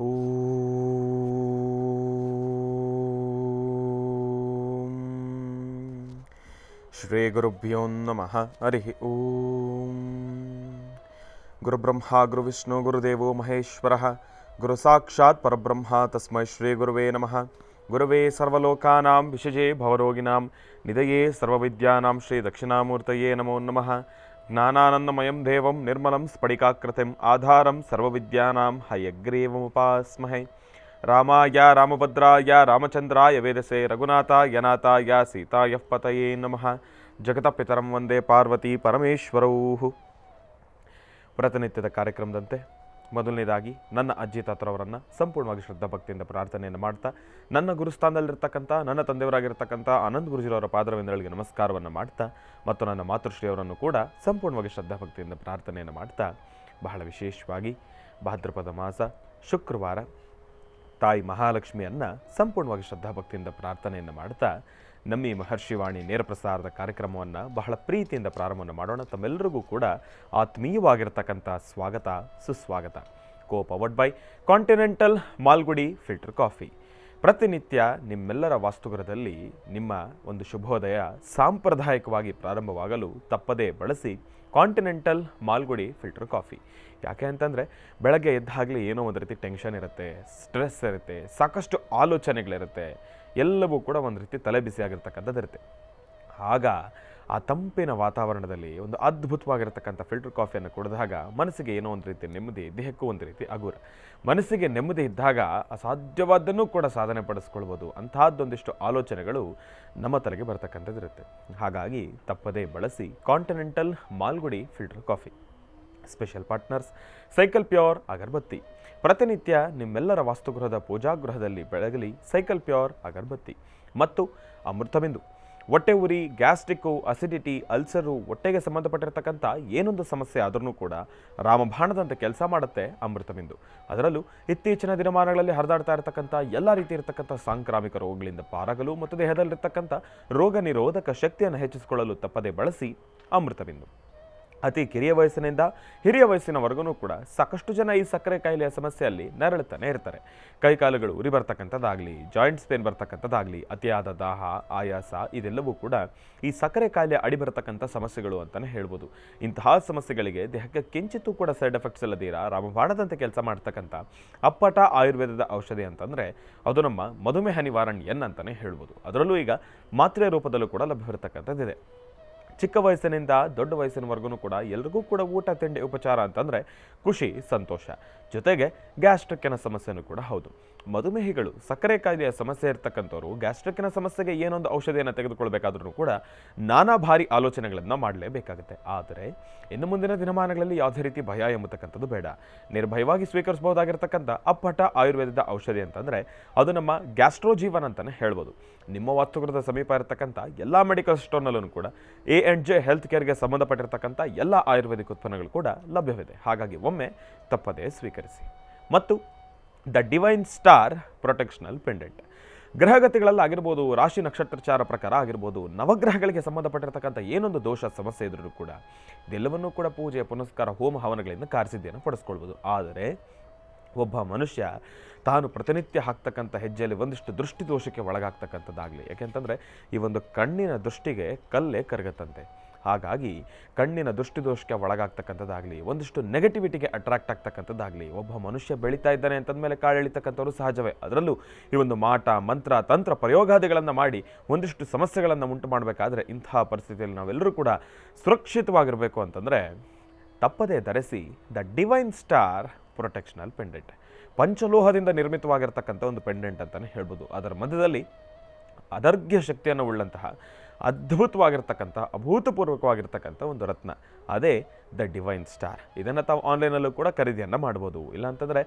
ಓಂ ಶ್ರೀ ಗುರುಭ್ಯೋ ನಮಃ. ಹರಿ ಓಂ. ಗುರುಬ್ರಹ್ಮ ಗುರುವಿಷ್ಣು ಗುರುದೇವೋ ಮಹೇಶ್ವರಃ. ಗುರು ಸಾಕ್ಷಾತ್ ಪರಬ್ರಹ್ಮ ತಸ್ಮೈ ಶ್ರೀ ಗುರುವೇ ನಮಃ. ಗುರುವೇ ಸರ್ವಲೋಕಾನಾಂ ವಿಷಜೇ ಭವರೋಗಿಣಾಂ ನಿಧಯೇ ಸರ್ವವಿದ್ಯಾನಾಂ ಶ್ರೀ ದಕ್ಷಿಣಾಮೂರ್ತಯೇ ನಮೋ ನಮಃ. ಜ್ಞಾನಾನಂದಮಯಂ ದೇವಂ ನಿರ್ಮಲಂ ಸ್ಫಟಿಕಾಕೃತಿಂ ಆಧಾರಂ ಸರ್ವವಿದ್ಯಾನಾಂ ಹಯಗ್ರೀವಮುಪಾಸ್ಮಹೇ. ರಾಮಾಯ ರಾಮಭದ್ರಾಯ ರಾಮಚಂದ್ರಾಯ ವೇದಸೇ ರಘುನಾಥಾಯ ನಾಥಾಯ ಸೀತಾಯ ಪತಯೇ ನಮಃ. ಜಗತಪಿತರಂ ವಂದೇ ಪಾರ್ವತಿ ಪರಮೇಶ್ವರೌ. ಪ್ರತಿನಿತ್ಯದ ಕಾರ್ಯಕ್ರಮದಂತೆ ಮೊದಲನೇದಾಗಿ ನನ್ನ ಅಜ್ಜಿ ತಾತರವರನ್ನು ಸಂಪೂರ್ಣವಾಗಿ ಶ್ರದ್ಧಾಭಕ್ತಿಯಿಂದ ಪ್ರಾರ್ಥನೆಯನ್ನು ಮಾಡ್ತಾ, ನನ್ನ ಗುರುಸ್ಥಾನದಲ್ಲಿರ್ತಕ್ಕಂಥ ನನ್ನ ತಂದೆಯವರಾಗಿರ್ತಕ್ಕಂಥ ಆನಂದ್ ಗುರುಜಿರವರ ಪಾದರವಿಂದಗಳಿಗೆ ನಮಸ್ಕಾರವನ್ನು ಮಾಡ್ತಾ, ಮತ್ತು ನನ್ನ ಮಾತೃಶ್ರೀಯವರನ್ನು ಕೂಡ ಸಂಪೂರ್ಣವಾಗಿ ಶ್ರದ್ಧಾಭಕ್ತಿಯಿಂದ ಪ್ರಾರ್ಥನೆಯನ್ನು ಮಾಡ್ತಾ, ಬಹಳ ವಿಶೇಷವಾಗಿ ಭಾದ್ರಪದ ಮಾಸ ಶುಕ್ರವಾರ ತಾಯಿ ಮಹಾಲಕ್ಷ್ಮಿಯನ್ನು ಸಂಪೂರ್ಣವಾಗಿ ಶ್ರದ್ಧಾಭಕ್ತಿಯಿಂದ ಪ್ರಾರ್ಥನೆಯನ್ನು ಮಾಡ್ತಾ, ನಮ್ಮ ಈ ಮಹರ್ಷಿವಾಣಿ ನೇರ ಪ್ರಸಾರದ ಕಾರ್ಯಕ್ರಮವನ್ನು ಬಹಳ ಪ್ರೀತಿಯಿಂದ ಪ್ರಾರಂಭವನ್ನು ಮಾಡೋಣ. ತಮ್ಮೆಲ್ಲರಿಗೂ ಕೂಡ ಆತ್ಮೀಯವಾಗಿರ್ತಕ್ಕಂಥ ಸ್ವಾಗತ ಸುಸ್ವಾಗತ. Powered by continental Malgudi filter coffee. ಪ್ರತಿನಿತ್ಯ ನಿಮ್ಮೆಲ್ಲರ ವಾಸ್ತುಗೃಹದಲ್ಲಿ ನಿಮ್ಮ ಒಂದು ಶುಭೋದಯ ಸಾಂಪ್ರದಾಯಿಕವಾಗಿ ಪ್ರಾರಂಭವಾಗಲು ತಪ್ಪದೇ ಬಳಸಿ ಕಾಂಟಿನೆಂಟಲ್ ಮಾಲ್ಗುಡಿ ಫಿಲ್ಟರ್ ಕಾಫಿ. ಯಾಕೆ ಅಂತಂದರೆ ಬೆಳಗ್ಗೆ ಎದ್ದಾಗಲೇ ಏನೋ ಒಂದು ರೀತಿ ಟೆನ್ಷನ್ ಇರುತ್ತೆ, ಸ್ಟ್ರೆಸ್ ಇರುತ್ತೆ, ಸಾಕಷ್ಟು ಆಲೋಚನೆಗಳಿರುತ್ತೆ, ಎಲ್ಲವೂ ಕೂಡ ಒಂದು ರೀತಿ ತಲೆ ಬಿಸಿಯಾಗಿರ್ತಕ್ಕಂಥದ್ದು ಇರುತ್ತೆ. ಆಗ ಆ ತಂಪಿನ ವಾತಾವರಣದಲ್ಲಿ ಒಂದು ಅದ್ಭುತವಾಗಿರ್ತಕ್ಕಂಥ ಫಿಲ್ಟರ್ ಕಾಫಿಯನ್ನು ಕುಡಿದಾಗ ಮನಸ್ಸಿಗೆ ಏನೋ ಒಂದು ರೀತಿ ನೆಮ್ಮದಿ, ದೇಹಕ್ಕೂ ಒಂದು ರೀತಿ ಅಗುರ. ಮನಸ್ಸಿಗೆ ನೆಮ್ಮದಿ ಇದ್ದಾಗ ಅಸಾಧ್ಯವಾದ್ದನ್ನು ಕೂಡ ಸಾಧನೆ ಪಡಿಸ್ಕೊಳ್ಬೋದು. ಅಂಥದ್ದೊಂದಿಷ್ಟು ಆಲೋಚನೆಗಳು ನಮ್ಮ ತಲೆಗೆ ಬರ್ತಕ್ಕಂಥದ್ದು ಇರುತ್ತೆ. ಹಾಗಾಗಿ ತಪ್ಪದೇ ಬಳಸಿ continental Malgudi filter coffee. Special partners cycle pure agarbatti. ಪ್ರತಿನಿತ್ಯ ನಿಮ್ಮೆಲ್ಲರ ವಾಸ್ತುಗೃಹದ ಪೂಜಾಗೃಹದಲ್ಲಿ ಬೆಳಗಲಿ ಸೈಕಲ್ ಪ್ಯೂರ್ ಅಗರಬತ್ತಿ. ಮತ್ತು ಅಮೃತಬಿಂದು. ಹೊಟ್ಟೆ ಉರಿ, ಗ್ಯಾಸ್ಟ್ರಿಕ್ಕು, ಅಸಿಡಿಟಿ, ಅಲ್ಸರು, ಹೊಟ್ಟೆಗೆ ಸಂಬಂಧಪಟ್ಟಿರ್ತಕ್ಕಂಥ ಏನೊಂದು ಸಮಸ್ಯೆ ಆದ್ರೂ ಕೂಡ ರಾಮಬಾಣದಂತೆ ಕೆಲಸ ಮಾಡುತ್ತೆ ಅಮೃತಬಿಂದು. ಅದರಲ್ಲೂ ಇತ್ತೀಚಿನ ದಿನಮಾನಗಳಲ್ಲಿ ಹರಿದಾಡ್ತಾ ಇರತಕ್ಕಂಥ ಎಲ್ಲ ರೀತಿ ಇರತಕ್ಕಂಥ ಸಾಂಕ್ರಾಮಿಕ ರೋಗಗಳಿಂದ ಪಾರಾಗಲು ಮತ್ತು ದೇಹದಲ್ಲಿರ್ತಕ್ಕಂಥ ರೋಗ ನಿರೋಧಕ ಶಕ್ತಿಯನ್ನು ಹೆಚ್ಚಿಸಿಕೊಳ್ಳಲು ತಪ್ಪದೇ ಬಳಸಿ ಅಮೃತಬಿಂದು. ಅತಿ ಕಿರಿಯ ವಯಸ್ಸಿನಿಂದ ಹಿರಿಯ ವಯಸ್ಸಿನವರೆಗೂ ಕೂಡ ಸಾಕಷ್ಟು ಜನ ಈ ಸಕ್ಕರೆ ಕಾಯಿಲೆಯ ಸಮಸ್ಯೆಯಲ್ಲಿ ನರಳುತ್ತಾನೆ ಇರ್ತಾರೆ. ಕೈಕಾಲುಗಳು ಉರಿ ಬರ್ತಕ್ಕಂಥದ್ದಾಗಲಿ, ಜಾಯಿಂಟ್ಸ್ ಪೇನ್ ಬರ್ತಕ್ಕಂಥದ್ದಾಗಲಿ, ಅತಿಯಾದ ದಾಹ, ಆಯಾಸ, ಇದೆಲ್ಲವೂ ಕೂಡ ಈ ಸಕ್ಕರೆ ಕಾಯಿಲೆ ಅಡಿ ಬರತಕ್ಕಂಥ ಸಮಸ್ಯೆಗಳು ಅಂತಲೇ ಹೇಳ್ಬೋದು. ಇಂತಹ ಸಮಸ್ಯೆಗಳಿಗೆ ದೇಹಕ್ಕೆ ಕಿಂಚಿತ್ತೂ ಕೂಡ ಸೈಡ್ ಎಫೆಕ್ಟ್ಸ್ ಇಲ್ಲದಿರ ರಾಮಬಾಣದಂತೆ ಕೆಲಸ ಮಾಡ್ತಕ್ಕಂಥ ಅಪ್ಪಟ ಆಯುರ್ವೇದದ ಔಷಧಿ ಅಂತಂದರೆ ಅದು ನಮ್ಮ ಮಧುಮೇಹ ನಿವಾರಣೆಯನ್ ಅಂತಲೇ ಹೇಳ್ಬೋದು. ಅದರಲ್ಲೂ ಈಗ ಮಾತ್ರೆ ರೂಪದಲ್ಲೂ ಕೂಡ ಲಭ್ಯವಿರತಕ್ಕಂಥದ್ದಿದೆ. ಚಿಕ್ಕ ವಯಸ್ಸಿನಿಂದ ದೊಡ್ಡ ವಯಸ್ಸಿನವರೆಗೂ ಕೂಡ ಎಲ್ರಿಗೂ ಕೂಡ ಊಟ ತಿಂಡಿ ಉಪಚಾರ ಅಂತಂದರೆ ಖುಷಿ ಸಂತೋಷ. ಜೊತೆಗೆ ಗ್ಯಾಸ್ಟ್ರಿಕ್ಕಿನ ಸಮಸ್ಯೆನೂ ಕೂಡ ಹೌದು. ಮಧುಮೇಹಿಗಳು, ಸಕ್ಕರೆ ಕಾಯಿಲೆಯ ಸಮಸ್ಯೆ ಇರ್ತಕ್ಕಂಥವ್ರು ಗ್ಯಾಸ್ಟ್ರಿಕ್ಕಿನ ಸಮಸ್ಯೆಗೆ ಏನೊಂದು ಔಷಧಿಯನ್ನು ತೆಗೆದುಕೊಳ್ಬೇಕಾದ್ರೂ ಕೂಡ ನಾನಾ ಭಾರಿ ಆಲೋಚನೆಗಳನ್ನು ಮಾಡಲೇಬೇಕಾಗುತ್ತೆ. ಆದರೆ ಇನ್ನು ಮುಂದಿನ ದಿನಮಾನಗಳಲ್ಲಿ ಯಾವುದೇ ರೀತಿ ಭಯ ಎಂಬತಕ್ಕಂಥದ್ದು ಬೇಡ. ನಿರ್ಭಯವಾಗಿ ಸ್ವೀಕರಿಸಬಹುದಾಗಿರ್ತಕ್ಕಂಥ ಅಪ್ಪಟ ಆಯುರ್ವೇದದ ಔಷಧಿ ಅಂತಂದರೆ ಅದು ನಮ್ಮ ಗ್ಯಾಸ್ಟ್ರೋಜೀವನ್ ಅಂತಲೇ ಹೇಳ್ಬೋದು. ನಿಮ್ಮ ವಾಸ್ತುಗೃಹದ ಸಮೀಪ ಇರತಕ್ಕಂಥ ಎಲ್ಲ ಮೆಡಿಕಲ್ ಸ್ಟೋರ್ನಲ್ಲೂ ಕೂಡ A&J ಹೆಲ್ತ್ ಕೇರ್ಗೆ ಸಂಬಂಧಪಟ್ಟಿರ್ತಕ್ಕಂಥ ಎಲ್ಲ ಆಯುರ್ವೇದಿಕ್ ಉತ್ಪನ್ನಗಳು ಕೂಡ ಲಭ್ಯವಿದೆ. ಹಾಗಾಗಿ ಒಮ್ಮೆ ತಪ್ಪದೇ ಸ್ವೀಕರಿಸಿ. ಮತ್ತು ದ ಡಿವೈನ್ ಸ್ಟಾರ್ ಪ್ರೊಟೆಕ್ಷನಲ್ ಪೆಂಡೆಂಟ್. ಗ್ರಹಗತಿಗಳಲ್ಲಾಗಿರ್ಬೋದು, ರಾಶಿ ನಕ್ಷತ್ರಚಾರ ಪ್ರಕಾರ ಆಗಿರ್ಬೋದು, ನವಗ್ರಹಗಳಿಗೆ ಸಂಬಂಧಪಟ್ಟಿರ್ತಕ್ಕಂಥ ಏನೊಂದು ದೋಷ ಸಮಸ್ಯೆ ಇದ್ರೂ ಕೂಡ ಇದೆಲ್ಲವನ್ನೂ ಕೂಡ ಪೂಜೆ ಪುನಸ್ಕಾರ ಹೋಮ ಹವನಗಳಿಂದ ಕಾರ್ಸಿದ್ಧಿಯನ್ನು ಪಡಿಸ್ಕೊಳ್ಬೋದು. ಆದರೆ ಒಬ್ಬ ಮನುಷ್ಯ ತಾನು ಪ್ರತಿನಿತ್ಯ ಹಾಕ್ತಕ್ಕಂಥ ಹೆಜ್ಜೆಯಲ್ಲಿ ಒಂದಿಷ್ಟು ದೃಷ್ಟಿ ದೋಷಕ್ಕೆ ಒಳಗಾಗ್ತಕ್ಕಂಥದ್ದಾಗಲಿ, ಯಾಕೆಂತಂದರೆ ಈ ಒಂದು ಕಣ್ಣಿನ ದೃಷ್ಟಿಗೆ ಕಲ್ಲೇ ಕರಗತ್ತಂತೆ. ಹಾಗಾಗಿ ಕಣ್ಣಿನ ದೃಷ್ಟಿದೋಷಕ್ಕೆ ಒಳಗಾಗ್ತಕ್ಕಂಥದ್ದಾಗಲಿ, ಒಂದಿಷ್ಟು ನೆಗೆಟಿವಿಟಿಗೆ ಅಟ್ರಾಕ್ಟ್ ಆಗ್ತಕ್ಕಂಥದ್ದಾಗಲಿ, ಒಬ್ಬ ಮನುಷ್ಯ ಬೆಳೀತಾ ಇದ್ದಾನೆ ಅಂತಂದಮೇಲೆ ಕಾಳೆಳಿತಕ್ಕಂಥವ್ರು ಸಹಜವೇ. ಅದರಲ್ಲೂ ಈ ಒಂದು ಮಾಟ ಮಂತ್ರ ತಂತ್ರ ಪ್ರಯೋಗಾದಿಗಳನ್ನು ಮಾಡಿ ಒಂದಿಷ್ಟು ಸಮಸ್ಯೆಗಳನ್ನು ಉಂಟು ಮಾಡಬೇಕಾದ್ರೆ ಇಂತಹ ಪರಿಸ್ಥಿತಿಯಲ್ಲಿ ನಾವೆಲ್ಲರೂ ಕೂಡ ಸುರಕ್ಷಿತವಾಗಿರಬೇಕು ಅಂತಂದರೆ ತಪ್ಪದೇ ಧರಿಸಿ ದ ಡಿವೈನ್ ಸ್ಟಾರ್ ಪ್ರೊಟೆಕ್ಷನಲ್ ಪೆಂಡೆಂಟ್. ಪಂಚಲೋಹದಿಂದ ನಿರ್ಮಿತವಾಗಿರ್ತಕ್ಕಂಥ ಒಂದು ಪೆಂಡೆಂಟ್ ಅಂತಲೇ ಹೇಳ್ಬೋದು. ಅದರ ಮಧ್ಯದಲ್ಲಿ ಅದರ್ಘ್ಯ ಶಕ್ತಿಯನ್ನು ಉಳ್ಳಂತಹ ಅದ್ಭುತವಾಗಿರ್ತಕ್ಕಂಥ ಅಭೂತಪೂರ್ವಕವಾಗಿರ್ತಕ್ಕಂಥ ಒಂದು ರತ್ನ, ಅದೇ ದ ಡಿವೈನ್ ಸ್ಟಾರ್. ಇದನ್ನು ತಾವು ಆನ್ಲೈನಲ್ಲೂ ಕೂಡ ಖರೀದಿಯನ್ನು ಮಾಡ್ಬೋದು. ಇಲ್ಲಾಂತಂದರೆ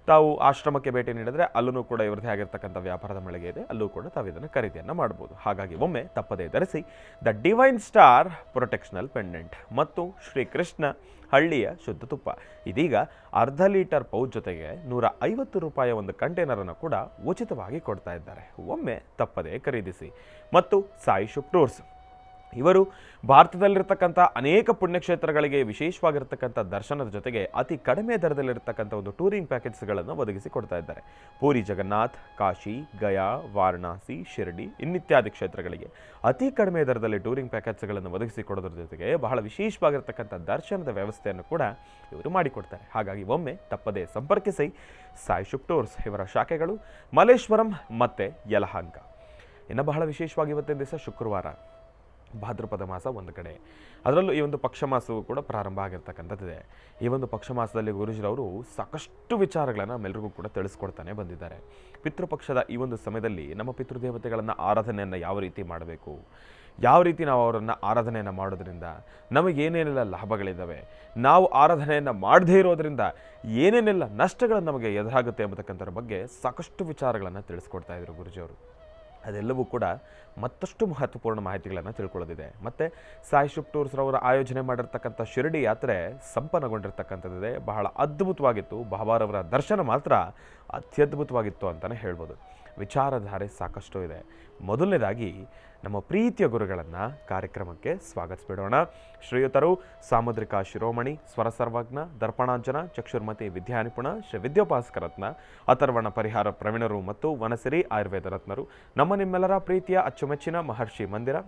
ತಾವು ಆಶ್ರಮಕ್ಕೆ ಭೇಟಿ ನೀಡಿದರೆ ಅಲ್ಲೂ ಕೂಡ ಇವರದೇ ಆಗಿರ್ತಕ್ಕಂಥ ವ್ಯಾಪಾರದ ಮಳಿಗೆ ಇದೆ, ಅಲ್ಲೂ ಕೂಡ ತಾವು ಇದನ್ನು ಖರೀದಿಯನ್ನು ಮಾಡ್ಬೋದು. ಹಾಗಾಗಿ ಒಮ್ಮೆ ತಪ್ಪದೇ ಧರಿಸಿ ದ ಡಿವೈನ್ ಸ್ಟಾರ್ ಪ್ರೊಟೆಕ್ಷನಲ್ ಪೆಂಡೆಂಟ್. ಮತ್ತು ಶ್ರೀಕೃಷ್ಣ ಹಳ್ಳಿಯ ಶುದ್ಧ ತುಪ್ಪ. ಇದೀಗ ಅರ್ಧ ಲೀಟರ್ ಪೌಚ್ ಜೊತೆಗೆ 150 ರೂಪಾಯಿಯ ಒಂದು ಕಂಟೈನರನ್ನು ಕೂಡ ಉಚಿತವಾಗಿ ಕೊಡ್ತಾ ಇದ್ದಾರೆ. ಒಮ್ಮೆ ತಪ್ಪದೇ ಖರೀದಿಸಿ. ಮತ್ತು ಸಾಯಿ ಶುಪ್ ಟೂರ್ಸ್. ಇವರು ಭಾರತದಲ್ಲಿರ್ತಕ್ಕಂಥ ಅನೇಕ ಪುಣ್ಯಕ್ಷೇತ್ರಗಳಿಗೆ ವಿಶೇಷವಾಗಿರ್ತಕ್ಕಂಥ ದರ್ಶನದ ಜೊತೆಗೆ ಅತಿ ಕಡಿಮೆ ದರದಲ್ಲಿರ್ತಕ್ಕಂಥ ಒಂದು ಟೂರಿಂಗ್ ಪ್ಯಾಕೇಜ್ಗಳನ್ನು ಒದಗಿಸಿ ಕೊಡ್ತಾ ಇದ್ದಾರೆ. ಪೂರಿ ಜಗನ್ನಾಥ್, ಕಾಶಿ, ಗಯಾ, ವಾರಣಾಸಿ, ಶಿರಡಿ ಇನ್ನಿತ್ಯಾದಿ ಕ್ಷೇತ್ರಗಳಿಗೆ ಅತಿ ಕಡಿಮೆ ದರದಲ್ಲಿ ಟೂರಿಂಗ್ ಪ್ಯಾಕೇಜ್ಗಳನ್ನು ಒದಗಿಸಿ ಕೊಡೋದ್ರ ಜೊತೆಗೆ ಬಹಳ ವಿಶೇಷವಾಗಿರ್ತಕ್ಕಂಥ ದರ್ಶನದ ವ್ಯವಸ್ಥೆಯನ್ನು ಕೂಡ ಇವರು ಮಾಡಿಕೊಡ್ತಾರೆ. ಹಾಗಾಗಿ ಒಮ್ಮೆ ತಪ್ಪದೇ ಸಂಪರ್ಕಿಸಿ. ಸಾಯಿ ಶುಭ್ ಟೂರ್ಸ್ ಇವರ ಶಾಖೆಗಳು ಮಲ್ಲೇಶ್ವರಂ ಮತ್ತು ಯಲಹಂಕ. ಇನ್ನು ಬಹಳ ವಿಶೇಷವಾಗಿ ಇವತ್ತಿನ ದಿವಸ ಶುಕ್ರವಾರ, ಭಾದ್ರಪದ ಮಾಸ ಒಂದು ಕಡೆ, ಅದರಲ್ಲೂ ಈ ಒಂದು ಪಕ್ಷ ಮಾಸವು ಕೂಡ ಪ್ರಾರಂಭ ಆಗಿರ್ತಕ್ಕಂಥದ್ದಿದೆ. ಈ ಒಂದು ಪಕ್ಷ ಮಾಸದಲ್ಲಿ ಗುರೂಜಿರವರು ಸಾಕಷ್ಟು ವಿಚಾರಗಳನ್ನು ನಮ್ಮೆಲ್ಲರಿಗೂ ಕೂಡ ತಿಳಿಸ್ಕೊಡ್ತಾನೆ ಬಂದಿದ್ದಾರೆ. ಪಿತೃಪಕ್ಷದ ಈ ಒಂದು ಸಮಯದಲ್ಲಿ ನಮ್ಮ ಪಿತೃದೇವತೆಗಳನ್ನು ಆರಾಧನೆಯನ್ನು ಯಾವ ರೀತಿ ಮಾಡಬೇಕು, ಯಾವ ರೀತಿ ನಾವು ಅವರನ್ನು ಆರಾಧನೆಯನ್ನು ಮಾಡೋದ್ರಿಂದ ನಮಗೇನೇನೆಲ್ಲ ಲಾಭಗಳಿದ್ದಾವೆ, ನಾವು ಆರಾಧನೆಯನ್ನು ಮಾಡದೇ ಇರೋದರಿಂದ ಏನೇನೆಲ್ಲ ನಷ್ಟಗಳು ನಮಗೆ ಎದುರಾಗುತ್ತೆ ಎಂಬತಕ್ಕಂಥದ್ರ ಬಗ್ಗೆ ಸಾಕಷ್ಟು ವಿಚಾರಗಳನ್ನು ತಿಳಿಸ್ಕೊಡ್ತಾ ಇದ್ರು ಗುರುಜಿಯವರು. ಅದೆಲ್ಲವೂ ಕೂಡ ಮತ್ತಷ್ಟು ಮಹತ್ವಪೂರ್ಣ ಮಾಹಿತಿಗಳನ್ನು ತಿಳ್ಕೊಳ್ಳೋದಿದೆ. ಮತ್ತು ಸಾಯಿ ಶುಭ್ ಟೂರ್ಸ್ರವರ ಆಯೋಜನೆ ಮಾಡಿರ್ತಕ್ಕಂಥ ಶಿರಡಿ ಯಾತ್ರೆ ಸಂಪನ್ನಗೊಂಡಿರ್ತಕ್ಕಂಥದ್ದಿದೆ. ಬಹಳ ಅದ್ಭುತವಾಗಿತ್ತು. ಬಾಬಾರವರ ದರ್ಶನ ಮಾತ್ರ ಅತ್ಯದ್ಭುತವಾಗಿತ್ತು ಅಂತಲೇ ಹೇಳ್ಬೋದು. ವಿಚಾರಧಾರೆ ಸಾಕಷ್ಟು ಇದೆ. ಮೊದಲನೇದಾಗಿ ನಮ್ಮ ಪ್ರೀತಿಯ ಗುರುಗಳನ್ನು ಕಾರ್ಯಕ್ರಮಕ್ಕೆ ಸ್ವಾಗತಿಸ್ಬಿಡೋಣ. ಶ್ರೀಯುತರು ಸಾಮುದ್ರಿಕ ಶಿರೋಮಣಿ, ಸ್ವರಸರ್ವಜ್ಞ, ದರ್ಪಣಾಂಜನ, ಚಕ್ಷುರ್ಮತಿ ವಿದ್ಯಾನಿಪುಣ, ಶ್ರೀ ವಿದ್ಯೋಪಾಸಕರತ್ನ, ಅಥರ್ವಣ ಪರಿಹಾರ ಪ್ರವೀಣರು ಮತ್ತು ವನಸಿರಿ ಆಯುರ್ವೇದ ರತ್ನರು, ನಮ್ಮ ನಿಮ್ಮೆಲ್ಲರ ಪ್ರೀತಿಯ ಅಚ್ಚುಮೆಚ್ಚಿನ ಮಹರ್ಷಿ ಮಂದಿರ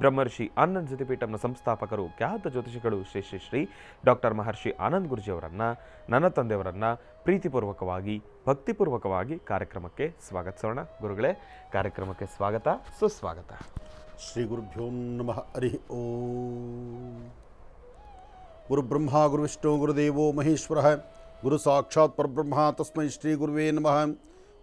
ಬ್ರಹ್ಮರ್ಷಿ ಆನಂದ್ ಜ್ಯೋತಿಪೀಠಂನ ಸಂಸ್ಥಾಪಕರು, ಖ್ಯಾತ ಜ್ಯೋತಿಷಿಗಳು ಶ್ರೀ ಶ್ರೀ ಶ್ರೀ ಡಾಕ್ಟರ್ ಮಹರ್ಷಿ ಆನಂದ್ ಗುರುಜಿಯವರನ್ನು, ನನ್ನ ತಂದೆಯವರನ್ನು ಪ್ರೀತಿಪೂರ್ವಕವಾಗಿ ಭಕ್ತಿಪೂರ್ವಕವಾಗಿ ಕಾರ್ಯಕ್ರಮಕ್ಕೆ ಸ್ವಾಗತಿಸೋಣ. ಗುರುಗಳೇ, ಕಾರ್ಯಕ್ರಮಕ್ಕೆ ಸ್ವಾಗತ, ಸುಸ್ವಾಗತ. ಶ್ರೀ ಗುರುಭ್ಯೋ ನಮಃ. ಹರಿ ಓಂ. ಗುರುಬ್ರಹ್ಮ ಗುರುವಿಷ್ಣು ಗುರುದೇವೋ ಮಹೇಶ್ವರಃ, ಗುರು ಸಾಕ್ಷಾತ್ ಪರಬ್ರಹ್ಮ ತಸ್ಮೈ ಶ್ರೀ ಗುರುವೇ ನಮಃ.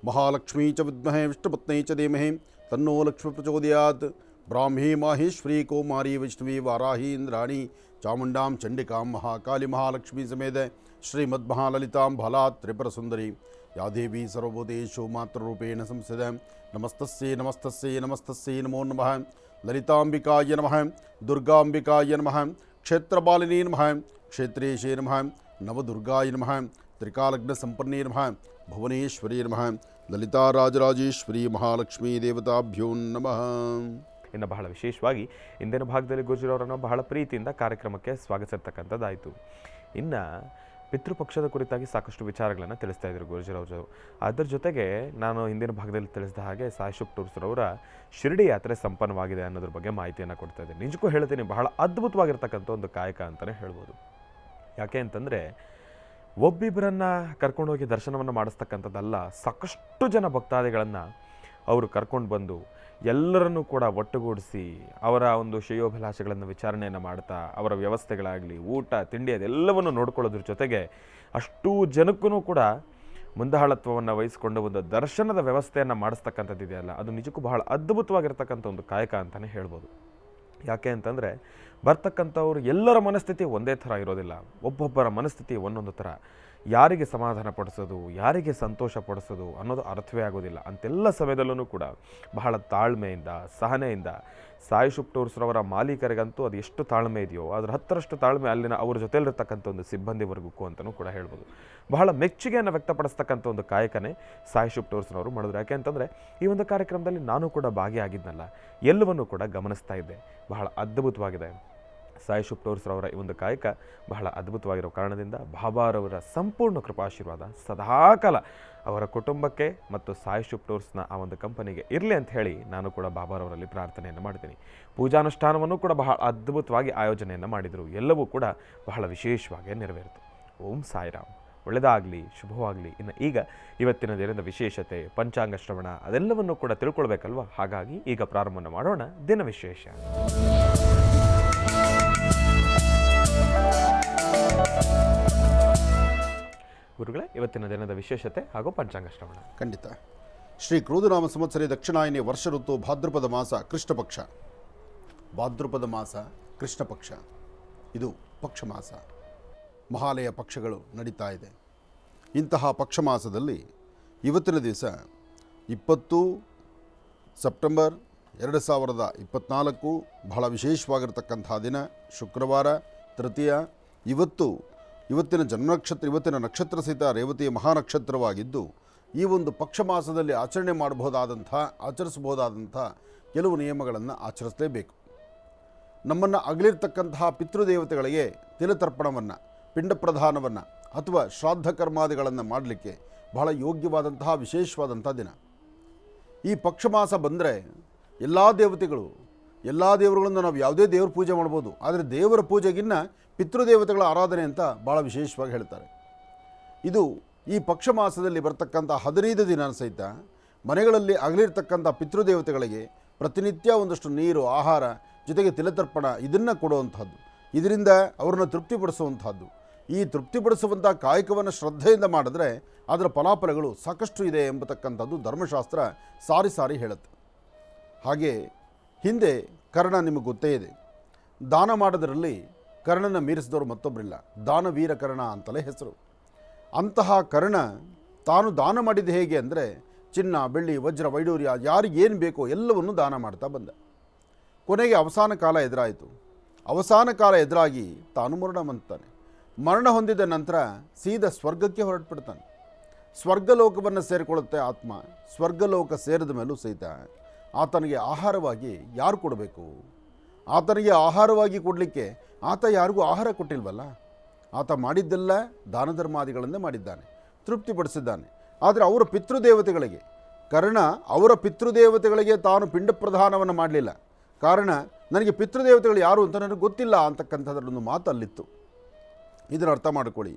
ಮಹಾಲಕ್ಷ್ಮೀ ಚ ವಿದ್ಮಹೇ ವಿಷ್ಣುಪತ್ನೇ ಚ ಧೀಮಹಿ ತನ್ನೋ ಲಕ್ಷ್ಮೀ ಪ್ರಚೋದಯಾತ್. ಬ್ರಾಹ್ಮೀ ಮಾಹೇಶ್ವರಿ ಕೌಮಾರಿ ವೈಷ್ಣವಿ ವಾರಾಹಿ ಇಂದ್ರಾಣಿ ಚಾಮುಂಡಾಂ ಚಂಡಿಕಾಂ ಮಹಾಕಾಲಿ ಮಹಾಲಕ್ಷ್ಮೀ ಸಮೇತ ಶ್ರೀಮದ್ಮಹಾಲಲಿತಾಂ ಬಾಲಾತ್ ತ್ರಿಪುರ ಸುಂದರಿ ಯಾ ದೇವಿ ಸರ್ವಭೂತೇಷು ಮಾತೃರೂಪೇಣ ಸಂಸ್ಥಿತ. ನಮಸ್ತಸ್ಯೈ ನಮಸ್ತಸ್ಯೈ ನಮಸ್ತಸ್ಯೈ ನಮೋ ನಮಃ. ಲಲಿತಾಂಬಿಕಾಯ ನಮಃ, ದುರ್ಗಾಂಬಿಕಾಯ ನಮಃ, ಕ್ಷೇತ್ರಪಾಲಿನೇ ನಮಃ, ಕ್ಷೇತ್ರೇಶೇ ನಮಃ, ನವದುರ್ಗಾಯ ನಮಃ, ತ್ರಿಕಾಲಗ್ನ ಸಂಪನ್ನೇ ನಮಃ, ಭುವನೇಶ್ವರಿ ನಮಃ, ಲಲಿತಾರಾಜರಾಜೇಶ್ವರಿ ಮಹಾಲಕ್ಷ್ಮೀ ದೇವತಾಭ್ಯೋ ನಮಃ. ಇನ್ನು ಬಹಳ ವಿಶೇಷವಾಗಿ ಇಂದಿನ ಭಾಗದಲ್ಲಿ ಗುರುಜಿರವರನ್ನು ಬಹಳ ಪ್ರೀತಿಯಿಂದ ಕಾರ್ಯಕ್ರಮಕ್ಕೆ ಸ್ವಾಗತಿಸಿರ್ತಕ್ಕಂಥದ್ದಾಯಿತು. ಇನ್ನು ಪಿತೃಪಕ್ಷದ ಕುರಿತಾಗಿ ಸಾಕಷ್ಟು ವಿಚಾರಗಳನ್ನು ತಿಳಿಸ್ತಾ ಇದ್ರು ಗುರುಜಿರವರು. ಅದರ ಜೊತೆಗೆ ನಾನು ಹಿಂದಿನ ಭಾಗದಲ್ಲಿ ತಿಳಿಸಿದ ಹಾಗೆ ಸಾಯಿ ಶುಭ್ ಟೂರ್ಸ್ರವರ ಶಿರಡಿ ಯಾತ್ರೆ ಸಂಪನ್ನವಾಗಿದೆ ಅನ್ನೋದ್ರ ಬಗ್ಗೆ ಮಾಹಿತಿಯನ್ನು ಕೊಡ್ತಾ ಇದ್ದೀನಿ. ನಿಜಕ್ಕೂ ಹೇಳ್ತೀನಿ, ಬಹಳ ಅದ್ಭುತವಾಗಿರ್ತಕ್ಕಂಥ ಒಂದು ಕಾಯಕ ಅಂತಲೇ ಹೇಳ್ಬೋದು. ಯಾಕೆ ಅಂತಂದರೆ, ಒಬ್ಬಿಬ್ಬರನ್ನು ಕರ್ಕೊಂಡೋಗಿ ದರ್ಶನವನ್ನು ಮಾಡಿಸ್ತಕ್ಕಂಥದ್ದಲ್ಲ, ಸಾಕಷ್ಟು ಜನ ಭಕ್ತಾದಿಗಳನ್ನು ಅವರು ಕರ್ಕೊಂಡು ಬಂದು ಎಲ್ಲರನ್ನೂ ಕೂಡ ಒಟ್ಟುಗೂಡಿಸಿ ಅವರ ಒಂದು ಶ್ರೇಯೋಭಿಲಾಷೆಗಳನ್ನು ವಿಚಾರಣೆಯನ್ನು ಮಾಡ್ತಾ ಅವರ ವ್ಯವಸ್ಥೆಗಳಾಗಲಿ, ಊಟ ತಿಂಡಿ ಅದೆಲ್ಲವನ್ನು ನೋಡ್ಕೊಳ್ಳೋದ್ರ ಜೊತೆಗೆ ಅಷ್ಟೂ ಜನಕ್ಕೂ ಕೂಡ ಮುಂದಾಳತ್ವವನ್ನು ವಹಿಸಿಕೊಂಡು ಒಂದು ದರ್ಶನದ ವ್ಯವಸ್ಥೆಯನ್ನು ಮಾಡಿಸ್ತಕ್ಕಂಥದ್ದಿದೆಯಲ್ಲ, ಅದು ನಿಜಕ್ಕೂ ಬಹಳ ಅದ್ಭುತವಾಗಿರ್ತಕ್ಕಂಥ ಒಂದು ಕಾಯಕ ಅಂತಲೇ ಹೇಳ್ಬೋದು. ಯಾಕೆ ಅಂತಂದರೆ, ಬರ್ತಕ್ಕಂಥವ್ರು ಎಲ್ಲರ ಮನಸ್ಥಿತಿ ಒಂದೇ ಥರ ಇರೋದಿಲ್ಲ. ಒಬ್ಬೊಬ್ಬರ ಮನಸ್ಥಿತಿ ಒಂದೊಂದು ಥರ. ಯಾರಿಗೆ ಸಮಾಧಾನ ಪಡಿಸೋದು, ಯಾರಿಗೆ ಸಂತೋಷ ಪಡಿಸೋದು ಅನ್ನೋದು ಅರ್ಥವೇ ಆಗೋದಿಲ್ಲ. ಅಂತೆಲ್ಲ ಸಮಯದಲ್ಲೂ ಕೂಡ ಬಹಳ ತಾಳ್ಮೆಯಿಂದ, ಸಹನೆಯಿಂದ ಸಾಯಿ ಶುಭ್ ಟೂರ್ಸ್ರವರ ಮಾಲೀಕರಿಗಂತೂ ಅದು ಎಷ್ಟು ತಾಳ್ಮೆ ಇದೆಯೋ ಅದರ 10ರಷ್ಟು ತಾಳ್ಮೆ ಅಲ್ಲಿನ ಅವ್ರ ಜೊತೆಯಲ್ಲಿರ್ತಕ್ಕಂಥ ಒಂದು ಸಿಬ್ಬಂದಿವರೆಗೂ ಅಂತಲೂ ಕೂಡ ಹೇಳ್ಬೋದು. ಬಹಳ ಮೆಚ್ಚುಗೆಯನ್ನು ವ್ಯಕ್ತಪಡಿಸ್ತಕ್ಕಂಥ ಒಂದು ಕಾಯಕನೇ ಸಾಯಿ ಶುಭ್ ಟೂರ್ಸ್ರವರು ಮಾಡಿದ್ರು. ಯಾಕೆ ಅಂತಂದರೆ, ಈ ಒಂದು ಕಾರ್ಯಕ್ರಮದಲ್ಲಿ ನಾನು ಕೂಡ ಭಾಗಿಯಾಗಿದ್ನಲ್ಲ, ಎಲ್ಲವನ್ನೂ ಕೂಡ ಗಮನಿಸ್ತಾ ಇದ್ದೆ. ಬಹಳ ಅದ್ಭುತವಾಗಿದೆ. ಸಾಯಿ ಶುಭ್ ಟೂರ್ಸ್ರವರ ಈ ಒಂದು ಕಾಯಕ ಬಹಳ ಅದ್ಭುತವಾಗಿರೋ ಕಾರಣದಿಂದ ಬಾಬಾರವರ ಸಂಪೂರ್ಣ ಕೃಪಾಶೀರ್ವಾದ ಸದಾಕಾಲ ಅವರ ಕುಟುಂಬಕ್ಕೆ ಮತ್ತು ಸಾಯಿ ಶುಭ್ ಟೂರ್ಸ್ನ ಆ ಒಂದು ಕಂಪನಿಗೆ ಇರಲಿ ಅಂತ ಹೇಳಿ ನಾನು ಕೂಡ ಬಾಬಾರವರಲ್ಲಿ ಪ್ರಾರ್ಥನೆಯನ್ನು ಮಾಡ್ತೀನಿ. ಪೂಜಾನುಷ್ಠಾನವನ್ನು ಕೂಡ ಬಹಳ ಅದ್ಭುತವಾಗಿ ಆಯೋಜನೆಯನ್ನು ಮಾಡಿದರು. ಎಲ್ಲವೂ ಕೂಡ ಬಹಳ ವಿಶೇಷವಾಗಿ ನೆರವೇರಿತು. ಓಂ ಸಾಯಿರಾಮ್. ಒಳ್ಳೆಯದಾಗಲಿ, ಶುಭವಾಗಲಿ. ಇನ್ನು ಈಗ ಇವತ್ತಿನ ದಿನದ ವಿಶೇಷತೆ, ಪಂಚಾಂಗ ಶ್ರವಣ ಅದೆಲ್ಲವನ್ನು ಕೂಡ ತಿಳ್ಕೊಳ್ಬೇಕಲ್ವ. ಹಾಗಾಗಿ ಈಗ ಪ್ರಾರಂಭವನ್ನು ಮಾಡೋಣ ದಿನ ವಿಶೇಷ. ಗುರುಗಳೇ, ಇವತ್ತಿನ ದಿನದ ವಿಶೇಷತೆ ಹಾಗೂ ಪಂಚಾಂಗ ಶ್ರವಣ. ಖಂಡಿತ. ಶ್ರೀ ಕ್ರೋಧನಾಮ ಸಂವತ್ಸರಿ ದಕ್ಷಿಣಾಯನಿ ವರ್ಷ ಋತು ಭಾದ್ರಪದ ಮಾಸ ಕೃಷ್ಣ ಪಕ್ಷ. ಭಾದ್ರಪದ ಮಾಸ ಕೃಷ್ಣ ಪಕ್ಷ, ಇದು ಪಕ್ಷ ಮಾಸ. ಮಹಾಲಯ ಪಕ್ಷಗಳು ನಡೀತಾ ಇದೆ. ಇಂತಹ ಪಕ್ಷ ಮಾಸದಲ್ಲಿ ಇವತ್ತಿನ ದಿವಸ 20 ಸೆಪ್ಟೆಂಬರ್ 2024 ಬಹಳ ವಿಶೇಷವಾಗಿರ್ತಕ್ಕಂಥ ದಿನ, ಶುಕ್ರವಾರ, ತೃತೀಯ. ಇವತ್ತಿನ ಜನ್ಮನಕ್ಷತ್ರ, ಇವತ್ತಿನ ನಕ್ಷತ್ರ ಸಹಿತ ರೇವತಿಯ ಮಹಾನಕ್ಷತ್ರವಾಗಿದ್ದು, ಈ ಒಂದು ಪಕ್ಷ ಮಾಸದಲ್ಲಿ ಆಚರಿಸಬಹುದಾದಂಥ ಕೆಲವು ನಿಯಮಗಳನ್ನು ಆಚರಿಸಲೇಬೇಕು. ನಮ್ಮನ್ನು ಅಗಲಿರ್ತಕ್ಕಂತಹ ಪಿತೃದೇವತೆಗಳಿಗೆ ತಿಲತರ್ಪಣವನ್ನು, ಪಿಂಡ ಪ್ರದಾನವನ್ನು ಅಥವಾ ಶ್ರಾದ್ದ ಕರ್ಮಾದಿಗಳನ್ನು ಮಾಡಲಿಕ್ಕೆ ಬಹಳ ಯೋಗ್ಯವಾದಂತಹ ವಿಶೇಷವಾದಂಥ ದಿನ. ಈ ಪಕ್ಷಮಾಸ ಬಂದರೆ ಎಲ್ಲ ದೇವರುಗಳನ್ನು ನಾವು ಯಾವುದೇ ದೇವ್ರ ಪೂಜೆ ಮಾಡ್ಬೋದು, ಆದರೆ ದೇವರ ಪೂಜೆಗಿನ್ನ ಪಿತೃದೇವತೆಗಳ ಆರಾಧನೆ ಅಂತ ಭಾಳ ವಿಶೇಷವಾಗಿ ಹೇಳ್ತಾರೆ. ಇದು ಈ ಪಕ್ಷಮಾಸದಲ್ಲಿ ಬರ್ತಕ್ಕಂಥ 15 ದಿನ ಸಹಿತ ಮನೆಗಳಲ್ಲಿ ಅಗಲಿರ್ತಕ್ಕಂಥ ಪಿತೃದೇವತೆಗಳಿಗೆ ಪ್ರತಿನಿತ್ಯ ಒಂದಷ್ಟು ನೀರು, ಆಹಾರ ಜೊತೆಗೆ ತಿಲತರ್ಪಣ ಇದನ್ನು ಕೊಡುವಂಥದ್ದು, ಇದರಿಂದ ಅವ್ರನ್ನ ತೃಪ್ತಿಪಡಿಸುವಂಥದ್ದು. ಈ ತೃಪ್ತಿಪಡಿಸುವಂಥ ಕಾಯಕವನ್ನು ಶ್ರದ್ಧೆಯಿಂದ ಮಾಡಿದ್ರೆ ಅದರ ಫಲಾಫಲಗಳು ಸಾಕಷ್ಟು ಇದೆ ಎಂಬತಕ್ಕಂಥದ್ದು ಧರ್ಮಶಾಸ್ತ್ರ ಸಾರಿ ಸಾರಿ ಹೇಳುತ್ತೆ. ಹಾಗೆ ಹಿಂದೆ ಕರ್ಣ ನಿಮಗೆ ಗೊತ್ತೇ ಇದೆ. ದಾನ ಮಾಡೋದರಲ್ಲಿ ಕರ್ಣನ ಮೀರಿಸಿದವರು ಮತ್ತೊಬ್ಬರಿಲ್ಲ, ದಾನವೀರ ಕರ್ಣ ಅಂತಲೇ ಹೆಸರು. ಅಂತಹ ಕರ್ಣ ತಾನು ದಾನ ಮಾಡಿದ್ದು ಹೇಗೆ ಅಂದರೆ ಚಿನ್ನ, ಬೆಳ್ಳಿ, ವಜ್ರ, ವೈಡೂರ್ಯ ಯಾರಿಗೇನು ಬೇಕೋ ಎಲ್ಲವನ್ನು ದಾನ ಮಾಡ್ತಾ ಬಂದ. ಕೊನೆಗೆ ಅವಸಾನ ಕಾಲ ಎದುರಾಯಿತು. ಅವಸಾನ ಕಾಲ ಎದುರಾಗಿ ತಾನು ಮರಣ ಹೊಂದ್ತಾನೆ. ಮರಣ ಹೊಂದಿದ ನಂತರ ಸೀದಾ ಸ್ವರ್ಗಕ್ಕೆ ಹೊರಟುಬಿಡ್ತಾನೆ. ಸ್ವರ್ಗಲೋಕವನ್ನು ಸೇರಿಕೊಳ್ಳುತ್ತೆ ಆತ್ಮ. ಸ್ವರ್ಗಲೋಕ ಸೇರಿದ ಮೇಲೂ ಸಹಿತ ಆತನಿಗೆ ಆಹಾರವಾಗಿ ಯಾರು ಕೊಡಬೇಕು? ಆತನಿಗೆ ಆಹಾರವಾಗಿ ಕೊಡಲಿಕ್ಕೆ ಆತ ಯಾರಿಗೂ ಆಹಾರ ಕೊಟ್ಟಿಲ್ವಲ್ಲ. ಆತ ಮಾಡಿದ್ದೆಲ್ಲ ದಾನ ಧರ್ಮಾದಿಗಳನ್ನೇ ಮಾಡಿದ್ದಾನೆ, ತೃಪ್ತಿಪಡಿಸಿದ್ದಾನೆ. ಆದರೆ ಅವರ ಪಿತೃದೇವತೆಗಳಿಗೆ, ಕರ್ಣ ಅವರ ಪಿತೃದೇವತೆಗಳಿಗೆ ತಾನು ಪಿಂಡ ಪ್ರದಾನವನ್ನು ಮಾಡಲಿಲ್ಲ. ಕಾರಣ ನನಗೆ ಪಿತೃದೇವತೆಗಳು ಯಾರು ಅಂತ ನನಗೆ ಗೊತ್ತಿಲ್ಲ ಅಂತಕ್ಕಂಥದ್ರಲ್ಲೊಂದು ಮಾತು ಅಲ್ಲಿತ್ತು. ಇದನ್ನು ಅರ್ಥ ಮಾಡಿಕೊಳ್ಳಿ.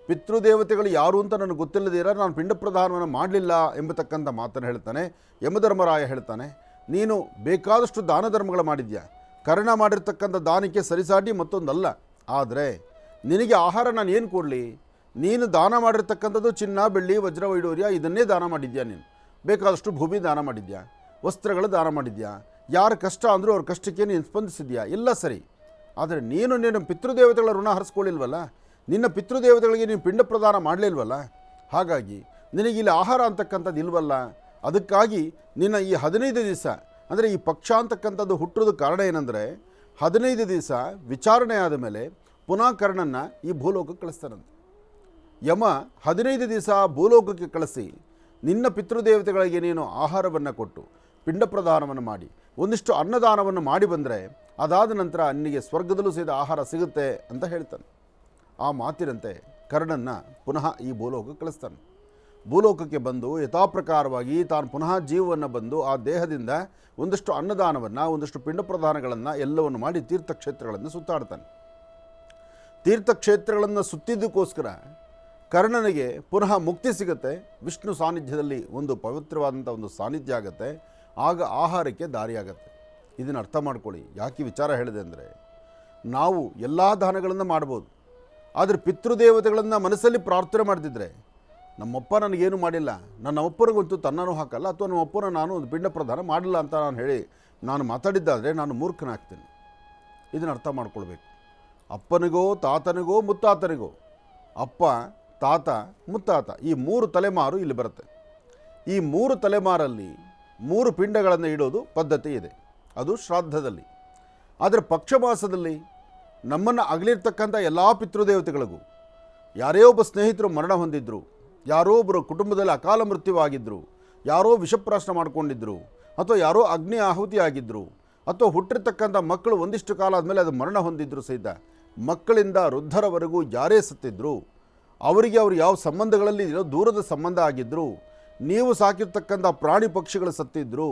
ಪಿತೃದೇವತೆಗಳು ಯಾರು ಅಂತ ನನಗೆ ಗೊತ್ತಿಲ್ಲದಿರ ನಾನು ಪಿಂಡ ಪ್ರದಾನವನ್ನು ಮಾಡಲಿಲ್ಲ ಎಂಬತಕ್ಕಂಥ ಮಾತನ್ನು ಹೇಳ್ತಾನೆ. ಯಮಧರ್ಮರಾಯ ಹೇಳ್ತಾನೆ, ನೀನು ಬೇಕಾದಷ್ಟು ದಾನ ಧರ್ಮಗಳು ಮಾಡಿದ್ಯಾ, ಕರ್ಣ ಮಾಡಿರ್ತಕ್ಕಂಥ ದಾನಕ್ಕೆ ಸರಿಸಾಟಿ ಮತ್ತೊಂದಲ್ಲ. ಆದರೆ ನಿನಗೆ ಆಹಾರ ನಾನು ಏನು ಕೊಡಲಿ? ನೀನು ದಾನ ಮಾಡಿರ್ತಕ್ಕಂಥದ್ದು ಚಿನ್ನ, ಬೆಳ್ಳಿ, ವಜ್ರ, ವೈಡೂರ್ಯ ಇದನ್ನೇ ದಾನ ಮಾಡಿದ್ಯಾ. ನೀನು ಬೇಕಾದಷ್ಟು ಭೂಮಿ ದಾನ ಮಾಡಿದ್ಯಾ, ವಸ್ತ್ರಗಳು ದಾನ ಮಾಡಿದ್ಯಾ, ಯಾರ ಕಷ್ಟ ಅಂದರೂ ಅವ್ರ ಕಷ್ಟಕ್ಕೆ ನೀನು ಸ್ಪಂದಿಸಿದ್ಯಾ, ಎಲ್ಲ ಸರಿ. ಆದರೆ ನೀನು ಪಿತೃದೇವತೆಗಳ ಋಣ ಹರಿಸ್ಕೊಳ್ಳಿಲ್ವಲ್ಲ, ನಿನ್ನ ಪಿತೃದೇವತೆಗಳಿಗೆ ನೀನು ಪಿಂಡ ಪ್ರದಾನ ಮಾಡಲಿಲ್ವಲ್ಲ. ಹಾಗಾಗಿ ನಿನಗಿಲ್ಲಿ ಆಹಾರ ಅಂತಕ್ಕಂಥದ್ದು ಇಲ್ವಲ್ಲ. ಅದಕ್ಕಾಗಿ ನಿನ್ನ ಈ 15 ದಿವಸ ಅಂದರೆ ಈ ಪಕ್ಷ ಅಂತಕ್ಕಂಥದ್ದು ಹುಟ್ಟೋದು ಕಾರಣ ಏನಂದರೆ 15 ದಿವಸ ವಿಚಾರಣೆ ಆದ ಮೇಲೆ ಪುನಃ ಕರ್ಣನ್ನು ಈ ಭೂಲೋಕಕ್ಕೆ ಕಳಿಸ್ತಾನಂತೆ. ಯಮ 15 ದಿವಸ ಭೂಲೋಕಕ್ಕೆ ಕಳಿಸಿ ನಿನ್ನ ಪಿತೃದೇವತೆಗಳಿಗೆ ನೀನು ಆಹಾರವನ್ನು ಕೊಟ್ಟು ಪಿಂಡ ಪ್ರದಾನವನ್ನು ಮಾಡಿ ಒಂದಿಷ್ಟು ಅನ್ನದಾನವನ್ನು ಮಾಡಿ ಬಂದರೆ ಅದಾದ ನಂತರ ನಿನಗೆ ಸ್ವರ್ಗದಲ್ಲೂ ಸಹಿತ ಆಹಾರ ಸಿಗುತ್ತೆ ಅಂತ ಹೇಳ್ತಾನೆ. ಆ ಮಾತಿನಂತೆ ಕರ್ಣನ್ನು ಪುನಃ ಈ ಭೂಲೋಕಕ್ಕೆ ಕಳಿಸ್ತಾನೆ. ಭೂಲೋಕಕ್ಕೆ ಬಂದು ಯಥಾಪ್ರಕಾರವಾಗಿ ತಾನು ಪುನಃ ಜೀವವನ್ನು ಬಂದು ಆ ದೇಹದಿಂದ ಒಂದಷ್ಟು ಅನ್ನದಾನವನ್ನು, ಒಂದಷ್ಟು ಪಿಂಡ ಪ್ರದಾನಗಳನ್ನು ಎಲ್ಲವನ್ನು ಮಾಡಿ ತೀರ್ಥಕ್ಷೇತ್ರಗಳನ್ನು ಸುತ್ತಾಡ್ತಾನೆ. ತೀರ್ಥಕ್ಷೇತ್ರಗಳನ್ನು ಸುತ್ತಿದ್ದಕ್ಕೋಸ್ಕರ ಕರ್ಣನಿಗೆ ಪುನಃ ಮುಕ್ತಿ ಸಿಗುತ್ತೆ. ವಿಷ್ಣು ಸಾನ್ನಿಧ್ಯದಲ್ಲಿ ಒಂದು ಪವಿತ್ರವಾದಂಥ ಒಂದು ಸಾನ್ನಿಧ್ಯ ಆಗುತ್ತೆ. ಆಗ ಆಹಾರಕ್ಕೆ ದಾರಿಯಾಗತ್ತೆ. ಇದನ್ನು ಅರ್ಥ ಮಾಡ್ಕೊಳ್ಳಿ. ಯಾಕೆ ವಿಚಾರ ಹೇಳಿದೆ ಅಂದರೆ, ನಾವು ಎಲ್ಲ ದಾನಗಳನ್ನು ಮಾಡ್ಬೋದು, ಆದರೆ ಪಿತೃದೇವತೆಗಳನ್ನು ಮನಸ್ಸಲ್ಲಿ ಪ್ರಾರ್ಥನೆ ಮಾಡ್ತಿದ್ರೆ, ನಮ್ಮಪ್ಪ ನನಗೇನು ಮಾಡಿಲ್ಲ, ನನ್ನ ಅಪ್ಪನಿಗಂತೂ ತನ್ನೂ ಹಾಕಲ್ಲ, ಅಥವಾ ನಮ್ಮ ಅಪ್ಪನ ನಾನು ಒಂದು ಪಿಂಡ ಪ್ರದಾನ ಮಾಡಿಲ್ಲ ಅಂತ ನಾನು ಮಾತಾಡಿದ್ದಾದರೆ ನಾನು ಮೂರ್ಖನಾಗ್ತೀನಿ. ಇದನ್ನು ಅರ್ಥ ಮಾಡ್ಕೊಳ್ಬೇಕು. ಅಪ್ಪನಿಗೋ, ತಾತನಿಗೋ, ಮುತ್ತಾತನಿಗೋ, ಅಪ್ಪ, ತಾತ, ಮುತ್ತಾತ ಈ 3 ತಲೆಮಾರು ಇಲ್ಲಿ ಬರುತ್ತೆ. ಈ 3 ತಲೆಮಾರಲ್ಲಿ 3 ಪಿಂಡಗಳನ್ನು ಇಡೋದು ಪದ್ಧತಿ ಇದೆ, ಅದು ಶ್ರಾದ್ದದಲ್ಲಿ. ಆದರೆ ಪಕ್ಷಮಾಸದಲ್ಲಿ ನಮ್ಮನ್ನು ಅಗಲಿರ್ತಕ್ಕಂಥ ಎಲ್ಲ ಪಿತೃದೇವತೆಗಳಿಗೂ ಯಾರೇ ಒಬ್ಬ ಸ್ನೇಹಿತರು ಮರಣ ಹೊಂದಿದ್ರು, ಯಾರೋ ಒಬ್ಬರು ಕುಟುಂಬದಲ್ಲಿ ಅಕಾಲ ಮೃತ್ಯುವಾಗಿದ್ದರು, ಯಾರೋ ವಿಷಪ್ರಾಶನ ಮಾಡಿಕೊಂಡಿದ್ರು, ಅಥವಾ ಯಾರೋ ಅಗ್ನಿ ಆಹುತಿ ಆಗಿದ್ದರು, ಅಥವಾ ಹುಟ್ಟಿರ್ತಕ್ಕಂಥ ಮಕ್ಕಳು ಒಂದಿಷ್ಟು ಕಾಲ ಆದಮೇಲೆ ಅದು ಮರಣ ಹೊಂದಿದ್ರು ಸಹಿತ, ಮಕ್ಕಳಿಂದ ವೃದ್ಧರವರೆಗೂ ಯಾರೇ ಸತ್ತಿದ್ರು, ಅವರಿಗೆ ಅವರು ಯಾವ ಸಂಬಂಧಗಳಲ್ಲಿ ದೂರದ ಸಂಬಂಧ ಆಗಿದ್ದರು, ನೀವು ಸಾಕಿರ್ತಕ್ಕಂಥ ಪ್ರಾಣಿ ಪಕ್ಷಿಗಳು ಸತ್ತಿದ್ರು,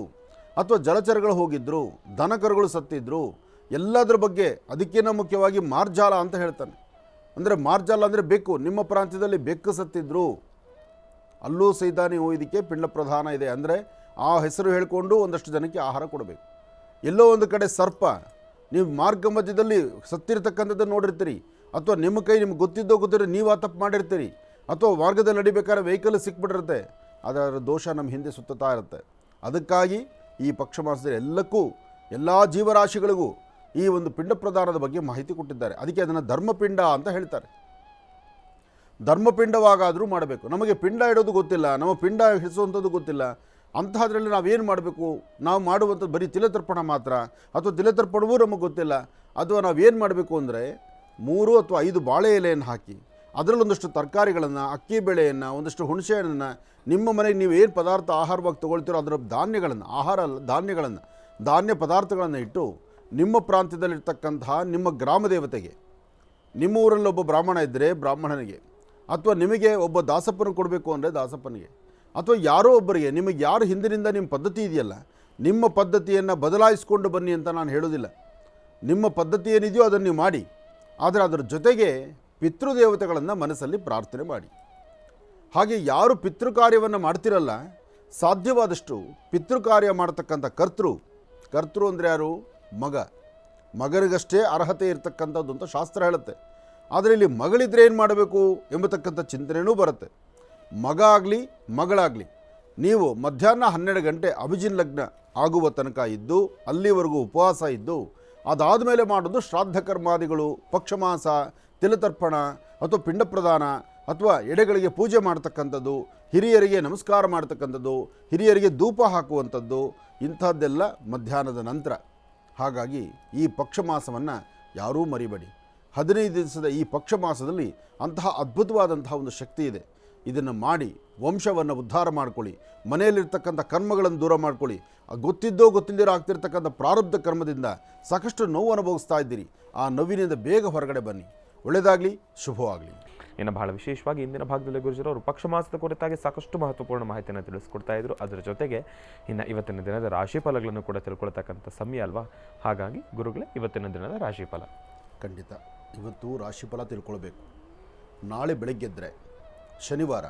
ಅಥವಾ ಜಲಚರಗಳು ಹೋಗಿದ್ರು, ದನಕರುಗಳು ಸತ್ತಿದ್ರು, ಎಲ್ಲದರ ಬಗ್ಗೆ ಅದಕ್ಕಿಂತ ಮುಖ್ಯವಾಗಿ ಮಾರ್ಜಾಲ ಅಂತ ಹೇಳ್ತಾನೆ. ಅಂದರೆ ಮಾರ್ಜಾಲ ಅಂದರೆ ಬೆಕ್ಕು, ನಿಮ್ಮ ಪ್ರಾಂತ್ಯದಲ್ಲಿ ಬೆಕ್ಕು ಸತ್ತಿದ್ರು, ಅಲ್ಲೂ ಸಹಿತ ನೀವು ಇದಕ್ಕೆ ಪಿಂಡ ಪ್ರದಾನ ಇದೆ. ಅಂದರೆ ಆ ಹೆಸರು ಹೇಳಿಕೊಂಡು ಒಂದಷ್ಟು ಜನಕ್ಕೆ ಆಹಾರ ಕೊಡಬೇಕು. ಎಲ್ಲೋ ಒಂದು ಕಡೆ ಸರ್ಪ, ನೀವು ಮಾರ್ಗ ಮಧ್ಯದಲ್ಲಿ ಸತ್ತಿರ್ತಕ್ಕಂಥದ್ದನ್ನು ನೋಡಿರ್ತೀರಿ, ಅಥವಾ ನಿಮ್ಮ ಕೈ ನಿಮ್ಗೆ ಗೊತ್ತಿರೋ ನೀವು ಆ ತಪ್ಪು ಮಾಡಿರ್ತೀರಿ, ಅಥವಾ ಮಾರ್ಗದಲ್ಲಿ ನಡಿಬೇಕಾದ್ರೆ ವೆಹಿಕಲ್ ಸಿಕ್ಬಿಟ್ಟಿರುತ್ತೆ, ಅದರ ದೋಷ ನಮ್ಮ ಹಿಂದೆ ಸುತ್ತಾ ಇರುತ್ತೆ. ಅದಕ್ಕಾಗಿ ಈ ಪಕ್ಷ ಮಾಸದಲ್ಲಿ ಎಲ್ಲಕ್ಕೂ, ಎಲ್ಲ ಜೀವರಾಶಿಗಳಿಗೂ ಈ ಒಂದು ಪಿಂಡ ಪ್ರದಾನದ ಬಗ್ಗೆ ಮಾಹಿತಿ ಕೊಟ್ಟಿದ್ದಾರೆ. ಅದಕ್ಕೆ ಅದನ್ನು ಧರ್ಮಪಿಂಡ ಅಂತ ಹೇಳ್ತಾರೆ. ಧರ್ಮಪಿಂಡವಾಗಾದರೂ ಮಾಡಬೇಕು. ನಮಗೆ ಪಿಂಡ ಇಡೋದು ಗೊತ್ತಿಲ್ಲ, ನಮ್ಮ ಪಿಂಡ ಹಿಡಿಸುವಂಥದ್ದು ಗೊತ್ತಿಲ್ಲ. ಅಂತಹದ್ರಲ್ಲಿ ನಾವೇನು ಮಾಡಬೇಕು? ನಾವು ಮಾಡುವಂಥದ್ದು ಬರೀ ತಿಲತರ್ಪಣ ಮಾತ್ರ, ಅಥವಾ ತಿಲತರ್ಪಣವೂ ನಮಗೆ ಗೊತ್ತಿಲ್ಲ. ಅಥವಾ ನಾವೇನು ಮಾಡಬೇಕು ಅಂದರೆ 3 ಅಥವಾ 5 ಬಾಳೆ ಎಲೆಯನ್ನು ಹಾಕಿ ಅದರಲ್ಲೊಂದಷ್ಟು ತರಕಾರಿಗಳನ್ನು, ಅಕ್ಕಿ ಬೇಳೆಯನ್ನು, ಒಂದಷ್ಟು ಹುಣಸೆ ಹಣ್ಣನ್ನು, ನಿಮ್ಮ ಮನೆಗೆ ನೀವು ಏನು ಪದಾರ್ಥ ಆಹಾರವಾಗಿ ತೊಗೊಳ್ತೀರೋ ಅದರ ಧಾನ್ಯಗಳನ್ನು, ಆಹಾರ ಅಲ್ಲ ಧಾನ್ಯಗಳನ್ನು, ಧಾನ್ಯ ಪದಾರ್ಥಗಳನ್ನು ಇಟ್ಟು ನಿಮ್ಮ ಪ್ರಾಂತ್ಯದಲ್ಲಿರ್ತಕ್ಕಂತಹ ನಿಮ್ಮ ಗ್ರಾಮ ದೇವತೆಗೆ, ನಿಮ್ಮ ಊರಲ್ಲಿ ಒಬ್ಬ ಬ್ರಾಹ್ಮಣ ಇದ್ದರೆ ಬ್ರಾಹ್ಮಣನಿಗೆ, ಅಥವಾ ನಿಮಗೆ ಒಬ್ಬ ದಾಸಪ್ಪನ ಕೊಡಬೇಕು ಅಂದರೆ ದಾಸಪ್ಪನಿಗೆ, ಅಥವಾ ಯಾರೋ ಒಬ್ಬರಿಗೆ, ನಿಮಗೆ ಯಾರು ಹಿಂದಿನಿಂದ ನಿಮ್ಮ ಪದ್ಧತಿ ಇದೆಯಲ್ಲ, ನಿಮ್ಮ ಪದ್ಧತಿಯನ್ನು ಬದಲಾಯಿಸ್ಕೊಂಡು ಬನ್ನಿ ಅಂತ ನಾನು ಹೇಳೋದಿಲ್ಲ. ನಿಮ್ಮ ಪದ್ಧತಿ ಏನಿದೆಯೋ ಅದನ್ನು ನೀವು ಮಾಡಿ. ಆದರೆ ಅದರ ಜೊತೆಗೆ ಪಿತೃದೇವತೆಗಳನ್ನು ಮನಸ್ಸಲ್ಲಿ ಪ್ರಾರ್ಥನೆ ಮಾಡಿ. ಹಾಗೆ ಯಾರು ಪಿತೃಕಾರ್ಯವನ್ನು ಮಾಡ್ತಿರಲ್ಲ, ಸಾಧ್ಯವಾದಷ್ಟು ಪಿತೃಕಾರ್ಯ ಮಾಡ್ತಕ್ಕಂಥ ಕರ್ತೃ ಅಂದರೆ ಯಾರು? ಮಗನಿಗಷ್ಟೇ ಅರ್ಹತೆ ಇರತಕ್ಕಂಥದ್ದು ಅಂತ ಶಾಸ್ತ್ರ ಹೇಳುತ್ತೆ. ಆದರೆ ಇಲ್ಲಿ ಮಗಳಿದ್ರೆ ಏನು ಮಾಡಬೇಕು ಎಂಬತಕ್ಕಂಥ ಚಿಂತನೆಯೂ ಬರುತ್ತೆ. ಮಗ ಆಗಲಿ ಮಗಳಾಗಲಿ, ನೀವು ಮಧ್ಯಾಹ್ನ 12 ಗಂಟೆ ಅಭಿಜಿನ್ ಲಗ್ನ ಆಗುವ ತನಕ ಇದ್ದು ಅಲ್ಲಿವರೆಗೂ ಉಪವಾಸ ಇದ್ದು ಅದಾದ ಮೇಲೆ ಮಾಡೋದು ಶ್ರಾದ್ದ ಕರ್ಮಾದಿಗಳು, ಪಕ್ಷಮಾಸ, ತಿಲತರ್ಪಣ ಅಥವಾ ಪಿಂಡ ಪ್ರದಾನ ಅಥವಾ ಎಡೆಗಳಿಗೆ ಪೂಜೆ ಮಾಡ್ತಕ್ಕಂಥದ್ದು, ಹಿರಿಯರಿಗೆ ನಮಸ್ಕಾರ ಮಾಡ್ತಕ್ಕಂಥದ್ದು, ಹಿರಿಯರಿಗೆ ಧೂಪ ಹಾಕುವಂಥದ್ದು, ಇಂಥದ್ದೆಲ್ಲ ಮಧ್ಯಾಹ್ನದ ನಂತರ. ಹಾಗಾಗಿ ಈ ಪಕ್ಷಮಾಸವನ್ನು ಯಾರೂ ಮರಿಬೇಡಿ. 15 ದಿವಸದ ಈ ಪಕ್ಷಮಾಸದಲ್ಲಿ ಅಂತಹ ಅದ್ಭುತವಾದಂತಹ ಒಂದು ಶಕ್ತಿ ಇದೆ. ಇದನ್ನು ಮಾಡಿ ವಂಶವನ್ನು ಉದ್ಧಾರ ಮಾಡ್ಕೊಳ್ಳಿ. ಮನೆಯಲ್ಲಿರ್ತಕ್ಕಂಥ ಕರ್ಮಗಳನ್ನು ದೂರ ಮಾಡ್ಕೊಳ್ಳಿ. ಗೊತ್ತಿದ್ದೋ ಗೊತ್ತಿಲ್ಲದಿರೋ ಆಗ್ತಿರ್ತಕ್ಕಂಥ ಪ್ರಾರಬ್ಧ ಕರ್ಮದಿಂದ ಸಾಕಷ್ಟು ನೋವು ಅನುಭವಿಸ್ತಾ ಇದ್ದೀರಿ. ಆ ನೋವಿನಿಂದ ಬೇಗ ಹೊರಗಡೆ ಬನ್ನಿ. ಒಳ್ಳೆಯದಾಗಲಿ, ಶುಭವಾಗಲಿ. ಇನ್ನು ಬಹಳ ವಿಶೇಷವಾಗಿ ಇಂದಿನ ಭಾಗದಲ್ಲಿ ಗುರುಜರು ಅವರು ಪಕ್ಷಮಾಸದ ಕುರಿತಾಗಿ ಸಾಕಷ್ಟು ಮಹತ್ವಪೂರ್ಣ ಮಾಹಿತಿಯನ್ನು ತಿಳಿಸ್ಕೊಡ್ತಾ ಇದ್ರು. ಅದರ ಜೊತೆಗೆ ಇನ್ನು ಇವತ್ತಿನ ದಿನದ ರಾಶಿ ಫಲಗಳನ್ನು ಕೂಡ ತಿಳ್ಕೊಳ್ತಕ್ಕಂಥ ಸಮಯ ಅಲ್ವಾ? ಹಾಗಾಗಿ ಗುರುಗಳೇ, ಇವತ್ತಿನ ದಿನದ ರಾಶಿ ಫಲ. ಖಂಡಿತ ಇವತ್ತು ರಾಶಿಫಲ ತಿಳ್ಕೊಳ್ಬೇಕು. ನಾಳೆ ಬೆಳಗ್ಗೆದ್ದರೆ ಶನಿವಾರ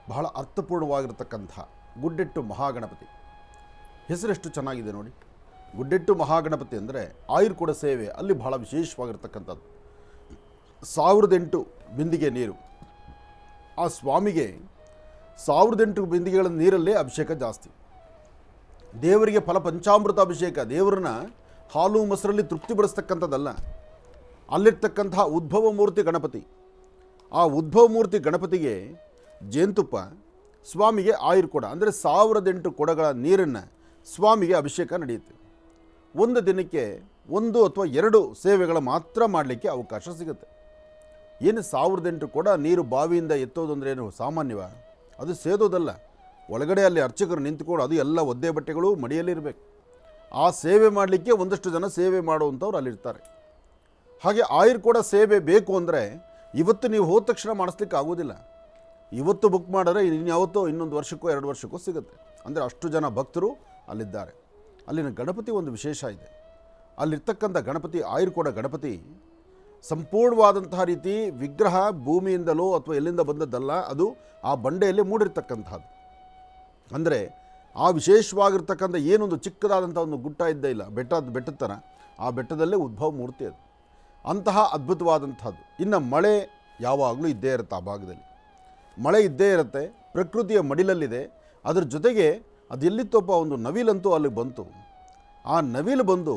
ಬಹಳ ಅರ್ಥಪೂರ್ಣವಾಗಿರ್ತಕ್ಕಂಥ ಗುಡ್ಡೆಟ್ಟು ಮಹಾಗಣಪತಿ. ಹೆಸರೆಷ್ಟು ಚೆನ್ನಾಗಿದೆ ನೋಡಿ. ಗುಡ್ಡೆಟ್ಟು ಮಹಾಗಣಪತಿ ಅಂದರೆ ಆಯುರ್ಕೂಡ ಸೇವೆ ಅಲ್ಲಿ ಬಹಳ ವಿಶೇಷವಾಗಿರ್ತಕ್ಕಂಥದ್ದು. 1008 ಬಿಂದಿಗೆ ನೀರು. ಆ ಸ್ವಾಮಿಗೆ 1008 ಬಿಂದಿಗೆಗಳ ನೀರಲ್ಲೇ ಅಭಿಷೇಕ ಜಾಸ್ತಿ. ದೇವರಿಗೆ ಫಲ ಪಂಚಾಮೃತ ಅಭಿಷೇಕ. ದೇವರನ್ನ ಹಾಲು ಮೊಸರಲ್ಲಿ ತೃಪ್ತಿಪಡಿಸ್ತಕ್ಕಂಥದ್ದಲ್ಲ. ಅಲ್ಲಿರ್ತಕ್ಕಂತಹ ಉದ್ಭವ ಮೂರ್ತಿ ಗಣಪತಿ, ಆ ಉದ್ಭವ ಮೂರ್ತಿ ಗಣಪತಿಗೆ ಜೇನುತುಪ್ಪ, ಸ್ವಾಮಿಗೆ ಆಯುರ್ಕೊಡ ಅಂದರೆ 1008 ಕೊಡಗಳ ನೀರನ್ನು ಸ್ವಾಮಿಗೆ ಅಭಿಷೇಕ ನಡೆಯುತ್ತೆ. ಒಂದು ದಿನಕ್ಕೆ 1 ಅಥವಾ 2 ಸೇವೆಗಳ ಮಾತ್ರ ಮಾಡಲಿಕ್ಕೆ ಅವಕಾಶ ಸಿಗುತ್ತೆ. ಏನು 1008 ಕೊಡ ನೀರು ಬಾವಿಯಿಂದ ಎತ್ತೋದು ಅಂದರೆ ಏನು ಸಾಮಾನ್ಯವ? ಅದು ಸೇದೋದಲ್ಲ. ಒಳಗಡೆ ಅಲ್ಲಿ ಅರ್ಚಕರು ನಿಂತುಕೊಂಡು ಅದು ಎಲ್ಲ ಒದ್ದೆ ಬಟ್ಟೆಗಳು ಮಡಿಯಲ್ಲಿರಬೇಕು. ಆ ಸೇವೆ ಮಾಡಲಿಕ್ಕೆ ಒಂದಷ್ಟು ಜನ ಸೇವೆ ಮಾಡುವಂಥವ್ರು ಅಲ್ಲಿರ್ತಾರೆ. ಹಾಗೆ ಆಯುರ್ಕೊಡ ಸೇವೆ ಬೇಕು ಅಂದರೆ ಇವತ್ತು ನೀವು ಹೋದ ತಕ್ಷಣ ಮಾಡಿಸ್ಲಿಕ್ಕೆ ಆಗೋದಿಲ್ಲ. ಇವತ್ತು ಬುಕ್ ಮಾಡಿದ್ರೆ ಇನ್ಯಾವತ್ತೋ ಇನ್ನೊಂದು ವರ್ಷಕ್ಕೋ 2 ವರ್ಷಕ್ಕೋ ಸಿಗುತ್ತೆ. ಅಂದರೆ ಅಷ್ಟು ಜನ ಭಕ್ತರು ಅಲ್ಲಿದ್ದಾರೆ. ಅಲ್ಲಿನ ಗಣಪತಿ ಒಂದು ವಿಶೇಷ ಇದೆ. ಅಲ್ಲಿರ್ತಕ್ಕಂಥ ಗಣಪತಿ, ಆಯುರ್ಕೊಡ ಗಣಪತಿ ಸಂಪೂರ್ಣವಾದಂತಹ ರೀತಿ ವಿಗ್ರಹ ಭೂಮಿಯಿಂದಲೋ ಅಥವಾ ಎಲ್ಲಿಂದ ಬಂದದ್ದಲ್ಲ, ಅದು ಆ ಬಂಡೆಯಲ್ಲಿ ಮೂಡಿರ್ತಕ್ಕಂಥದ್ದು. ಅಂದರೆ ಆ ವಿಶೇಷವಾಗಿರ್ತಕ್ಕಂಥ ಏನೊಂದು ಚಿಕ್ಕದಾದಂಥ ಒಂದು ಗುಟ್ಟ ಇದ್ದೇ ಇಲ್ಲ, ಬೆಟ್ಟದ ಥರ, ಆ ಬೆಟ್ಟದಲ್ಲೇ ಉದ್ಭವ ಮೂರ್ತಿ ಅದು. ಅಂತಹ ಅದ್ಭುತವಾದಂಥದ್ದು. ಇನ್ನು ಮಳೆ ಯಾವಾಗಲೂ ಇದ್ದೇ ಇರುತ್ತೆ. ಆ ಭಾಗದಲ್ಲಿ ಮಳೆ ಇದ್ದೇ ಇರುತ್ತೆ. ಪ್ರಕೃತಿಯ ಮಡಿಲಲ್ಲಿದೆ. ಅದರ ಜೊತೆಗೆ ಅದೆಲ್ಲಿತ್ತಪ್ಪ ಒಂದು ನವಿಲಂತೂ ಅಲ್ಲಿಗೆ ಬಂತು. ಆ ನವಿಲು ಬಂದು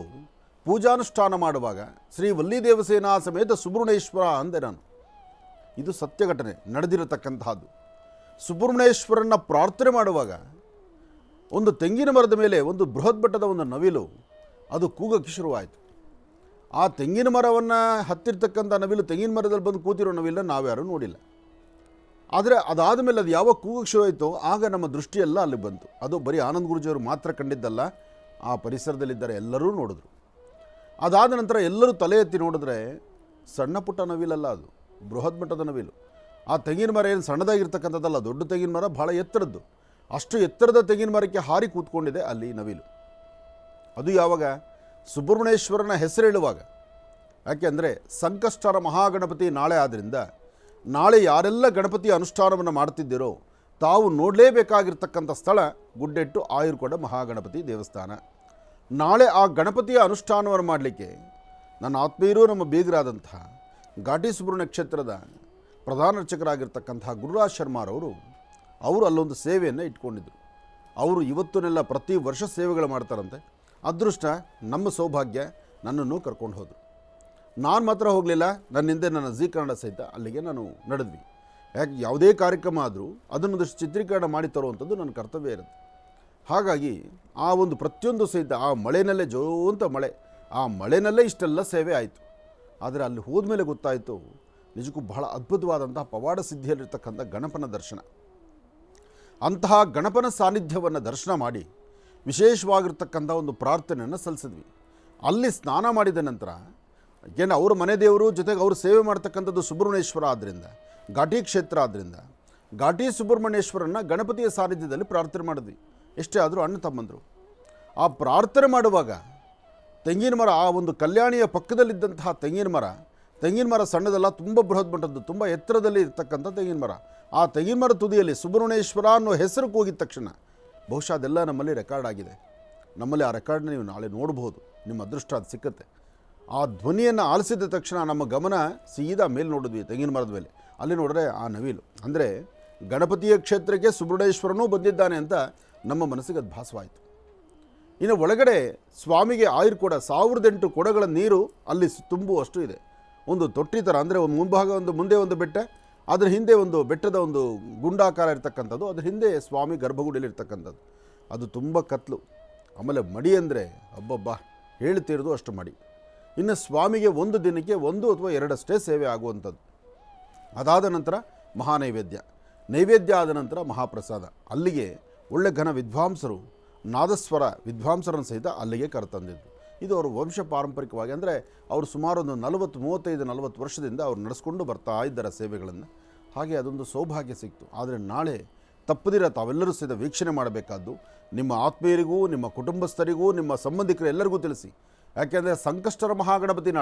ಪೂಜಾನುಷ್ಠಾನ ಮಾಡುವಾಗ ಶ್ರೀ ವಲ್ಲಿದೇವಸೇನಾ ಸಮೇತ ಸುಬ್ರಹ್ಮಣ್ಯೇಶ್ವರ ಅಂದೆ ನಾನು. ಇದು ಸತ್ಯ ಘಟನೆ ನಡೆದಿರತಕ್ಕಂತಹದ್ದು. ಸುಬ್ರಹ್ಮಣ್ಯೇಶ್ವರನ ಪ್ರಾರ್ಥನೆ ಮಾಡುವಾಗ ಒಂದು ತೆಂಗಿನ ಮರದ ಮೇಲೆ ಒಂದು ಬೃಹತ್ ಬೆಟ್ಟದ ಒಂದು ನವಿಲು ಅದು ಕೂಗಕ್ಕೆ ಶುರುವಾಯಿತು. ಆ ತೆಂಗಿನ ಮರವನ್ನು ಹತ್ತಿರ್ತಕ್ಕಂಥ ನವಿಲು, ತೆಂಗಿನ ಮರದಲ್ಲಿ ಬಂದು ಕೂತಿರೋ ನವಿಲನ್ನ ನಾವ್ಯಾರೂ ನೋಡಿಲ್ಲ. ಆದರೆ ಅದಾದ ಮೇಲೆ ಅದು ಯಾವಾಗ ಕೂಗಕ್ಕೆ ಶುರುವಾಯಿತೋ ಆಗ ನಮ್ಮ ದೃಷ್ಟಿಯೆಲ್ಲ ಅಲ್ಲಿ ಬಂತು. ಅದು ಬರೀ ಆನಂದ್ ಗುರೂಜಿಯವರು ಮಾತ್ರ ಕಂಡಿದ್ದಲ್ಲ, ಆ ಪರಿಸರದಲ್ಲಿದ್ದಾರೆ ಎಲ್ಲರೂ ನೋಡಿದ್ರು. ಅದಾದ ನಂತರ ಎಲ್ಲರೂ ತಲೆ ಎತ್ತಿ ನೋಡಿದ್ರೆ ಸಣ್ಣ ಪುಟ್ಟ ನವಿಲಲ್ಲ, ಅದು ಬೃಹತ್ ಮಟ್ಟದ ನವಿಲು. ಆ ತೆಂಗಿನ ಮರ ಏನು ಸಣ್ಣದಾಗಿರ್ತಕ್ಕಂಥದ್ದಲ್ಲ, ದೊಡ್ಡ ತೆಂಗಿನ ಮರ, ಭಾಳ ಎತ್ತರದ್ದು. ಅಷ್ಟು ಎತ್ತರದ ತೆಂಗಿನ ಮರಕ್ಕೆ ಹಾರಿ ಕೂತ್ಕೊಂಡಿದೆ ಅಲ್ಲಿ ನವಿಲು. ಅದು ಯಾವಾಗ? ಸುಬ್ರಹ್ಮಣ್ಯೇಶ್ವರನ ಹೆಸರು ಹೇಳುವಾಗ. ಯಾಕೆಂದರೆ ಸಂಕಷ್ಟರ ಮಹಾಗಣಪತಿ ನಾಳೆ ಆದ್ದರಿಂದ ನಾಳೆ ಯಾರೆಲ್ಲ ಗಣಪತಿಯ ಅನುಷ್ಠಾನವನ್ನು ಮಾಡ್ತಿದ್ದೀರೋ ತಾವು ನೋಡಲೇಬೇಕಾಗಿರ್ತಕ್ಕಂಥ ಸ್ಥಳ ಗುಡ್ಡೆಟ್ಟು ಆಯುರ್ಕೊಡ ಮಹಾಗಣಪತಿ ದೇವಸ್ಥಾನ. ನಾಳೆ ಆ ಗಣಪತಿಯ ಅನುಷ್ಠಾನವನ್ನು ಮಾಡಲಿಕ್ಕೆ ನನ್ನ ಆತ್ಮೀಯರು, ನಮ್ಮ ಬೀಗರಾದಂತಹ ಘಾಟಿ ಸುಬ್ರಹ್ಮಣ್ಯ ಕ್ಷೇತ್ರದ ಪ್ರಧಾನ ಅರ್ಚಕರಾಗಿರ್ತಕ್ಕಂತಹ ಗುರುರಾಜ್ ಶರ್ಮಾರವರು ಅವರು ಅಲ್ಲೊಂದು ಸೇವೆಯನ್ನು ಇಟ್ಕೊಂಡಿದ್ದರು. ಅವರು ಇವತ್ತನ್ನೆಲ್ಲ ಪ್ರತಿ ವರ್ಷ ಸೇವೆಗಳು ಮಾಡ್ತಾರಂತೆ. ಅದೃಷ್ಟ, ನಮ್ಮ ಸೌಭಾಗ್ಯ, ನನ್ನನ್ನು ಕರ್ಕೊಂಡು ಹೋದರು. ನಾನು ಮಾತ್ರ ಹೋಗಲಿಲ್ಲ, ನನ್ನ ಹಿಂದೆ ನನ್ನ ಜೀ ಕನ್ನಡ ಸಹಿತ ಅಲ್ಲಿಗೆ ನಾನು ನಡೆದ್ವಿ. ಯಾಕೆ ಯಾವುದೇ ಕಾರ್ಯಕ್ರಮ ಆದರೂ ಅದನ್ನೊಂದಷ್ಟು ಚಿತ್ರೀಕರಣ ಮಾಡಿ ತರುವಂಥದ್ದು ನನ್ನ ಕರ್ತವ್ಯ ಇರುತ್ತೆ. ಹಾಗಾಗಿ ಆ ಒಂದು ಪ್ರತಿಯೊಂದು ಸಹಿತ ಆ ಮಳೆನಲ್ಲೇ ಜೋಂತ ಮಳೆ, ಆ ಮಳೆನಲ್ಲೇ ಇಷ್ಟೆಲ್ಲ ಸೇವೆ ಆಯಿತು. ಆದರೆ ಅಲ್ಲಿ ಹೋದ್ಮೇಲೆ ಗೊತ್ತಾಯಿತು ನಿಜಕ್ಕೂ ಬಹಳ ಅದ್ಭುತವಾದಂತಹ ಪವಾಡ ಸಿದ್ಧಿಯಲ್ಲಿರ್ತಕ್ಕಂಥ ಗಣಪನ ದರ್ಶನ. ಅಂತಹ ಗಣಪನ ಸಾನ್ನಿಧ್ಯವನ್ನು ದರ್ಶನ ಮಾಡಿ ವಿಶೇಷವಾಗಿರ್ತಕ್ಕಂಥ ಒಂದು ಪ್ರಾರ್ಥನೆಯನ್ನು ಸಲ್ಲಿಸಿದ್ವಿ. ಅಲ್ಲಿ ಸ್ನಾನ ಮಾಡಿದ ನಂತರ ಏಕೆಂದರೆ ಅವ್ರ ಮನೆ ದೇವರು ಜೊತೆಗೆ ಅವರು ಸೇವೆ ಮಾಡ್ತಕ್ಕಂಥದ್ದು ಸುಬ್ರಹ್ಮಣ್ಯೇಶ್ವರ ಆದ್ದರಿಂದ, ಘಾಟಿ ಕ್ಷೇತ್ರ ಆದ್ದರಿಂದ ಘಾಟಿ ಸುಬ್ರಹ್ಮಣ್ಯೇಶ್ವರನ ಗಣಪತಿಯ ಸಾನ್ನಿಧ್ಯದಲ್ಲಿ ಪ್ರಾರ್ಥನೆ ಮಾಡಿದ್ವಿ. ಎಷ್ಟೇ ಆದರೂ ಅಣ್ಣ ತಮ್ಮಂದರು. ಆ ಪ್ರಾರ್ಥನೆ ಮಾಡುವಾಗ ತೆಂಗಿನ ಮರ, ಆ ಒಂದು ಕಲ್ಯಾಣಿಯ ಪಕ್ಕದಲ್ಲಿದ್ದಂತಹ ತೆಂಗಿನ ಮರ ಸಣ್ಣದಲ್ಲ, ತುಂಬ ಬೃಹತ್ ಮಟ್ಟದ್ದು, ತುಂಬ ಎತ್ತರದಲ್ಲಿ ಇರ್ತಕ್ಕಂಥ ತೆಂಗಿನ ಮರ. ಆ ತೆಂಗಿನ ಮರ ತುದಿಯಲ್ಲಿ ಸುಬ್ರಹ್ಮಣ್ಯೇಶ್ವರ ಅನ್ನೋ ಹೆಸರು ಕೂಗಿದ ತಕ್ಷಣ ಬಹುಶಃ ಅದೆಲ್ಲ ನಮ್ಮಲ್ಲಿ ರೆಕಾರ್ಡ್ ಆಗಿದೆ. ನಮ್ಮಲ್ಲಿ ಆ ರೆಕಾರ್ಡ್ನ ನೀವು ನಾಳೆ ನೋಡ್ಬೋದು, ನಿಮ್ಮ ಅದೃಷ್ಟ ಅದು ಸಿಕ್ಕತ್ತೆ. ಆ ಧ್ವನಿಯನ್ನು ಆಲಿಸಿದ ತಕ್ಷಣ ನಮ್ಮ ಗಮನ ಸೀದಾ ಮೇಲೆ ನೋಡಿದ್ವಿ, ತೆಂಗಿನ ಮರದ ಮೇಲೆ. ಅಲ್ಲಿ ನೋಡಿದ್ರೆ ಆ ನವಿಲು, ಅಂದರೆ ಗಣಪತಿಯ ಕ್ಷೇತ್ರಕ್ಕೆ ಸುಬ್ರಹ್ಮಣ್ಯೇಶ್ವರನೂ ಬಂದಿದ್ದಾನೆ ಅಂತ ನಮ್ಮ ಮನಸ್ಸಿಗೆ ಅದು ಭಾಸವಾಯಿತು. ಇನ್ನು ಒಳಗಡೆ ಸ್ವಾಮಿಗೆ ಆಯುರ್ಕೊಡ 1008 ಕೊಡಗಳ ನೀರು ಅಲ್ಲಿ ತುಂಬುವಷ್ಟು ಇದೆ. ಒಂದು ತೊಟ್ಟಿ ಥರ, ಅಂದರೆ ಒಂದು ಮುಂಭಾಗ ಒಂದು ಮುಂದೆ ಒಂದು ಬೆಟ್ಟ, ಅದರ ಹಿಂದೆ ಒಂದು ಬೆಟ್ಟದ ಒಂದು ಗುಂಡಾಕಾರ ಇರ್ತಕ್ಕಂಥದ್ದು, ಅದರ ಹಿಂದೆ ಸ್ವಾಮಿ ಗರ್ಭಗುಡಿಯಲ್ಲಿ ಇರ್ತಕ್ಕಂಥದ್ದು. ಅದು ತುಂಬ ಕತ್ಲು. ಆಮೇಲೆ ಮಡಿ ಅಂದರೆ ಅಬ್ಬಬ್ಬಾ ಹೇಳ್ತಿರೋದು ಅಷ್ಟು ಮಡಿ. ಇನ್ನು ಸ್ವಾಮಿಗೆ ಒಂದು ದಿನಕ್ಕೆ 1 ಅಥವಾ 2 ಅಷ್ಟೇ ಸೇವೆ ಆಗುವಂಥದ್ದು. ಅದಾದ ನಂತರ ನೈವೇದ್ಯ ಆದ ನಂತರ ಮಹಾಪ್ರಸಾದ. ಅಲ್ಲಿಗೆ ಒಳ್ಳೆ ಘನ ವಿದ್ವಾಂಸರು, ನಾದಸ್ವರ ವಿದ್ವಾಂಸರನ್ನು ಸಹಿತ ಅಲ್ಲಿಗೆ ಕರೆತಂದಿದ್ದು. ಇದು ಅವರು ವಂಶ ಪಾರಂಪರಿಕವಾಗಿ, ಅಂದರೆ ಅವರು ಸುಮಾರು ಒಂದು 35-40 ವರ್ಷದಿಂದ ಅವ್ರು ನಡೆಸ್ಕೊಂಡು ಬರ್ತಾ ಇದ್ದಾರೆ ಸೇವೆಗಳನ್ನು. ಹಾಗೆ ಅದೊಂದು ಸೌಭಾಗ್ಯ ಸಿಕ್ತು. ಆದರೆ ನಾಳೆ ತಪ್ಪದಿರ ತಾವೆಲ್ಲರೂ ಸಹಿತ ವೀಕ್ಷಣೆ ಮಾಡಬೇಕಾದ್ದು, ನಿಮ್ಮ ಆತ್ಮೀಯರಿಗೂ, ನಿಮ್ಮ ಕುಟುಂಬಸ್ಥರಿಗೂ, ನಿಮ್ಮ ಸಂಬಂಧಿಕರು ಎಲ್ಲರಿಗೂ ತಿಳಿಸಿ. ಯಾಕೆಂದರೆ ಸಂಕಷ್ಟರ ಮಹಾಗಣಪತಿ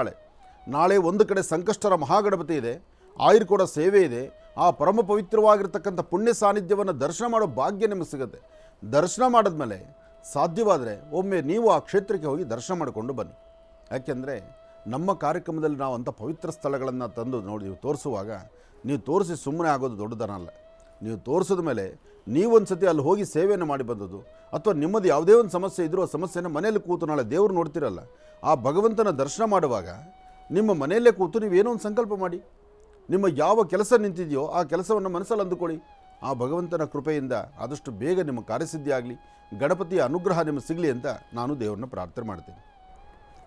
ನಾಳೆ ಒಂದು ಕಡೆ ಸಂಕಷ್ಟರ ಮಹಾಗಣಪತಿ ಇದೆ, ಆಯುರ್ಕೊಡ ಸೇವೆ ಇದೆ. ಆ ಪರಮ ಪವಿತ್ರವಾಗಿರ್ತಕ್ಕಂಥ ಪುಣ್ಯ ಸಾನ್ನಿಧ್ಯವನ್ನು ದರ್ಶನ ಮಾಡೋ ಭಾಗ್ಯ ನಿಮಗೆ ಸಿಗುತ್ತೆ. ದರ್ಶನ ಮಾಡಿದ್ಮೇಲೆ ಸಾಧ್ಯವಾದರೆ ಒಮ್ಮೆ ನೀವು ಆ ಕ್ಷೇತ್ರಕ್ಕೆ ಹೋಗಿ ದರ್ಶನ ಮಾಡಿಕೊಂಡು ಬನ್ನಿ. ಯಾಕೆಂದರೆ ನಮ್ಮ ಕಾರ್ಯಕ್ರಮದಲ್ಲಿ ನಾವು ಅಂಥ ಪವಿತ್ರ ಸ್ಥಳಗಳನ್ನು ತಂದು ನೋಡಿ ತೋರಿಸುವಾಗ, ನೀವು ತೋರಿಸಿ ಸುಮ್ಮನೆ ಆಗೋದು ದೊಡ್ಡದನಲ್ಲ. ನೀವು ತೋರಿಸಿದ ಮೇಲೆ ನೀವೊಂದು ಸತಿ ಅಲ್ಲಿ ಹೋಗಿ ಸೇವೆಯನ್ನು ಮಾಡಿ ಬಂದದ್ದು, ಅಥವಾ ನಿಮ್ಮದು ಯಾವುದೇ ಒಂದು ಸಮಸ್ಯೆ ಇದ್ದರೂ ಆ ಸಮಸ್ಯೆನ ಮನೆಯಲ್ಲಿ ಕೂತು ನಾಳೆ ದೇವರು ನೋಡ್ತಿರಲ್ಲ, ಆ ಭಗವಂತನ ದರ್ಶನ ಮಾಡುವಾಗ ನಿಮ್ಮ ಮನೆಯಲ್ಲೇ ಕೂತು ನೀವೇನೋ ಒಂದು ಸಂಕಲ್ಪ ಮಾಡಿ. ನಿಮ್ಮ ಯಾವ ಕೆಲಸ ನಿಂತಿದೆಯೋ ಆ ಕೆಲಸವನ್ನು ಮನಸ್ಸಲ್ಲಿ ಅಂದುಕೊಳ್ಳಿ. ಆ ಭಗವಂತನ ಕೃಪೆಯಿಂದ ಆದಷ್ಟು ಬೇಗ ನಿಮ್ಮ ಕಾರ್ಯಸಿದ್ಧಿ ಆಗಲಿ, ಗಣಪತಿಯ ಅನುಗ್ರಹ ನಿಮಗೆ ಸಿಗಲಿ ಅಂತ ನಾನು ದೇವರನ್ನ ಪ್ರಾರ್ಥನೆ ಮಾಡ್ತೀನಿ.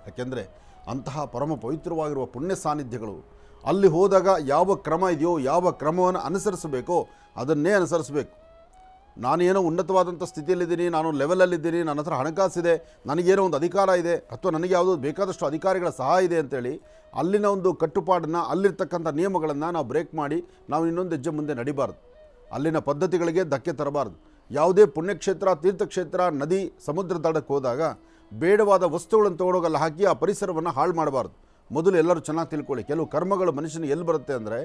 ಯಾಕೆಂದರೆ ಅಂತಹ ಪರಮ ಪವಿತ್ರವಾಗಿರುವ ಪುಣ್ಯ ಸಾನ್ನಿಧ್ಯಗಳು ಅಲ್ಲಿ ಹೋದಾಗ ಯಾವ ಕ್ರಮ ಇದೆಯೋ, ಯಾವ ಕ್ರಮವನ್ನು ಅನುಸರಿಸಬೇಕೋ ಅದನ್ನೇ ಅನುಸರಿಸಬೇಕು. ನಾನೇನೋ ಉನ್ನತವಾದಂಥ ಸ್ಥಿತಿಯಲ್ಲಿದ್ದೀನಿ, ನಾನು ಲೆವೆಲಲ್ಲಿದ್ದೀನಿ, ನನ್ನ ಹತ್ರ ಹಣಕಾಸಿದೆ, ನನಗೇನೋ ಒಂದು ಅಧಿಕಾರ ಇದೆ, ಅಥವಾ ನನಗೆ ಯಾವುದೋ ಬೇಕಾದಷ್ಟು ಅಧಿಕಾರಿಗಳ ಸಹಾಯ ಇದೆ ಅಂತೇಳಿ ಅಲ್ಲಿನ ಒಂದು ಕಟ್ಟುಪಾಡನ್ನು, ಅಲ್ಲಿರ್ತಕ್ಕಂಥ ನಿಯಮಗಳನ್ನು ನಾವು ಬ್ರೇಕ್ ಮಾಡಿ ನಾವು ಇನ್ನೊಂದು ಹೆಜ್ಜೆ ಮುಂದೆ ನಡಿಬಾರ್ದು. ಅಲ್ಲಿನ ಪದ್ಧತಿಗಳಿಗೆ ಧಕ್ಕೆ ತರಬಾರ್ದು. ಯಾವುದೇ ಪುಣ್ಯಕ್ಷೇತ್ರ, ತೀರ್ಥಕ್ಷೇತ್ರ, ನದಿ, ಸಮುದ್ರ ದಡಕ್ಕೆ ಹೋದಾಗ ಬೇಡವಾದ ವಸ್ತುಗಳನ್ನು ತೊಗೊಂಡೋಗಲ್ಲ ಹಾಕಿ ಆ ಪರಿಸರವನ್ನು ಹಾಳು ಮಾಡಬಾರ್ದು. ಮೊದಲು ಎಲ್ಲರೂ ಚೆನ್ನಾಗಿ ತಿಳ್ಕೊಳ್ಳಿ. ಕೆಲವು ಕರ್ಮಗಳು ಮನುಷ್ಯನಿಗೆ ಎಲ್ಲಿ ಬರುತ್ತೆ ಅಂದರೆ,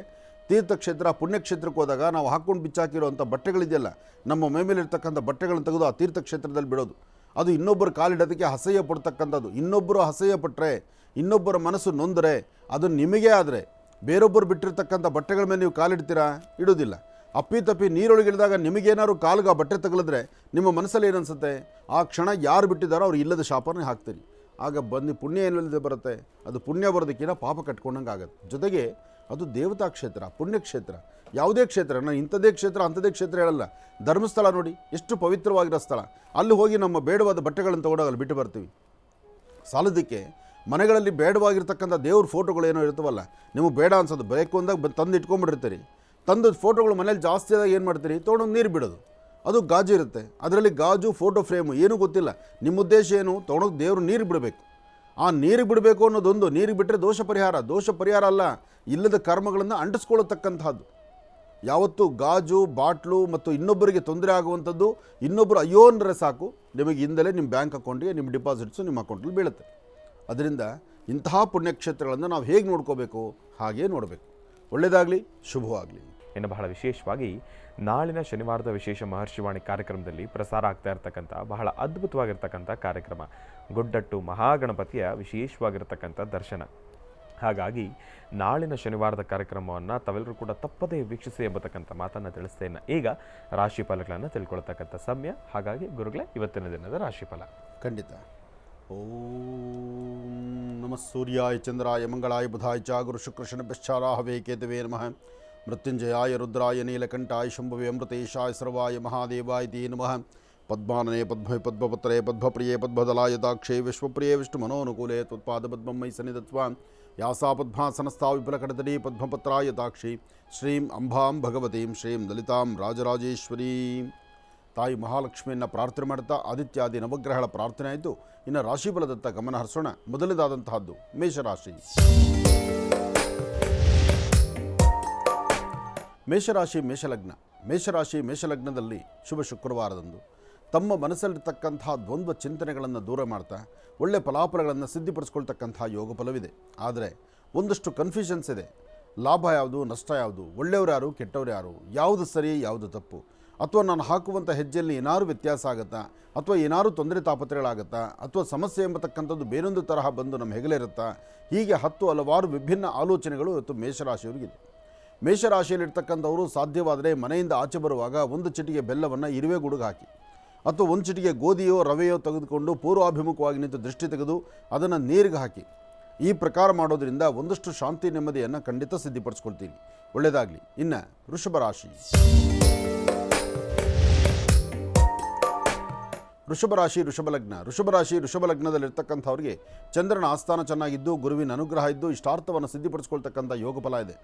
ತೀರ್ಥಕ್ಷೇತ್ರ, ಪುಣ್ಯಕ್ಷೇತ್ರಕ್ಕೆ ಹೋದಾಗ ನಾವು ಹಾಕ್ಕೊಂಡು ಬಿಚ್ಚಾಕಿರೋವಂಥ ಬಟ್ಟೆಗಳಿದೆಯಲ್ಲ, ನಮ್ಮ ಮೈ ಮೇಲಿರ್ತಕ್ಕಂಥ ಬಟ್ಟೆಗಳನ್ನು ತೆಗೆದು ಆ ತೀರ್ಥಕ್ಷೇತ್ರದಲ್ಲಿ ಬಿಡೋದು, ಅದು ಇನ್ನೊಬ್ಬರು ಕಾಲಿಡೋದಕ್ಕೆ ಅಸಹ್ಯ ಪಡ್ತಕ್ಕಂಥದ್ದು. ಇನ್ನೊಬ್ಬರು ಅಸಹ್ಯ ಪಟ್ಟರೆ, ಇನ್ನೊಬ್ಬರ ಮನಸ್ಸು ನೊಂದರೆ ಅದು ನಿಮಗೇ. ಆದರೆ ಬೇರೊಬ್ಬರು ಬಿಟ್ಟಿರ್ತಕ್ಕಂಥ ಬಟ್ಟೆಗಳ ಮೇಲೆ ನೀವು ಕಾಲಿಡ್ತೀರಾ? ಇಡೋದಿಲ್ಲ. ಅಪ್ಪಿತಪ್ಪಿ ನೀರೊಳಗಿಳಿದಾಗ ನಿಮಗೇನಾದ್ರು ಕಾಲ್ಗೆ ಆ ಬಟ್ಟೆ ತಗಲಿದ್ರೆ ನಿಮ್ಮ ಮನಸ್ಸಲ್ಲಿ ಏನನ್ಸುತ್ತೆ? ಆ ಕ್ಷಣ ಯಾರು ಬಿಟ್ಟಿದ್ದಾರೋ ಅವ್ರು ಇಲ್ಲದ ಶಾಪನೇ ಹಾಕ್ತೀರಿ. ಆಗ ಬಂದು ಪುಣ್ಯ ಏನಿಲ್ಲದೆ ಬರುತ್ತೆ, ಅದು ಪುಣ್ಯ ಬರೋದಕ್ಕಿಂತ ಪಾಪ ಕಟ್ಕೊಂಡಂಗೆ ಆಗುತ್ತೆ. ಜೊತೆಗೆ ಅದು ದೇವತಾ ಕ್ಷೇತ್ರ, ಪುಣ್ಯಕ್ಷೇತ್ರ. ಯಾವುದೇ ಕ್ಷೇತ್ರ, ನಾನು ಇಂಥದೇ ಕ್ಷೇತ್ರ ಅಂಥದೇ ಕ್ಷೇತ್ರ ಹೇಳಲ್ಲ. ಧರ್ಮಸ್ಥಳ ನೋಡಿ, ಎಷ್ಟು ಪವಿತ್ರವಾಗಿರೋ ಸ್ಥಳ. ಅಲ್ಲಿ ಹೋಗಿ ನಮ್ಮ ಬೇಡವಾದ ಬಟ್ಟೆಗಳನ್ನು ತೊಗೊಂಡೋಗಲ್ಲಿ ಬಿಟ್ಟು ಬರ್ತೀವಿ. ಸಾಲದಕ್ಕೆ ಮನೆಗಳಲ್ಲಿ ಬೇಡವಾಗಿರ್ತಕ್ಕಂಥ ದೇವ್ರ ಫೋಟೋಗಳು ಏನೋ ಇರ್ತವಲ್ಲ, ನಿಮಗೆ ಬೇಡ ಅನ್ಸೋದು, ಬೇಕು ಅಂದಾಗ ತಂದು ಇಟ್ಕೊಂಡ್ಬಿಟ್ಟಿರ್ತೀರಿ. ತಂದು ಫೋಟೋಗಳು ಮನೇಲಿ ಜಾಸ್ತಿ ಆದಾಗ ಏನು ಮಾಡ್ತೀರಿ? ತೊಗೊಂಡು ನೀರು ಬಿಡೋದು. ಅದು ಗಾಜು ಇರುತ್ತೆ, ಅದರಲ್ಲಿ ಗಾಜು ಫೋಟೋ ಫ್ರೇಮು, ಏನೂ ಗೊತ್ತಿಲ್ಲ. ನಿಮ್ಮ ಉದ್ದೇಶ ಏನು? ತೊಗೊಂಡೋಗಿ ದೇವರು ನೀರಿಗೆ ಬಿಡಬೇಕು. ಆ ನೀರಿಗೆ ಬಿಡಬೇಕು ಅನ್ನೋದೊಂದು. ನೀರಿಗೆ ಬಿಟ್ಟರೆ ದೋಷ ಪರಿಹಾರ ಅಲ್ಲ, ಇಲ್ಲದ ಕರ್ಮಗಳನ್ನು ಅಂಟಿಸ್ಕೊಳ್ಳತಕ್ಕಂಥದ್ದು. ಯಾವತ್ತು ಗಾಜು, ಬಾಟ್ಲು ಮತ್ತು ಇನ್ನೊಬ್ಬರಿಗೆ ತೊಂದರೆ ಆಗುವಂಥದ್ದು, ಇನ್ನೊಬ್ಬರು ಅಯ್ಯೋ ಅಂದರೆ ಸಾಕು, ನಿಮಗೆ ಹಿಂದಲೇ ನಿಮ್ಮ ಬ್ಯಾಂಕ್ ಅಕೌಂಟಿಗೆ ನಿಮ್ಮ ಡಿಪಾಸಿಟ್ಸು ನಿಮ್ಮ ಅಕೌಂಟಲ್ಲಿ ಬೀಳುತ್ತೆ. ಅದರಿಂದ ಇಂತಹ ಪುಣ್ಯಕ್ಷೇತ್ರಗಳನ್ನು ನಾವು ಹೇಗೆ ನೋಡ್ಕೋಬೇಕು ಹಾಗೇ ನೋಡಬೇಕು. ಒಳ್ಳೆಯದಾಗಲಿ, ಶುಭವಾಗಲಿ. ಇನ್ನು ಬಹಳ ವಿಶೇಷವಾಗಿ ನಾಳಿನ ಶನಿವಾರದ ವಿಶೇಷ ಮಹರ್ಷಿವಾಣಿ ಕಾರ್ಯಕ್ರಮದಲ್ಲಿ ಪ್ರಸಾರ ಆಗ್ತಾ ಇರತಕ್ಕಂಥ ಬಹಳ ಅದ್ಭುತವಾಗಿರ್ತಕ್ಕಂಥ ಕಾರ್ಯಕ್ರಮ ಗೊಡ್ಡಟ್ಟು ಮಹಾಗಣಪತಿಯ ವಿಶೇಷವಾಗಿರ್ತಕ್ಕಂಥ ದರ್ಶನ. ಹಾಗಾಗಿ ನಾಳಿನ ಶನಿವಾರದ ಕಾರ್ಯಕ್ರಮವನ್ನು ತಾವೆಲ್ಲರೂ ಕೂಡ ತಪ್ಪದೇ ವೀಕ್ಷಿಸಿ ಎಂಬತಕ್ಕಂಥ ಮಾತನ್ನು ತಿಳಿಸ್ತೇನೆ. ಈಗ ರಾಶಿಫಲಗಳನ್ನು ತಿಳ್ಕೊಳ್ತಕ್ಕಂಥ ಸಮಯ. ಹಾಗಾಗಿ ಗುರುಗಳೇ, ಇವತ್ತಿನ ದಿನದ ರಾಶಿಫಲ ಖಂಡಿತ. ಓಂ ನಮಃ ಸೂರ್ಯಾಯ ಚಂದ್ರಾಯ ಮಂಗಳಾಯ ಬುಧಾಯ ಚ ಗುರು ಶುಕ್ರ ಶನಿಭ್ಯಶ್ಚಾರಾಹವೇ ಕೇತವೇ ನಮಃ. ಮೃತ್ಯುಂಜಯಾಯ ರುದ್ರಾಯ ನೀಲಕಂಠಾಯ ಶಂಭವೇ ಅಮೃತೇಶಾಯ ಸರ್ವಾಯ ಮಹಾದೇವಾಯ ತೇ ನಮಃ. ಪದ್ಮಾನನೆ ಪದ್ಮೇ ಪದ್ಮಪತ್ರೇ ಪದ್ಮಪ್ರಿಯೇ ಪದ್ಮದಲಾಯ ದಾಕ್ಷೇ ವಿಶ್ವಪ್ರಿಯೇ ವಿಷ್ಣು ಮನೋನುಕೂಲೇ ತ್ವತ್ಪಾದ ಪದ್ಮಮೈ ಸನ್ನಿಧತ್ವ ಯಾಸಾ ಪದ್ಮಾಸನಸ್ಥಾ ವಿಪುಲಕಟತಡಿ ಪದ್ಮಪತ್ರಾಯ ದಾಕ್ಷಿ ಶ್ರೀಂ ಅಂಬಾಂ ಭಗವತೀಂ ಶ್ರೀಂ ಲಲಿತಾಂ ರಾಜರಾಜೇಶ್ವರೀಂ. ತಾಯಿ ಮಹಾಲಕ್ಷ್ಮಿಯನ್ನು ಪ್ರಾರ್ಥನೆ ಮಾಡ್ತಾ ಆದಿತ್ಯಾದಿ ನವಗ್ರಹಗಳ ಪ್ರಾರ್ಥನೆ ಆಯಿತು. ಇನ್ನು ರಾಶಿಫಲದತ್ತ ಗಮನ ಹರಿಸೋಣ. ಮೊದಲನೇದಾದಂತಹದ್ದು ಮೇಷರಾಶಿ. ಮೇಷರಾಶಿ ಮೇಷಲಗ್ನ. ಮೇಷರಾಶಿ ಮೇಷಲಗ್ನದಲ್ಲಿ ಶುಭ ಶುಕ್ರವಾರದಂದು ತಮ್ಮ ಮನಸ್ಸಲ್ಲಿರ್ತಕ್ಕಂತಹ ದ್ವಂದ್ವ ಚಿಂತನೆಗಳನ್ನು ದೂರ ಮಾಡ್ತಾ ಒಳ್ಳೆಯ ಫಲಾಫಲಗಳನ್ನು ಸಿದ್ಧಿಪಡಿಸ್ಕೊಳ್ತಕ್ಕಂತಹ ಯೋಗ ಫಲವಿದೆ. ಆದರೆ ಒಂದಷ್ಟು ಕನ್ಫ್ಯೂಷನ್ಸ್ ಇದೆ. ಲಾಭ ಯಾವುದು, ನಷ್ಟ ಯಾವುದು, ಒಳ್ಳೆಯವರು ಯಾರು, ಕೆಟ್ಟವರು ಯಾರು, ಯಾವುದು ಸರಿ, ಯಾವುದು ತಪ್ಪು, ಅಥವಾ ನಾನು ಹಾಕುವಂಥ ಹೆಜ್ಜೆಯಲ್ಲಿ ಏನಾದ್ರು ವ್ಯತ್ಯಾಸ ಆಗುತ್ತಾ, ಅಥವಾ ಏನಾದ್ರು ತೊಂದರೆ ತಾಪತ್ರೆಗಳಾಗುತ್ತಾ, ಅಥವಾ ಸಮಸ್ಯೆ ಎಂಬತಕ್ಕಂಥದ್ದು ಬೇರೊಂದು ತರಹ ಬಂದು ನಮ್ಮ ಹೆಗಲಿರುತ್ತಾ, ಹೀಗೆ ಹಲವಾರು ವಿಭಿನ್ನ ಆಲೋಚನೆಗಳು ಇವತ್ತು ಮೇಷರಾಶಿಯವರಿಗಿದೆ. ಮೇಷರಾಶಿಯಲ್ಲಿರ್ತಕ್ಕಂಥವರು ಸಾಧ್ಯವಾದರೆ ಮನೆಯಿಂದ ಆಚೆ ಬರುವಾಗ ಒಂದು ಚಿಟಿಗೆ ಬೆಲ್ಲವನ್ನು ಇರುವೆ ಗುಡುಗು ಹಾಕಿ, ಅಥವಾ ಒಂದು ಚಿಟಿಗೆ ಗೋಧಿಯೋ ರವೆಯೋ ತೆಗೆದುಕೊಂಡು ಪೂರ್ವಾಭಿಮುಖವಾಗಿ ನಿಂತು ದೃಷ್ಟಿ ತೆಗೆದು ಅದನ್ನು ನೀರಿಗೆ ಹಾಕಿ, ಈ ಪ್ರಕಾರ ಮಾಡೋದ್ರಿಂದ ಒಂದಷ್ಟು ಶಾಂತಿ ನೆಮ್ಮದಿಯನ್ನು ಖಂಡಿತ ಸಿದ್ಧಿಪಡಿಸ್ಕೊಳ್ತೀರಿ. ಒಳ್ಳೆಯದಾಗಲಿ. ಇನ್ನು ವೃಷಭ ರಾಶಿ. ವೃಷಭ ರಾಶಿ ವೃಷಭಲಗ್ನದಲ್ಲಿರ್ತಕ್ಕಂಥವ್ರಿಗೆ ಚಂದ್ರನ ಆಸ್ಥಾನ ಚೆನ್ನಾಗಿದ್ದು, ಗುರುವಿನ ಅನುಗ್ರಹ ಇದ್ದು, ಇಷ್ಟಾರ್ಥವನ್ನು ಸಿದ್ಧಿಪಡಿಸ್ಕೊಳ್ತಕ್ಕಂಥ ಯೋಗ ಫಲ ಇದೆ.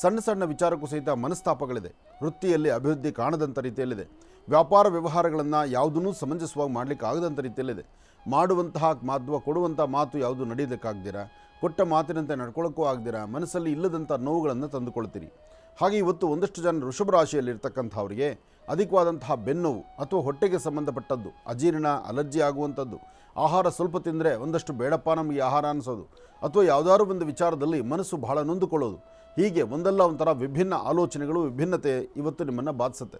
ಸಣ್ಣ ಸಣ್ಣ ವಿಚಾರಕ್ಕೂ ಸಹಿತ ಮನಸ್ತಾಪಗಳಿದೆ. ವೃತ್ತಿಯಲ್ಲಿ ಅಭಿವೃದ್ಧಿ ಕಾಣದಂಥ ರೀತಿಯಲ್ಲಿದೆ. ವ್ಯಾಪಾರ ವ್ಯವಹಾರಗಳನ್ನು ಯಾವುದನ್ನೂ ಸಮಂಜಸವಾಗಿ ಮಾಡಲಿಕ್ಕೆ ಆಗದಂಥ ರೀತಿಯಲ್ಲಿದೆ. ಮಾಡುವಂತಹ ಮಾತು, ಕೊಡುವಂಥ ಮಾತು ಯಾವುದು ನಡೆಯೋದಕ್ಕಾಗ್ದಿರಾ, ಕೊಟ್ಟ ಮಾತಿನಂತೆ ನಡ್ಕೊಳ್ಳೋಕ್ಕೂ ಆಗ್ದಿರಾ, ಮನಸ್ಸಲ್ಲಿ ಇಲ್ಲದಂಥ ನೋವುಗಳನ್ನು ತಂದುಕೊಳ್ತೀರಿ. ಹಾಗೆ ಇವತ್ತು ಒಂದಷ್ಟು ಜನ ವೃಷಭ ರಾಶಿಯಲ್ಲಿರ್ತಕ್ಕಂಥವರಿಗೆ ಅಧಿಕವಾದಂತಹ ಬೆನ್ನೋವು ಅಥವಾ ಹೊಟ್ಟೆಗೆ ಸಂಬಂಧಪಟ್ಟದ್ದು, ಅಜೀರ್ಣ, ಅಲರ್ಜಿ ಆಗುವಂಥದ್ದು, ಆಹಾರ ಸ್ವಲ್ಪ ತಿಂದರೆ ಒಂದಷ್ಟು ಬೇಡಪ್ಪ ನಮಗೆ ಆಹಾರ ಅನಿಸೋದು, ಅಥವಾ ಯಾವುದಾದ್ರು ಒಂದು ವಿಚಾರದಲ್ಲಿ ಮನಸ್ಸು ಬಹಳ ನೊಂದುಕೊಳ್ಳೋದು, ಹೀಗೆ ಒಂದಲ್ಲ ಒಂಥರ ವಿಭಿನ್ನ ಆಲೋಚನೆಗಳು, ವಿಭಿನ್ನತೆ ಇವತ್ತು ನಿಮ್ಮನ್ನು ಬಾಧಿಸುತ್ತೆ.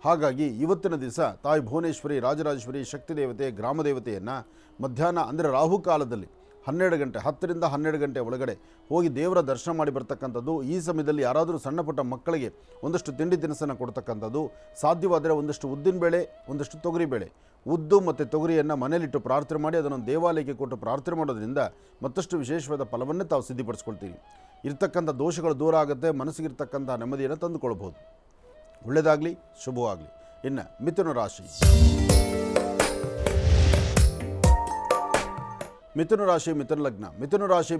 ಹಾಗಾಗಿ ಇವತ್ತಿನ ದಿವಸ ತಾಯಿ ಭುವನೇಶ್ವರಿ, ರಾಜರಾಜೇಶ್ವರಿ, ಶಕ್ತಿ ದೇವತೆ, ಗ್ರಾಮ ದೇವತೆಯನ್ನು ಮಧ್ಯಾಹ್ನ ಅಂದರೆ ರಾಹುಕಾಲದಲ್ಲಿ 12 ಗಂಟೆ, 10ರಿಂದ 12 ಗಂಟೆ ಒಳಗಡೆ ಹೋಗಿ ದೇವರ ದರ್ಶನ ಮಾಡಿ ಬರ್ತಕ್ಕಂಥದ್ದು. ಈ ಸಮಯದಲ್ಲಿ ಯಾರಾದರೂ ಸಣ್ಣ ಪುಟ್ಟ ಮಕ್ಕಳಿಗೆ ಒಂದಷ್ಟು ತಿಂಡಿ ತಿನಿಸನ್ನು ಕೊಡ್ತಕ್ಕಂಥದ್ದು, ಸಾಧ್ಯವಾದರೆ ಒಂದಷ್ಟು ಉದ್ದಿನಬೇಳೆ, ಒಂದಷ್ಟು ತೊಗರಿಬೇಳೆ, ಉದ್ದು ಮತ್ತು ತೊಗರಿಯನ್ನು ಮನೆಯಲ್ಲಿಟ್ಟು ಪ್ರಾರ್ಥನೆ ಮಾಡಿ ಅದನ್ನು ದೇವಾಲಯಕ್ಕೆ ಕೊಟ್ಟು ಪ್ರಾರ್ಥನೆ ಮಾಡೋದ್ರಿಂದ ಮತ್ತಷ್ಟು ವಿಶೇಷವಾದ ಫಲವನ್ನೇ ತಾವು ಸಿದ್ಧಿಪಡಿಸ್ಕೊಳ್ತೀರಿ. ಇರ್ತಕ್ಕಂಥ ದೋಷಗಳು ದೂರ ಆಗುತ್ತೆ, ಮನಸ್ಸಿಗಿರ್ತಕ್ಕಂಥ ನೆಮ್ಮದಿಯನ್ನು ತಂದುಕೊಳ್ಬೋದು. ಒಳ್ಳೆಯದಾಗಲಿ, ಶುಭವಾಗಲಿ. ಇನ್ನು ಮಿಥುನ ರಾಶಿ. ಮಿಥುನ ರಾಶಿ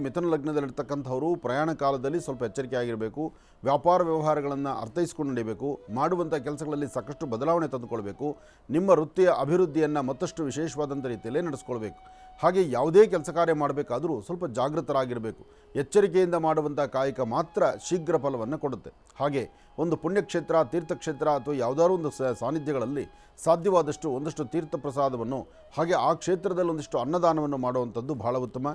ಮಿಥುನ ಲಗ್ನದಲ್ಲಿರ್ತಕ್ಕಂಥವರು ಪ್ರಯಾಣ ಕಾಲದಲ್ಲಿ ಸ್ವಲ್ಪ ಎಚ್ಚರಿಕೆ ಆಗಿರಬೇಕು. ವ್ಯಾಪಾರ ವ್ಯವಹಾರಗಳನ್ನು ಅರ್ಥೈಸ್ಕೊಂಡು ನಡೀಬೇಕು. ಮಾಡುವಂಥ ಕೆಲಸಗಳಲ್ಲಿ ಸಾಕಷ್ಟು ಬದಲಾವಣೆ ತಂದುಕೊಳ್ಬೇಕು. ನಿಮ್ಮ ವೃತ್ತಿಯ ಅಭಿವೃದ್ಧಿಯನ್ನು ಮತ್ತಷ್ಟು ವಿಶೇಷವಾದಂಥ ರೀತಿಯಲ್ಲೇ ನಡೆಸ್ಕೊಳ್ಬೇಕು. ಹಾಗೆ ಯಾವುದೇ ಕೆಲಸ ಕಾರ್ಯ ಮಾಡಬೇಕಾದರೂ ಸ್ವಲ್ಪ ಜಾಗೃತರಾಗಿರಬೇಕು. ಎಚ್ಚರಿಕೆಯಿಂದ ಮಾಡುವಂಥ ಕಾಯಕ ಮಾತ್ರ ಶೀಘ್ರ ಫಲವನ್ನು ಕೊಡುತ್ತೆ. ಹಾಗೆ ಒಂದು ಪುಣ್ಯಕ್ಷೇತ್ರ, ತೀರ್ಥಕ್ಷೇತ್ರ ಅಥವಾ ಯಾವುದಾದ್ರೂ ಒಂದು ಸಾನ್ನಿಧ್ಯಗಳಲ್ಲಿ ಸಾಧ್ಯವಾದಷ್ಟು ಒಂದಷ್ಟು ತೀರ್ಥ ಪ್ರಸಾದವನ್ನು, ಹಾಗೆ ಆ ಕ್ಷೇತ್ರದಲ್ಲಿ ಒಂದಿಷ್ಟು ಅನ್ನದಾನವನ್ನು ಮಾಡುವಂಥದ್ದು ಬಹಳ ಉತ್ತಮ.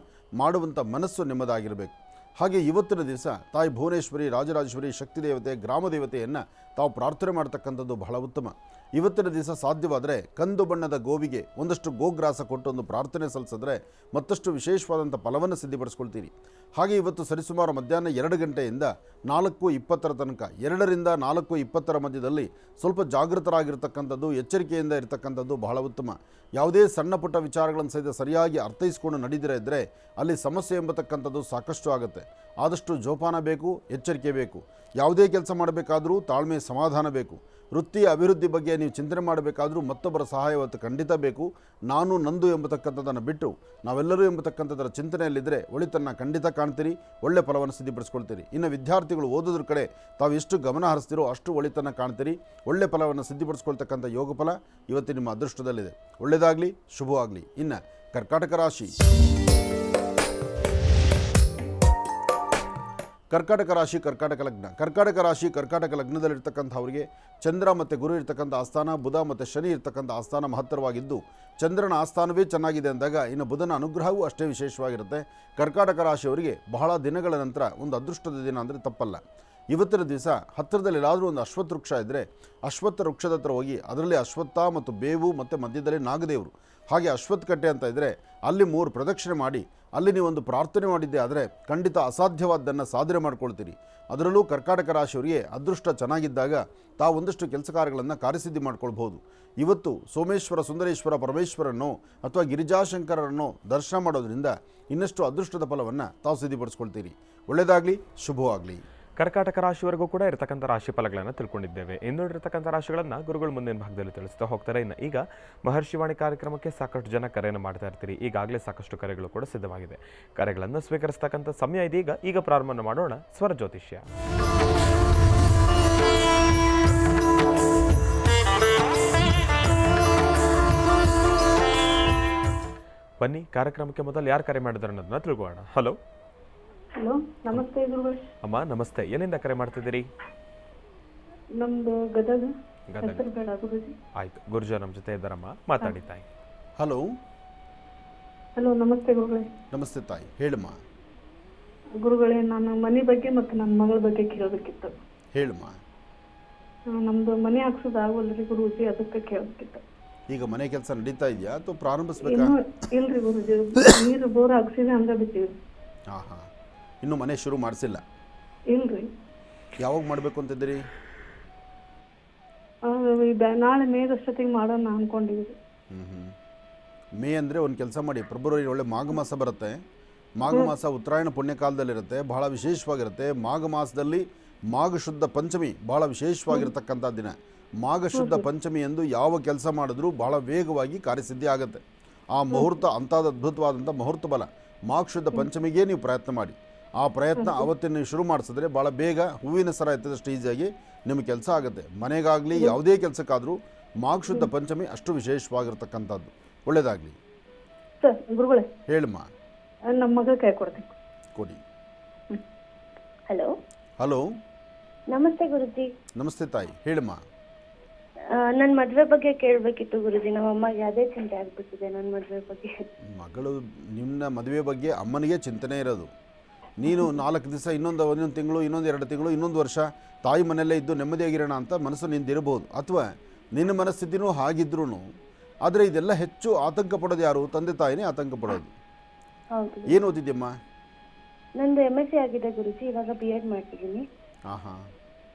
ಮಾಡುವಂಥ ಮನಸ್ಸು ನಿಮ್ಮದಾಗಿರಬೇಕು. ಹಾಗೆ ಇವತ್ತಿನ ದಿವಸ ತಾಯಿ ಭುವನೇಶ್ವರಿ, ರಾಜರಾಜೇಶ್ವರಿ, ಶಕ್ತಿ ದೇವತೆ, ಗ್ರಾಮ ದೇವತೆಯನ್ನು ತಾವು ಪ್ರಾರ್ಥನೆ ಮಾಡ್ತಕ್ಕಂಥದ್ದು ಬಹಳ ಉತ್ತಮ. ಇವತ್ತಿನ ದಿವಸ ಸಾಧ್ಯವಾದರೆ ಕಂದು ಬಣ್ಣದ ಗೋವಿಗೆ ಒಂದಷ್ಟು ಗೋಗ್ರಾಸ ಕೊಟ್ಟು ಒಂದು ಪ್ರಾರ್ಥನೆ ಸಲ್ಲಿಸಿದ್ರೆ ಮತ್ತಷ್ಟು ವಿಶೇಷವಾದಂಥ ಫಲವನ್ನು ಸಿದ್ಧಿಪಡಿಸ್ಕೊಳ್ತೀರಿ. ಹಾಗೆ ಇವತ್ತು ಸರಿಸುಮಾರು ಮಧ್ಯಾಹ್ನ 2 ಗಂಟೆಯಿಂದ 4:20 ತನಕ, 2ರಿಂದ 4:20 ಮಧ್ಯದಲ್ಲಿ ಸ್ವಲ್ಪ ಜಾಗೃತರಾಗಿರ್ತಕ್ಕಂಥದ್ದು, ಎಚ್ಚರಿಕೆಯಿಂದ ಇರತಕ್ಕಂಥದ್ದು ಬಹಳ ಉತ್ತಮ. ಯಾವುದೇ ಸಣ್ಣ ಪುಟ್ಟ ವಿಚಾರಗಳನ್ನು ಸಹಿತ ಸರಿಯಾಗಿ ಅರ್ಥೈಸ್ಕೊಂಡು ನಡೆದಿರ ಇದ್ದರೆ ಅಲ್ಲಿ ಸಮಸ್ಯೆ ಎಂಬತಕ್ಕಂಥದ್ದು ಸಾಕಷ್ಟು ಆಗುತ್ತೆ. ಆದಷ್ಟು ಜೋಪಾನ ಬೇಕು, ಎಚ್ಚರಿಕೆ ಬೇಕು. ಯಾವುದೇ ಕೆಲಸ ಮಾಡಬೇಕಾದರೂ ತಾಳ್ಮೆ, ಸಮಾಧಾನ ಬೇಕು. ವೃತ್ತಿಯ ಅಭಿವೃದ್ಧಿ ಬಗ್ಗೆ ನೀವು ಚಿಂತನೆ ಮಾಡಬೇಕಾದರೂ ಮತ್ತೊಬ್ಬರ ಸಹಾಯವತ್ತು ಖಂಡಿತ ಬೇಕು. ನಾನು ನಂದು ಎಂಬತಕ್ಕಂಥದ್ದನ್ನು ಬಿಟ್ಟು ನಾವೆಲ್ಲರೂ ಎಂಬತಕ್ಕಂಥದ್ದರ ಚಿಂತನೆಯಲ್ಲಿದ್ದರೆ ಒಳಿತನ್ನು ಖಂಡಿತ ಕಾಣ್ತೀರಿ, ಒಳ್ಳೆ ಫಲವನ್ನು ಸಿದ್ಧಿಪಡಿಸ್ಕೊಳ್ತೀರಿ. ಇನ್ನು ವಿದ್ಯಾರ್ಥಿಗಳು ಓದೋದ್ರ ಕಡೆ ತಾವು ಎಷ್ಟು ಗಮನ ಹರಿಸ್ತೀರೋ ಅಷ್ಟು ಒಳಿತನ್ನು ಕಾಣ್ತೀರಿ. ಒಳ್ಳೆ ಫಲವನ್ನು ಸಿದ್ಧಿಪಡಿಸ್ಕೊಳ್ತಕ್ಕಂಥ ಯೋಗ ಫಲ ಇವತ್ತು ನಿಮ್ಮ ಅದೃಷ್ಟದಲ್ಲಿದೆ. ಒಳ್ಳೆಯದಾಗಲಿ, ಶುಭವಾಗಲಿ. ಇನ್ನು ಕರ್ಕಾಟಕ ರಾಶಿ. ಕರ್ಕಾಟಕ ಲಗ್ನದಲ್ಲಿರ್ತಕ್ಕಂಥವರಿಗೆ ಚಂದ್ರ ಮತ್ತು ಗುರು ಇರ್ತಕ್ಕಂಥ ಆಸ್ಥಾನ, ಬುಧ ಮತ್ತು ಶನಿ ಇರ್ತಕ್ಕಂಥ ಆಸ್ಥಾನ ಮಹತ್ತರವಾಗಿದ್ದು, ಚಂದ್ರನ ಆಸ್ಥಾನವೇ ಚೆನ್ನಾಗಿದೆ ಅಂದಾಗ ಇನ್ನು ಬುಧನ ಅನುಗ್ರಹವೂ ಅಷ್ಟೇ ವಿಶೇಷವಾಗಿರುತ್ತೆ. ಕರ್ಕಾಟಕ ರಾಶಿಯವರಿಗೆ ಬಹಳ ದಿನಗಳ ನಂತರ ಒಂದು ಅದೃಷ್ಟದ ದಿನ ಅಂದರೆ ತಪ್ಪಲ್ಲ. ಇವತ್ತಿನ ದಿವಸ ಹತ್ತಿರದಲ್ಲಿ ಎಲ್ಲಾದರೂ ಒಂದು ಅಶ್ವತ್ಥ ವೃಕ್ಷ ಇದ್ದರೆ ಅಶ್ವತ್ಥ ವೃಕ್ಷದ ಹತ್ರ ಹೋಗಿ ಅದರಲ್ಲಿ ಅಶ್ವತ್ಥ ಮತ್ತು ಬೇವು ಮತ್ತು ಮಧ್ಯದಲ್ಲಿ ನಾಗದೇವರು, ಹಾಗೆ ಅಶ್ವತ್ಥ ಕಟ್ಟೆ ಅಂತ ಇದ್ದರೆ ಅಲ್ಲಿ 3 ಪ್ರದಕ್ಷಿಣೆ ಮಾಡಿ ಅಲ್ಲಿ ನೀವೊಂದು ಪ್ರಾರ್ಥನೆ ಮಾಡಿದ್ದೆ ಆದರೆ ಖಂಡಿತ ಅಸಾಧ್ಯವಾದ್ದನ್ನು ಸಾಧನೆ ಮಾಡ್ಕೊಳ್ತೀರಿ. ಅದರಲ್ಲೂ ಕರ್ಕಾಟಕ ರಾಶಿಯವರಿಗೆ ಅದೃಷ್ಟ ಚೆನ್ನಾಗಿದ್ದಾಗ ತಾವು ಒಂದಷ್ಟು ಕೆಲಸ ಕಾರ್ಯಗಳನ್ನು ಕಾರ್ಯಸಿದ್ಧಿ ಮಾಡ್ಕೊಳ್ಬೋದು. ಇವತ್ತು ಸೋಮೇಶ್ವರ, ಸುಂದರೇಶ್ವರ, ಪರಮೇಶ್ವರನೋ ಅಥವಾ ಗಿರಿಜಾಶಂಕರರನ್ನೋ ದರ್ಶನ ಮಾಡೋದ್ರಿಂದ ಇನ್ನಷ್ಟು ಅದೃಷ್ಟದ ಫಲವನ್ನು ತಾವು ಸಿದ್ಧಿಪಡಿಸ್ಕೊಳ್ತೀರಿ. ಒಳ್ಳೆಯದಾಗಲಿ, ಶುಭವಾಗಲಿ. ಕರ್ಕಾಟಕ ರಾಶಿವರೆಗೂ ಕೂಡ ಇರತಕ್ಕಂಥ ರಾಶಿ ಫಲಗಳನ್ನು ತಿಳ್ಕೊಂಡಿದ್ದೇವೆ. ಇನ್ನುಳಿರತಕ್ಕಂಥ ರಾಶಿಗಳನ್ನು ಗುರುಗಳು ಮುಂದಿನ ಭಾಗದಲ್ಲಿ ತಿಳಿಸ್ತಾ ಹೋಗ್ತಾರೆ. ಇನ್ನು ಈಗ ಮಹರ್ಷಿವಾಣಿ ಕಾರ್ಯಕ್ರಮಕ್ಕೆ ಸಾಕಷ್ಟು ಜನ ಕರೆಯನ್ನು ಮಾಡ್ತಾ ಇರ್ತೀರಿ. ಈಗಾಗಲೇ ಸಾಕಷ್ಟು ಕರೆಗಳು ಕೂಡ ಸಿದ್ಧವಾಗಿದೆ. ಕರೆಗಳನ್ನು ಸ್ವೀಕರಿಸ್ತಕ್ಕಂಥ ಸಮಯ ಇದೀಗ. ಈಗ ಪ್ರಾರಂಭ ಮಾಡೋಣ ಸ್ವರ ಜ್ಯೋತಿಷ್ಯ. ಬನ್ನಿ ಕಾರ್ಯಕ್ರಮಕ್ಕೆ ಮೊದಲು ಯಾರು ಕರೆ ಮಾಡಿದ್ದಾರೆ ಅನ್ನೋದನ್ನ ತಿಳ್ಕೊಳ್ಳೋಣ. ಹಲೋ ಹಲೋ, ನಮಸ್ತೆ ಗುರುಗಳೇ. ಅಮ್ಮ ನಮಸ್ತೆ, ಎಲ್ಲಿಂದ ಕರೆ ಮಾಡ್ತಿದ್ದೀರಿ? ನಮ್ದು ಗದಗ ಗದಗ. ಹೆಸರುಬೇಡ ಗುರುಜಿ. ಆಯ್ತು, ಗುರುಜ ನಮ್ಮ ಜೊತೆ ಇದ್ದಾರಮ್ಮ, ಮಾತಾಡಿ ತಾಯಿ. ಹಲೋ ಹಲೋ, ನಮಸ್ತೆ ಗುರುಗಳೇ. ನಮಸ್ತೆ ತಾಯಿ, ಹೇಳಮ್ಮ. ಗುರುಗಳೇ, ನಾನು ಮನೆ ಬಗ್ಗೆ ಮತ್ತು ನನ್ನ ಮಗಳ ಬಗ್ಗೆ ಕೇಳಬೇಕಿತ್ತು. ಹೇಳಮ್ಮ. ನಮ್ದು ಮನೆ ಹಾಕ್ಸೋದು ಆಗೋಲ್ರಿ ಗುರುಜಿ, ಅದಕ್ಕೆ ಕೇಳಬೇಕಿತ್ತು. ಈಗ ಮನೆ ಕೆಲಸ ನಡೀತಾ ಇದೆಯಾ ಅಥವಾ ಪ್ರಾರಂಭಿಸ್ಬೇಕಾ? ಇನ್ನೂ ಇಲ್ರಿ ಗುರುಜಿ, ನೀರು ಬೋರ್ ಹಾಕ್ಸಿವಿ ಹಂಗ ಬಿಟ್ಟಿವಿ. ಹಾಂ ಹಾಂ, ಇನ್ನೂ ಮನೆ ಶುರು ಮಾಡಿಸಿಲ್ಲ? ಇಲ್ರಿ. ಯಾವಾಗ ಮಾಡಬೇಕು ಅಂತಿದ್ದೀರಿ? ನಾಳೆ ಮೇದಷ್ಟೊತ್ತಿಗೆ ಮಾಡೋಣ ಅನ್ಕೊಂಡಿವಿ. ಮೇ ಅಂದರೆ ಒಂದು ಕೆಲಸ ಮಾಡಿ, ಫೆಬ್ರವರಿ ಒಳ್ಳೆ ಮಾಘ ಮಾಸ ಬರುತ್ತೆ. ಮಾಘ ಮಾಸ ಉತ್ತರಾಯಣ ಪುಣ್ಯಕಾಲದಲ್ಲಿರುತ್ತೆ, ಬಹಳ ವಿಶೇಷವಾಗಿರುತ್ತೆ. ಮಾಘ ಮಾಸದಲ್ಲಿ ಮಾಘ ಶುದ್ಧ ಪಂಚಮಿ ಭಾಳ ವಿಶೇಷವಾಗಿರ್ತಕ್ಕಂಥ ದಿನ. ಮಾಘ ಶುದ್ಧ ಪಂಚಮಿ ಎಂದು ಯಾವ ಕೆಲಸ ಮಾಡಿದ್ರೂ ಬಹಳ ವೇಗವಾಗಿ ಕಾರ್ಯಸಿದ್ಧಿ ಆಗುತ್ತೆ. ಆ ಮುಹೂರ್ತ ಅಂಥದ್ದು ಅದ್ಭುತವಾದಂಥ ಮುಹೂರ್ತ ಬಲ. ಮಾಘ ಶುದ್ಧ ಪಂಚಮಿಗೆ ನೀವು ಪ್ರಯತ್ನ ಮಾಡಿ. ಆ ಪ್ರಯತ್ನ ಅವತ್ತಿನ ನೀವು ಶುರು ಮಾಡಿಸಿದ್ರೆ ಭಾಳ ಬೇಗ ಹೂವಿನ ಸರ ಎತ್ತಿದಷ್ಟು ಈಸಿಯಾಗಿ ನಿಮ್ಮ ಕೆಲಸ ಆಗುತ್ತೆ. ಮನೆಗಾಗಲಿ ಯಾವುದೇ ಕೆಲಸಕ್ಕಾದರೂ ಮಾಘ ಶುದ್ಧ ಪಂಚಮಿ ಅಷ್ಟು ವಿಶೇಷವಾಗಿರ್ತಕ್ಕಂಥದ್ದು. ಒಳ್ಳೆಯದಾಗಲಿ. ಸರ್ ಗುರುಗಳೇ, ಹೇಳಮ್ಮ. ನಮ್ಮ ಮಗ ಕೈ ಕೊಡ್ತೀನಿ. ಕೊಡಿ. ಹಲೋ ಹಲೋ, ನಮಸ್ತೆ ಗುರುಜಿ. ನಮಸ್ತೆ ತಾಯಿ, ಹೇಳಮ್ಮ. ನನ್ನ ಮದುವೆ ಬಗ್ಗೆ ಕೇಳಬೇಕಿತ್ತು ಗುರುಜಿ. ನಮ್ಮ ಅಮ್ಮಗೆ ಅದೇ ಚಿಂತೆ ಆಗ್ಬಿಟ್ಟಿದೆ ನನ್ನ ಮದುವೆ ಬಗ್ಗೆ. ಮಗಳು ನಿಮ್ಮ ಮದುವೆ ಬಗ್ಗೆ ಅಮ್ಮನಿಗೆ ಚಿಂತನೆ ಇರೋದು. ನೀನು 4 ದಿವಸ, ಒಂದೊಂದು ತಿಂಗಳು, 2 ತಿಂಗಳು, 1 ವರ್ಷ ತಾಯಿ ಮನೆಯಲ್ಲೇ ಇದ್ದು ನೆಮ್ಮದಿಯಾಗಿರೋಣ ಅಂತ ಮನಸ್ಸು ನಿಂದಿರಬಹುದು. ಅಥವಾ ನಿನ್ನ ಮನಸ್ಥಿತಿನೂ ಹಾಗಿದ್ರೂ, ಆದರೆ ಇದೆಲ್ಲ ಹೆಚ್ಚು ಆತಂಕ ಪಡೋದು ಯಾರು? ತಂದೆ ತಾಯಿನೇ ಆತಂಕ ಪಡೋದು. ಹೌದು. ಏನು ಓದಿದ್ಯಮ್ಮ? ನಂದು MSc ಆಗಿದೆ ಗುರುಜಿ, ಇವಾಗ B.Ed ಮಾಡ್ತಿದ್ದೀನಿ. ಹಾಂ ಹಾಂ.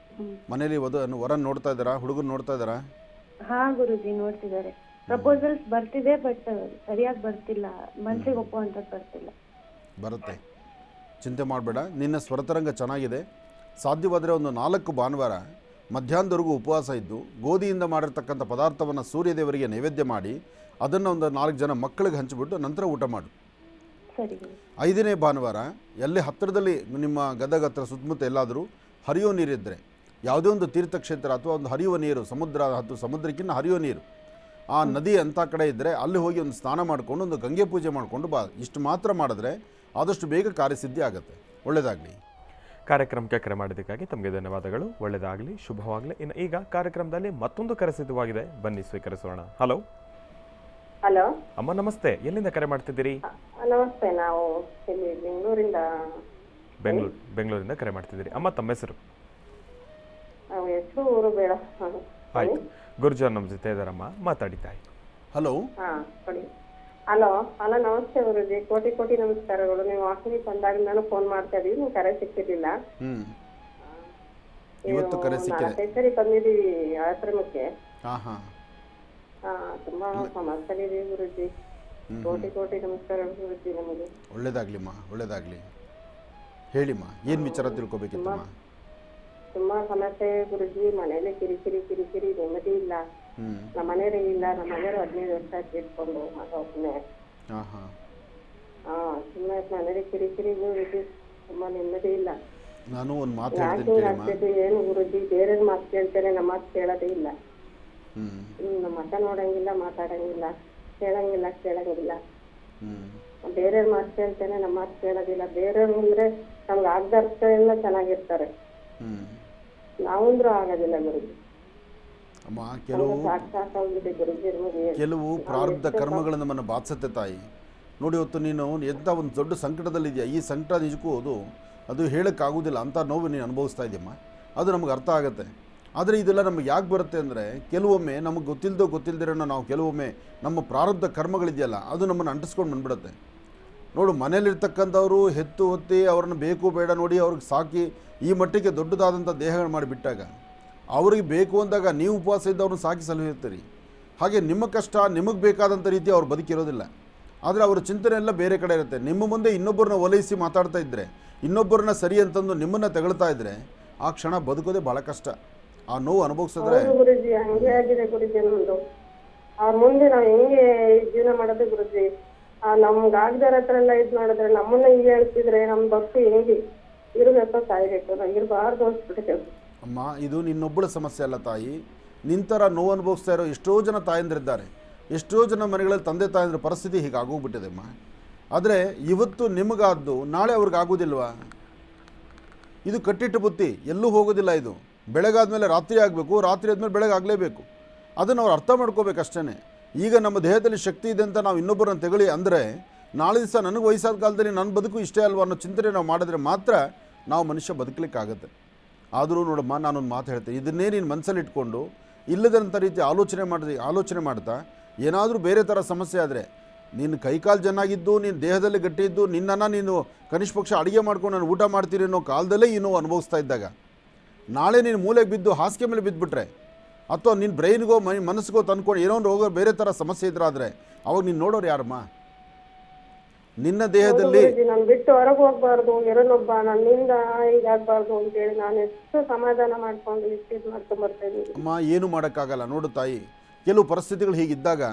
ಮನೇಲಿ ವರನ್ ನೋಡ್ತಾ ಇದ್ದಾರಾ? ಹುಡುಗರು ನೋಡ್ತಾ ಇದ್ದಾರಾ? ಹಾ ಗುರುಜಿ, ನೋಡ್ತಿದ್ದಾರೆ. ಪ್ರಪೋಸಲ್ಸ್ ಬರ್ತಿದೆ, ಬಟ್ ಸರಿಯಾಗಿ ಬರ್ತಿಲ್ಲ. ಮನ್ಸಿಗೆ ಒಪ್ಪುವಂಥದ್ದು ಬರ್ತಿಲ್ಲ. ಬರುತ್ತೆ, ಚಿಂತೆ ಮಾಡಬೇಡ. ನಿನ್ನ ಸ್ವರತರಂಗ ಚೆನ್ನಾಗಿದೆ. ಸಾಧ್ಯವಾದರೆ ಒಂದು 4 ಭಾನುವಾರ ಮಧ್ಯಾಹ್ನದವರೆಗೂ ಉಪವಾಸ ಇದ್ದು ಗೋಧಿಯಿಂದ ಮಾಡಿರ್ತಕ್ಕಂಥ ಪದಾರ್ಥವನ್ನು ಸೂರ್ಯದೇವರಿಗೆ ನೈವೇದ್ಯ ಮಾಡಿ ಅದನ್ನು ಒಂದು 4 ಜನ ಮಕ್ಕಳಿಗೆ ಹಂಚಿಬಿಟ್ಟು ನಂತರ ಊಟ ಮಾಡು. ಸರಿ ಗುರು. 5ನೇ ಭಾನುವಾರ ಎಲ್ಲಿ ಹತ್ತಿರದಲ್ಲಿ ನಿಮ್ಮ ಗದಗ ಹತ್ರ ಸುತ್ತಮುತ್ತ ಎಲ್ಲಾದರೂ ಹರಿಯೋ ನೀರಿದ್ದರೆ, ಯಾವುದೇ ಒಂದು ತೀರ್ಥಕ್ಷೇತ್ರ ಅಥವಾ ಒಂದು ಹರಿಯುವ ನೀರು, ಸಮುದ್ರಕ್ಕಿಂತ ಹರಿಯೋ ನೀರು, ಆ ನದಿ ಅಂಥ ಕಡೆ ಇದ್ದರೆ ಅಲ್ಲಿ ಹೋಗಿ ಒಂದು ಸ್ನಾನ ಮಾಡಿಕೊಂಡು ಒಂದು ಗಂಗೆ ಪೂಜೆ ಮಾಡಿಕೊಂಡು ಬಾ. ಇಷ್ಟು ಮಾತ್ರ ಮಾಡಿದ್ರೆ ಆದಷ್ಟು ಬೇಗ ಕಾರ್ಯಸಿದ್ಧಿ ಆಗುತ್ತೆ. ಒಳ್ಳೆಯದಾಗಲಿ. ಕಾರ್ಯಕ್ರಮಕ್ಕೆ ಕರೆ ಮಾಡಿದ್ದಕ್ಕಾಗಿ ತಮಗೆ ಧನ್ಯವಾದಗಳು. ಒಳ್ಳೆಯದಾಗಲಿ, ಶುಭವಾಗಲಿ. ಇನ್ನು ಈಗ ಕಾರ್ಯಕ್ರಮದಲ್ಲಿ ಮತ್ತೊಂದು ಕರೆ ಸಿದ್ಧವಾಗಿದೆ, ಬನ್ನಿ ಸ್ವೀಕರಿಸೋಣ. ಹಲೋ ಹಲೋ ಅಮ್ಮ ನಮಸ್ತೆ, ಎಲ್ಲಿಂದ ಕರೆ ಮಾಡ್ತಿದ್ದೀರಿ? ನಮಸ್ತೆ, ನಾವು ಇಲ್ಲಿ ಬೆಂಗಳೂರಿಂದ ಬೆಂಗಳೂರಿಂದ ಕರೆ ಮಾಡ್ತಿದ್ದೀರಿ. ಅಮ್ಮ ತಮ್ಮ ಹೆಸರು? ಹೆಸರು ಊರು ಬೇಡ. ಆಯ್ತು, ಗುರುಜಾರ್ ನಮ್ಮ ಜೊತೆ ಇದ್ದಾರಮ್ಮ, ಮಾತಾಡಿ ತಾಯಿ. ಹಲೋ. ಹಾ ಕೊಡಿ. ಹಲೋ ಹಲೋ, ನಮಸ್ತೆ ಗುರುಜಿ, ಕೋಟಿ ಕೋಟಿ ನಮಸ್ಕಾರಗಳು. ನೀವು ಹಾಸನಿಗೆ ಬಂದಾಗಿಂದಾನು ಫೋನ್ ಮಾಡ್ತಾ ಇದೀವಿ, ನೀವು ಕರೆ ಸಿಕ್ಕಿದ್ದಿಲ್ಲ. ಇವತ್ತು ಕರೆ ಸಿಕ್ಕಿದೆ. 4 ಸರಿ ಬಂದಿದ್ದೀವಿ ಆಶ್ರಮಕ್ಕೆ. ಹಾಂ ಹಾಂ. ತುಂಬಾ ಸಮಸ್ಯೆಗಳಿದೆ ಗುರುಜಿ. ಕೋಟಿ ಕೋಟಿ ನಮಸ್ಕಾರಗಳು ಗುರುಜಿ. ನಮಗೆ ಒಳ್ಳೇದಾಗ್ಲಿಮ್ಮ, ಒಳ್ಳೇದಾಗಲಿ. ಹೇಳಿಮ್ಮ, ಏನು ವಿಚಾರ ತಿಳ್ಕೊಬೇಕಿತ್ತಮ್ಮ? ತುಂಬಾ ಸಮಸ್ಯೆ ಗುರುಜಿ. ಮನೇಲಿ ಕಿರಿಕಿರಿ ನೆಮ್ಮದಿ ಇಲ್ಲ. ನಮ್ಮ ಮನೆಯವ್ರೇ ಇಲ್ಲ. ನಮ್ಮ ಮನೆಯವರು 15 ವರ್ಷ ತೀರ್ಕೊಂಡು ಮಗ ಒಬ್ಬನೇ. ಹಾಂ ಹಾಂ. ಸುಮ್ಮನೆ ಮನೇಲಿ ಕಿರಿಕಿರಿ ಗುರುಜಿ, ತುಂಬಾ ನೆಮ್ಮದಿ ಇಲ್ಲ. ನಾನು ಒಂದು ಮಾತು ಯಾಕೆ ಹೇಳ್ತೀನಿ ಆಗ್ತದೆ ಏನು ಗುರುಜಿ? ಬೇರೆ ಮಾತು ಕೇಳ್ತೇನೆ, ನಮ್ಮ ಮಾತು ಕೇಳೋದೇ ಇಲ್ಲ. ನಮ್ಮ ಮಠ ನೋಡಂಗಿಲ್ಲ, ಮಾತಾಡಂಗಿಲ್ಲ, ಕೇಳಂಗಿಲ್ಲ. ಬೇರೆಯವ್ರ ಮಾತು ಕೇಳ್ತೇನೆ, ನಮ್ಮ ಮಾತು ಕೇಳೋದಿಲ್ಲ. ಬೇರೆಯವ್ರು ಅಂದ್ರೆ ನಮ್ಗೆ ಆಗ್ದರ್ಥ ಚೆನ್ನಾಗಿರ್ತಾರೆ, ನಾವಂದ್ರೂ ಆಗೋದಿಲ್ಲ ಗುರುಜಿ. ಅಮ್ಮ, ಕೆಲವು ಸಾಕಾಗ್ಬಿಟ್ಟೆ ಗುರುಜಿ ನಮಗೆ. ಕೆಲವು ಪ್ರಾರಬ್ಧ ಕರ್ಮಗಳು ನಮ್ಮನ್ನು ಬಾಧಿಸುತ್ತೆ ತಾಯಿ. ನೋಡಿ, ಇವತ್ತು ನೀನು ಎಂಥ ಒಂದು ದೊಡ್ಡ ಸಂಕಟದಲ್ಲಿದೆಯಾ. ಈ ಸಂಕಟ ನಿಜಕ್ಕೂ ಅದು ಹೇಳೋಕ್ಕಾಗೋದಿಲ್ಲ ಅಂಥ ನೋವು ನೀನು ಅನುಭವಿಸ್ತಾ ಇದೆಯಮ್ಮ. ಅದು ನಮಗೆ ಅರ್ಥ ಆಗುತ್ತೆ. ಆದರೆ ಇದೆಲ್ಲ ನಮಗೆ ಯಾಕೆ ಬರುತ್ತೆ ಅಂದರೆ, ಕೆಲವೊಮ್ಮೆ ನಮಗೆ ಗೊತ್ತಿಲ್ಲದಿರೋ ನಾವು ಕೆಲವೊಮ್ಮೆ ನಮ್ಮ ಪ್ರಾರಬ್ಧ ಕರ್ಮಗಳಿದೆಯಲ್ಲ, ಅದು ನಮ್ಮನ್ನು ಅಂಟಿಸ್ಕೊಂಡು ಬಂದುಬಿಡುತ್ತೆ. ನೋಡು, ಮನೇಲಿರ್ತಕ್ಕಂಥವ್ರು ಹೆತ್ತು ಹೊತ್ತಿ ಅವ್ರನ್ನ ಬೇಕು ಬೇಡ ನೋಡಿ ಅವ್ರಿಗೆ ಸಾಕಿ ಈ ಮಟ್ಟಿಗೆ ದೊಡ್ಡದಾದಂಥ ದೇಹಗಳು ಮಾಡಿಬಿಟ್ಟಾಗ, ಅವ್ರಿಗೆ ಬೇಕು ಅಂದಾಗ ನೀವು ಉಪವಾಸ ಇದ್ದವ್ರನ್ನ ಸಾಕಿ ಸಲಹಿರ್ತೀರಿ. ಹಾಗೆ ನಿಮ್ಮ ಕಷ್ಟ ನಿಮಗೆ ಬೇಕಾದಂಥ ರೀತಿ ಅವ್ರು ಬದುಕಿರೋದಿಲ್ಲ. ಆದರೆ ಅವರ ಚಿಂತನೆ ಎಲ್ಲ ಬೇರೆ ಕಡೆ ಇರುತ್ತೆ. ನಿಮ್ಮ ಮುಂದೆ ಇನ್ನೊಬ್ಬರನ್ನ ಓಲೈಸಿ ಮಾತಾಡ್ತಾ ಇದ್ದರೆ, ಇನ್ನೊಬ್ಬರನ್ನ ಸರಿ ಅಂತಂದು ನಿಮ್ಮನ್ನು ತೆಗಳ್ತಾ ಇದ್ದರೆ, ಆ ಕ್ಷಣ ಬದುಕೋದೇ ಭಾಳ ಕಷ್ಟ. ಆ ನೋವು ಅನುಭವಿಸಿದ್ರೆ ಗುರುಜಿ ಹಂಗೆ ಆಗಿದೆ ಗುರುಜಿ. ನಮ್ದು ಅವ್ರ ಮುಂದೆ ನಾವು ಹೆಂಗೆ ಜೀವನ ಮಾಡೋದು ಗುರುಜಿ? ನಮ್ಗೆ ಆಗದಾರ ಹತ್ರ ಎಲ್ಲ ಇದು ಮಾಡಿದ್ರೆ, ನಮ್ಮನ್ನ ಹಿಂಗೆ ಹೇಳ್ತಿದ್ರೆ ನಮ್ಮ ಭಕ್ತಿ ಹೆಂಗೆ ಇರಬೇಕೋ ಸಾಯ್ಬೇಕು? ನಾವು ಇರಬಾರ್ದು ಅನ್ಸ್ಬಿಟ್ಟಿದ್ದೇವೆ. ಅಮ್ಮ, ಇದು ನಿನ್ನೊಬ್ಬಳ ಸಮಸ್ಯೆ ಅಲ್ಲ ತಾಯಿ. ನಿಂತರ ನೋವು ಅನುಭವಿಸ್ತಾ ಇರೋ ಎಷ್ಟೋ ಜನ ತಾಯಂದಿರಿದ್ದಾರೆ. ಎಷ್ಟೋ ಜನ ಮನೆಗಳಲ್ಲಿ ತಂದೆ ತಾಯಂದ್ರ ಪರಿಸ್ಥಿತಿ ಹೀಗೆ ಆಗೋಗ್ಬಿಟ್ಟಿದೆ ಅಮ್ಮ. ಆದರೆ ಇವತ್ತು ನಿಮಗಾದ್ದು ನಾಳೆ ಅವ್ರಿಗೆ ಆಗೋದಿಲ್ವಾ? ಇದು ಕಟ್ಟಿಟ್ಟು ಬುತ್ತಿ, ಎಲ್ಲೂ ಹೋಗೋದಿಲ್ಲ. ಇದು ಬೆಳಗಾದ್ಮೇಲೆ ರಾತ್ರಿ ಆಗಬೇಕು, ರಾತ್ರಿ ಆದಮೇಲೆ ಬೆಳಗ್ಗೆ ಆಗಲೇಬೇಕು. ಅದನ್ನು ಅವ್ರು ಅರ್ಥ ಮಾಡ್ಕೋಬೇಕಷ್ಟೇ. ಈಗ ನಮ್ಮ ದೇಹದಲ್ಲಿ ಶಕ್ತಿ ಇದೆ ಅಂತ ನಾವು ಇನ್ನೊಬ್ಬರನ್ನು ತೆಗಳಿ ಅಂದರೆ ನಾಳೆ ದಿವಸ ನನಗೆ ವಯಸ್ಸಾದ ಕಾಲದಲ್ಲಿ ನನ್ನ ಬದುಕು ಇಷ್ಟೇ ಅಲ್ವ ಅನ್ನೋ ಚಿಂತನೆ ನಾವು ಮಾಡಿದ್ರೆ ಮಾತ್ರ ನಾವು ಮನುಷ್ಯ ಬದುಕಲಿಕ್ಕಾಗತ್ತೆ. ಆದರೂ ನೋಡಮ್ಮ, ನಾನೊಂದು ಮಾತು ಹೇಳ್ತೇನೆ, ಇದನ್ನೇ ನೀನು ಮನಸ್ಸಲ್ಲಿ ಇಟ್ಕೊಂಡು ಇಲ್ಲದಂಥ ರೀತಿ ಆಲೋಚನೆ ಮಾಡ್ತಾ ಏನಾದರೂ ಬೇರೆ ಥರ ಸಮಸ್ಯೆ ಆದರೆ ನಿನ್ನ ಕೈಕಾಲು ಚೆನ್ನಾಗಿದ್ದು, ನಿನ್ನ ದೇಹದಲ್ಲಿ ಗಟ್ಟಿ ಇದ್ದು, ನಿನ್ನನ್ನು ನೀನು ಕನಿಷ್ಠ ಪಕ್ಷ ಅಡುಗೆ ಮಾಡ್ಕೊಂಡು ನಾನು ಊಟ ಮಾಡ್ತೀನಿ ಅನ್ನೋ ಕಾಲದಲ್ಲೇ ಈ ನೋವು ಅನುಭವಿಸ್ತಾ ಇದ್ದಾಗ ನಾಳೆ ನೀನು ಮೂಲೆಗೆ ಬಿದ್ದು ಹಾಸಿಗೆ ಮೇಲೆ ಬಿದ್ದುಬಿಟ್ರೆ ಅಥವಾ ನಿನ್ನ ಬ್ರೈನ್ಗೋ ಮನಸ್ಸಿಗೋ ತಂದ್ಕೊಂಡು ಏನೋ ಒಂದು ರೋಗ ಬೇರೆ ಥರ ಸಮಸ್ಯೆ ಇದ್ರಾದರೆ ಅವಾಗ ನೀನು ನೋಡೋರು ಯಾರಮ್ಮ? ನಿನ್ನ ದೇಹದಲ್ಲಿ ನಾನು ಬಿಟ್ಟು ಹೊರಗೆ ಹೋಗ್ಬಾರ್ದು, ಎರಡೊಬ್ಬ ನನ್ನಿಂದ ಹೀಗಾಗಬಾರ್ದು ಅಂತೇಳಿ ನಾನು ಎಷ್ಟು ಸಮಾಧಾನ ಮಾಡ್ಕೊಂಡು ಇಷ್ಟು ಇದು ಮಾಡ್ಕೊಂಡು ಬರ್ತಾ ಇದ್ದೀನಿ. ಅಮ್ಮ, ಏನು ಮಾಡೋಕ್ಕಾಗಲ್ಲ ನೋಡು ತಾಯಿ. ಕೆಲವು ಪರಿಸ್ಥಿತಿಗಳು ಹೀಗಿದ್ದಾಗ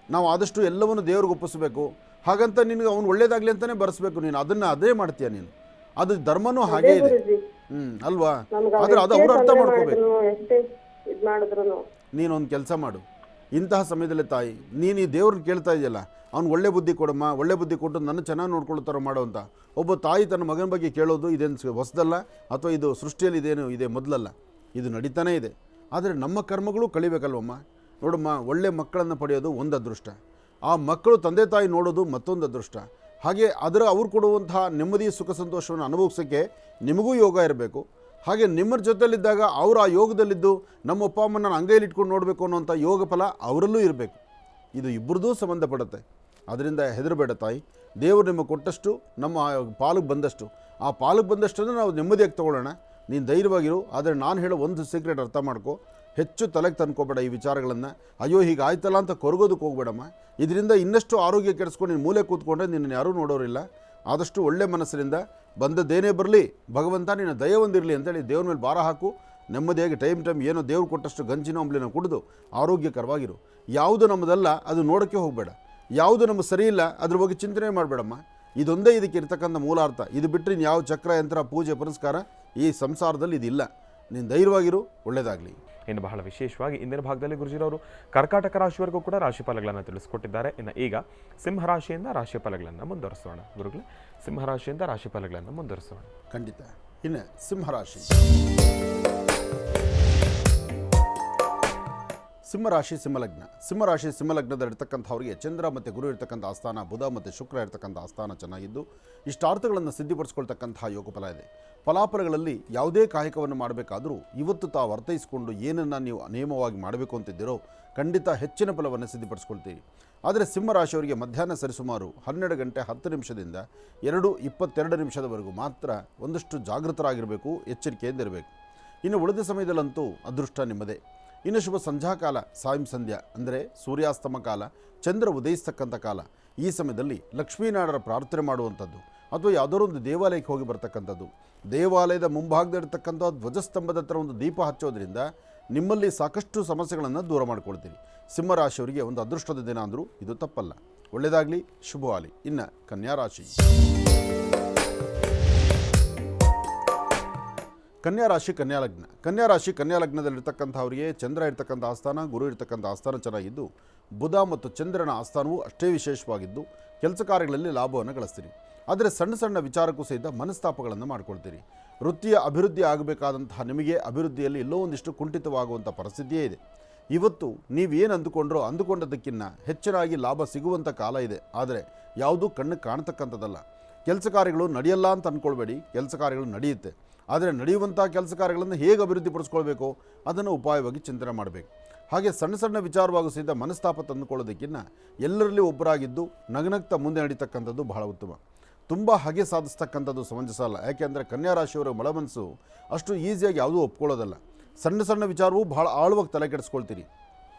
ನಾವು ಆದಷ್ಟು ಎಲ್ಲವನ್ನು ದೇವ್ರಿಗೆ ಒಪ್ಪಿಸ್ಬೇಕು. ಹಾಗಂತ ನಿನಗೆ ಅವ್ನು ಒಳ್ಳೇದಾಗಲಿ ಅಂತಲೇ ಬರೆಸ್ಬೇಕು. ನೀನು ಅದನ್ನು ಅದೇ ಮಾಡ್ತೀಯ. ನೀನು ಅದು ಧರ್ಮನೂ ಹಾಗೇ ಇದೆ, ಅಲ್ವಾ? ಆದರೆ ಅದು ಅವ್ರು ಅರ್ಥ ಮಾಡ್ಕೋಬೇಕು. ಎಷ್ಟೇ ಇದು ಮಾಡಿದ್ರು ನೀನೊಂದು ಕೆಲಸ ಮಾಡು. ಇಂತಹ ಸಮಯದಲ್ಲಿ ತಾಯಿ, ನೀನು ಈ ದೇವ್ರನ್ನ ಕೇಳ್ತಾ ಇದೆಯಲ್ಲ, ಅವ್ನು ಒಳ್ಳೆ ಬುದ್ಧಿ ಕೊಡಮ್ಮ, ಒಳ್ಳೆ ಬುದ್ಧಿ ಕೊಟ್ಟು ನನ್ನ ಚೆನ್ನಾಗಿ ನೋಡ್ಕೊಳ್ತಾರೋ ಮಾಡೋ ಅಂತ ಒಬ್ಬ ತಾಯಿ ತನ್ನ ಮಗನ ಬಗ್ಗೆ ಕೇಳೋದು ಇದೇನು ಹೊಸದಲ್ಲ, ಅಥವಾ ಇದು ಸೃಷ್ಟಿಯಲ್ಲಿ ಇದೇನು ಇದೆ ಮೊದಲಲ್ಲ, ಇದು ನಡೀತಾನೇ ಇದೆ. ಆದರೆ ನಮ್ಮ ಕರ್ಮಗಳು ಕಳಿಬೇಕಲ್ವಮ್ಮ. ನೋಡಮ್ಮ, ಒಳ್ಳೆ ಮಕ್ಕಳನ್ನು ಪಡೆಯೋದು ಒಂದು ಅದೃಷ್ಟ, ಆ ಮಕ್ಕಳು ತಂದೆ ತಾಯಿ ನೋಡೋದು ಮತ್ತೊಂದು ಅದೃಷ್ಟ. ಹಾಗೆ ಅವ್ರು ಕೊಡುವಂತಹ ನೆಮ್ಮದಿ ಸುಖ ಸಂತೋಷವನ್ನು ಅನುಭವಿಸೋಕ್ಕೆ ನಿಮಗೂ ಯೋಗ ಇರಬೇಕು. ಹಾಗೆ ನಿಮ್ಮ ಜೊತೆಯಲ್ಲಿದ್ದಾಗ ಅವರು ಆ ಯೋಗದಲ್ಲಿದ್ದು ನಮ್ಮ ಅಪ್ಪ ಅಮ್ಮನ ಅಂಗೈಲಿ ಇಟ್ಕೊಂಡು ನೋಡಬೇಕು ಅನ್ನೋಂಥ ಯೋಗ ಫಲ ಅವರಲ್ಲೂ ಇರಬೇಕು. ಇದು ಇಬ್ಬರದೂ ಸಂಬಂಧಪಡುತ್ತೆ. ಅದರಿಂದ ಹೆದರಬೇಡ ತಾಯಿ. ದೇವರು ನಿಮಗೆ ಕೊಟ್ಟಷ್ಟು ನಮ್ಮ ಪಾಲಿಗೆ ಬಂದಷ್ಟು, ಆ ಪಾಲಿಗೆ ಬಂದಷ್ಟನ್ನು ನಾವು ನೆಮ್ಮದಿಯಾಗಿ ತೊಗೊಳ್ಳೋಣ. ನೀನು ಧೈರ್ಯವಾಗಿರು. ಆದರೆ ನಾನು ಹೇಳೋ ಒಂದು ಸೀಕ್ರೆಟ್ ಅರ್ಥ ಮಾಡ್ಕೊ, ಹೆಚ್ಚು ತಲೆಗೆ ತಂದ್ಕೋಬೇಡ ಈ ವಿಚಾರಗಳನ್ನು. ಅಯ್ಯೋ ಹೀಗೆ ಆಯ್ತಲ್ಲ ಅಂತ ಕೊರಗೋದಕ್ಕೆ ಹೋಗ್ಬೇಡಮ್ಮ. ಇದರಿಂದ ಇನ್ನಷ್ಟು ಆರೋಗ್ಯ ಕೆಡಿಸ್ಕೊಂಡು ನೀನು ಮೂಲೆ ಕೂತ್ಕೊಂಡ್ರೆ ನಿನ್ನನ್ನು ಯಾರೂ ನೋಡೋರಿಲ್ಲ. ಆದಷ್ಟು ಒಳ್ಳೆ ಮನಸ್ಸಿನಿಂದ ಬಂದದ್ದೇನೇ ಬರಲಿ, ಭಗವಂತ ನಿನ್ನ ದಯ ಹೊಂದಿರಲಿ ಅಂತೇಳಿ ದೇವ್ರ ಮೇಲೆ ಭಾರ ಹಾಕು. ನೆಮ್ಮದಿಯಾಗಿ ಟೈಮ್ ಏನೋ ದೇವ್ರು ಕೊಟ್ಟಷ್ಟು ಗಂಜಿನ ಅಂಬ್ಲಿನ ಕುಡಿದು ಆರೋಗ್ಯಕರವಾಗಿರು. ಯಾವುದು ನಮ್ಮದಲ್ಲ ಅದು ನೋಡೋಕ್ಕೆ ಹೋಗಬೇಡ. ಯಾವುದು ನಮಗೆ ಸರಿ ಇಲ್ಲ ಅದ್ರ ಬಗ್ಗೆ ಚಿಂತನೆ ಮಾಡಬೇಡಮ್ಮ. ಇದೊಂದೇ ಇದಕ್ಕೆ ಇರ್ತಕ್ಕಂಥ ಮೂಲಾರ್ಥ. ಇದು ಬಿಟ್ಟರೆ ಯಾವ ಚಕ್ರ ಯಂತ್ರ ಪೂಜೆ ಪುರಸ್ಕಾರ ಈ ಸಂಸಾರದಲ್ಲಿ ಇದಿಲ್ಲ. ನೀನು ಧೈರ್ಯವಾಗಿರು, ಒಳ್ಳೆಯದಾಗಲಿ. ಇನ್ನು ಬಹಳ ವಿಶೇಷವಾಗಿ ಇಂದಿನ ಭಾಗದಲ್ಲಿ ಗುರುಜಿರವರು ಕರ್ಕಾಟಕ ರಾಶಿವರೆಗೂ ಕೂಡ ರಾಶಿಫಲಗಳನ್ನು ತಿಳಿಸ್ಕೊಟ್ಟಿದ್ದಾರೆ. ಇನ್ನು ಈಗ ಸಿಂಹರಾಶಿಯಿಂದ ರಾಶಿಫಲಗಳನ್ನು ಮುಂದುವರಿಸೋಣ. ಗುರುಗಳೇ, ಸಿಂಹರಾಶಿಯಿಂದ ರಾಶಿಫಲಗಳನ್ನು ಮುಂದುವರಿಸೋಣ. ಖಂಡಿತ. ಇನ್ನು ಸಿಂಹರಾಶಿ. ಸಿಂಹರಾಶಿ ಸಿಂಹಲಗ್ನದಲ್ಲಿರ್ತಕ್ಕಂಥವ್ರಿಗೆ ಚಂದ್ರ ಮತ್ತು ಗುರು ಇರ್ತಕ್ಕಂಥ ಆಸ್ಥಾನ, ಬುಧ ಮತ್ತು ಶುಕ್ರ ಇರ್ತಕ್ಕಂಥ ಆಸ್ಥಾನ ಚೆನ್ನಾಗಿದ್ದು ಇಷ್ಟಾರ್ಥಗಳನ್ನು ಸಿದ್ಧಿಪಡಿಸ್ಕೊಳ್ತಕ್ಕಂಥ ಯೋಗ ಫಲ ಇದೆ. ಫಲಾಫಲಗಳಲ್ಲಿ ಯಾವುದೇ ಕಾಯಕವನ್ನು ಮಾಡಬೇಕಾದರೂ ಇವತ್ತು ತಾವು ಅರ್ಥೈಸಿಕೊಂಡು ಏನನ್ನು ನೀವು ನಿಯಮವಾಗಿ ಮಾಡಬೇಕು ಅಂತಿದ್ದೀರೋ ಖಂಡಿತ ಹೆಚ್ಚಿನ ಫಲವನ್ನು ಸಿದ್ಧಿಪಡಿಸ್ಕೊಳ್ತೀರಿ. ಆದರೆ ಸಿಂಹರಾಶಿಯವರಿಗೆ ಮಧ್ಯಾಹ್ನ ಸರಿಸುಮಾರು 12 ಗಂಟೆ 10 ನಿಮಿಷದಿಂದ 2:22 ಮಾತ್ರ ಒಂದಷ್ಟು ಜಾಗೃತರಾಗಿರಬೇಕು, ಎಚ್ಚರಿಕೆಯಿಂದಿರಬೇಕು. ಇನ್ನು ಉಳಿದ ಸಮಯದಲ್ಲಂತೂ ಅದೃಷ್ಟ ನಿಮ್ಮದೇ. ಇನ್ನು ಶುಭ ಸಂಧ್ಯಾಕಾಲ, ಸಾಯಂ ಸಂಧ್ಯಾ ಅಂದರೆ ಸೂರ್ಯಾಸ್ತಮ ಕಾಲ, ಚಂದ್ರ ಉದಯಿಸ್ತಕ್ಕಂಥ ಕಾಲ. ಈ ಸಮಯದಲ್ಲಿ ಲಕ್ಷ್ಮೀನಾರಾಯಣರ ಪ್ರಾರ್ಥನೆ ಮಾಡುವಂಥದ್ದು ಅಥವಾ ಯಾವುದಾದ್ರು ಒಂದು ದೇವಾಲಯಕ್ಕೆ ಹೋಗಿ ಬರ್ತಕ್ಕಂಥದ್ದು, ದೇವಾಲಯದ ಮುಂಭಾಗದಲ್ಲಿರ್ತಕ್ಕಂಥ ಧ್ವಜಸ್ತಂಭದ ಹತ್ರ ಒಂದು ದೀಪ ಹಚ್ಚೋದ್ರಿಂದ ನಿಮ್ಮಲ್ಲಿ ಸಾಕಷ್ಟು ಸಮಸ್ಯೆಗಳನ್ನು ದೂರ ಮಾಡ್ಕೊಳ್ತೀರಿ. ಸಿಂಹರಾಶಿಯವರಿಗೆ ಒಂದು ಅದೃಷ್ಟದ ದಿನ ಅಂದರೂ ಇದು ತಪ್ಪಲ್ಲ. ಒಳ್ಳೆಯದಾಗಲಿ, ಶುಭವಾಗಲಿ. ಇನ್ನು ಕನ್ಯಾರಾಶಿ. ಕನ್ಯಾಲಗ್ನದಲ್ಲಿರ್ತಕ್ಕಂಥವರಿಗೆ ಚಂದ್ರ ಇರ್ತಕ್ಕಂಥ ಆಸ್ಥಾನ, ಗುರು ಇರ್ತಕ್ಕಂಥ ಆಸ್ಥಾನ ಚೆನ್ನಾಗಿದ್ದು ಬುಧ ಮತ್ತು ಚಂದ್ರನ ಆಸ್ಥಾನವೂ ಅಷ್ಟೇ ವಿಶೇಷವಾಗಿದ್ದು ಕೆಲಸ ಕಾರ್ಯಗಳಲ್ಲಿ ಲಾಭವನ್ನು ಗಳಿಸ್ತೀರಿ. ಆದರೆ ಸಣ್ಣ ಸಣ್ಣ ವಿಚಾರಕ್ಕೂ ಸಹಿತ ಮನಸ್ತಾಪಗಳನ್ನು ಮಾಡ್ಕೊಳ್ತೀರಿ. ವೃತ್ತಿಯ ಅಭಿವೃದ್ಧಿ ಆಗಬೇಕಾದಂತಹ ನಿಮಗೆ ಅಭಿವೃದ್ಧಿಯಲ್ಲಿ ಎಲ್ಲೋ ಒಂದಿಷ್ಟು ಕುಂಠಿತವಾಗುವಂಥ ಪರಿಸ್ಥಿತಿಯೇ ಇದೆ. ಇವತ್ತು ನೀವೇನು ಅಂದುಕೊಂಡದಕ್ಕಿಂತ ಹೆಚ್ಚಿನಾಗಿ ಲಾಭ ಸಿಗುವಂಥ ಕಾಲ ಇದೆ. ಆದರೆ ಯಾವುದೂ ಕಣ್ಣಿಗೆ ಕಾಣತಕ್ಕಂಥದ್ದಲ್ಲ. ಕೆಲಸ ಕಾರ್ಯಗಳು ನಡೆಯಲ್ಲ ಅಂತ ಅಂದ್ಕೊಳ್ಬೇಡಿ, ಕೆಲಸ ಕಾರ್ಯಗಳು ನಡೆಯುತ್ತೆ. ಆದರೆ ನಡೆಯುವಂಥ ಕೆಲಸ ಕಾರ್ಯಗಳನ್ನು ಹೇಗೆ ಅಭಿವೃದ್ಧಿಪಡಿಸ್ಕೊಳ್ಬೇಕು ಅದನ್ನು ಉಪಾಯವಾಗಿ ಚಿಂತನೆ ಮಾಡಬೇಕು. ಹಾಗೆ ಸಣ್ಣ ಸಣ್ಣ ವಿಚಾರವಾಗೂ ಸಹಿತ ಮನಸ್ತಾಪ ತಂದುಕೊಳ್ಳೋದಕ್ಕಿಂತ ಎಲ್ಲರಲ್ಲಿ ಒಬ್ಬರಾಗಿದ್ದು ನಗನಗ್ತಾ ಮುಂದೆ ನಡೀತಕ್ಕಂಥದ್ದು ಬಹಳ ಉತ್ತಮ. ತುಂಬ ಹಾಗೆ ಸಾಧಿಸ್ತಕ್ಕಂಥದ್ದು ಸಮಂಜಸ ಅಲ್ಲ. ಯಾಕೆಂದರೆ ಕನ್ಯಾರಾಶಿಯವರ ಮನಸ್ಸು ಅಷ್ಟು ಈಸಿಯಾಗಿ ಯಾವುದೂ ಒಪ್ಕೊಳ್ಳೋದಲ್ಲ. ಸಣ್ಣ ಸಣ್ಣ ವಿಚಾರವೂ ಬಹಳ ಆಳವಾಗಿ ತಲೆ ಕೆಡಿಸ್ಕೊಳ್ತೀರಿ.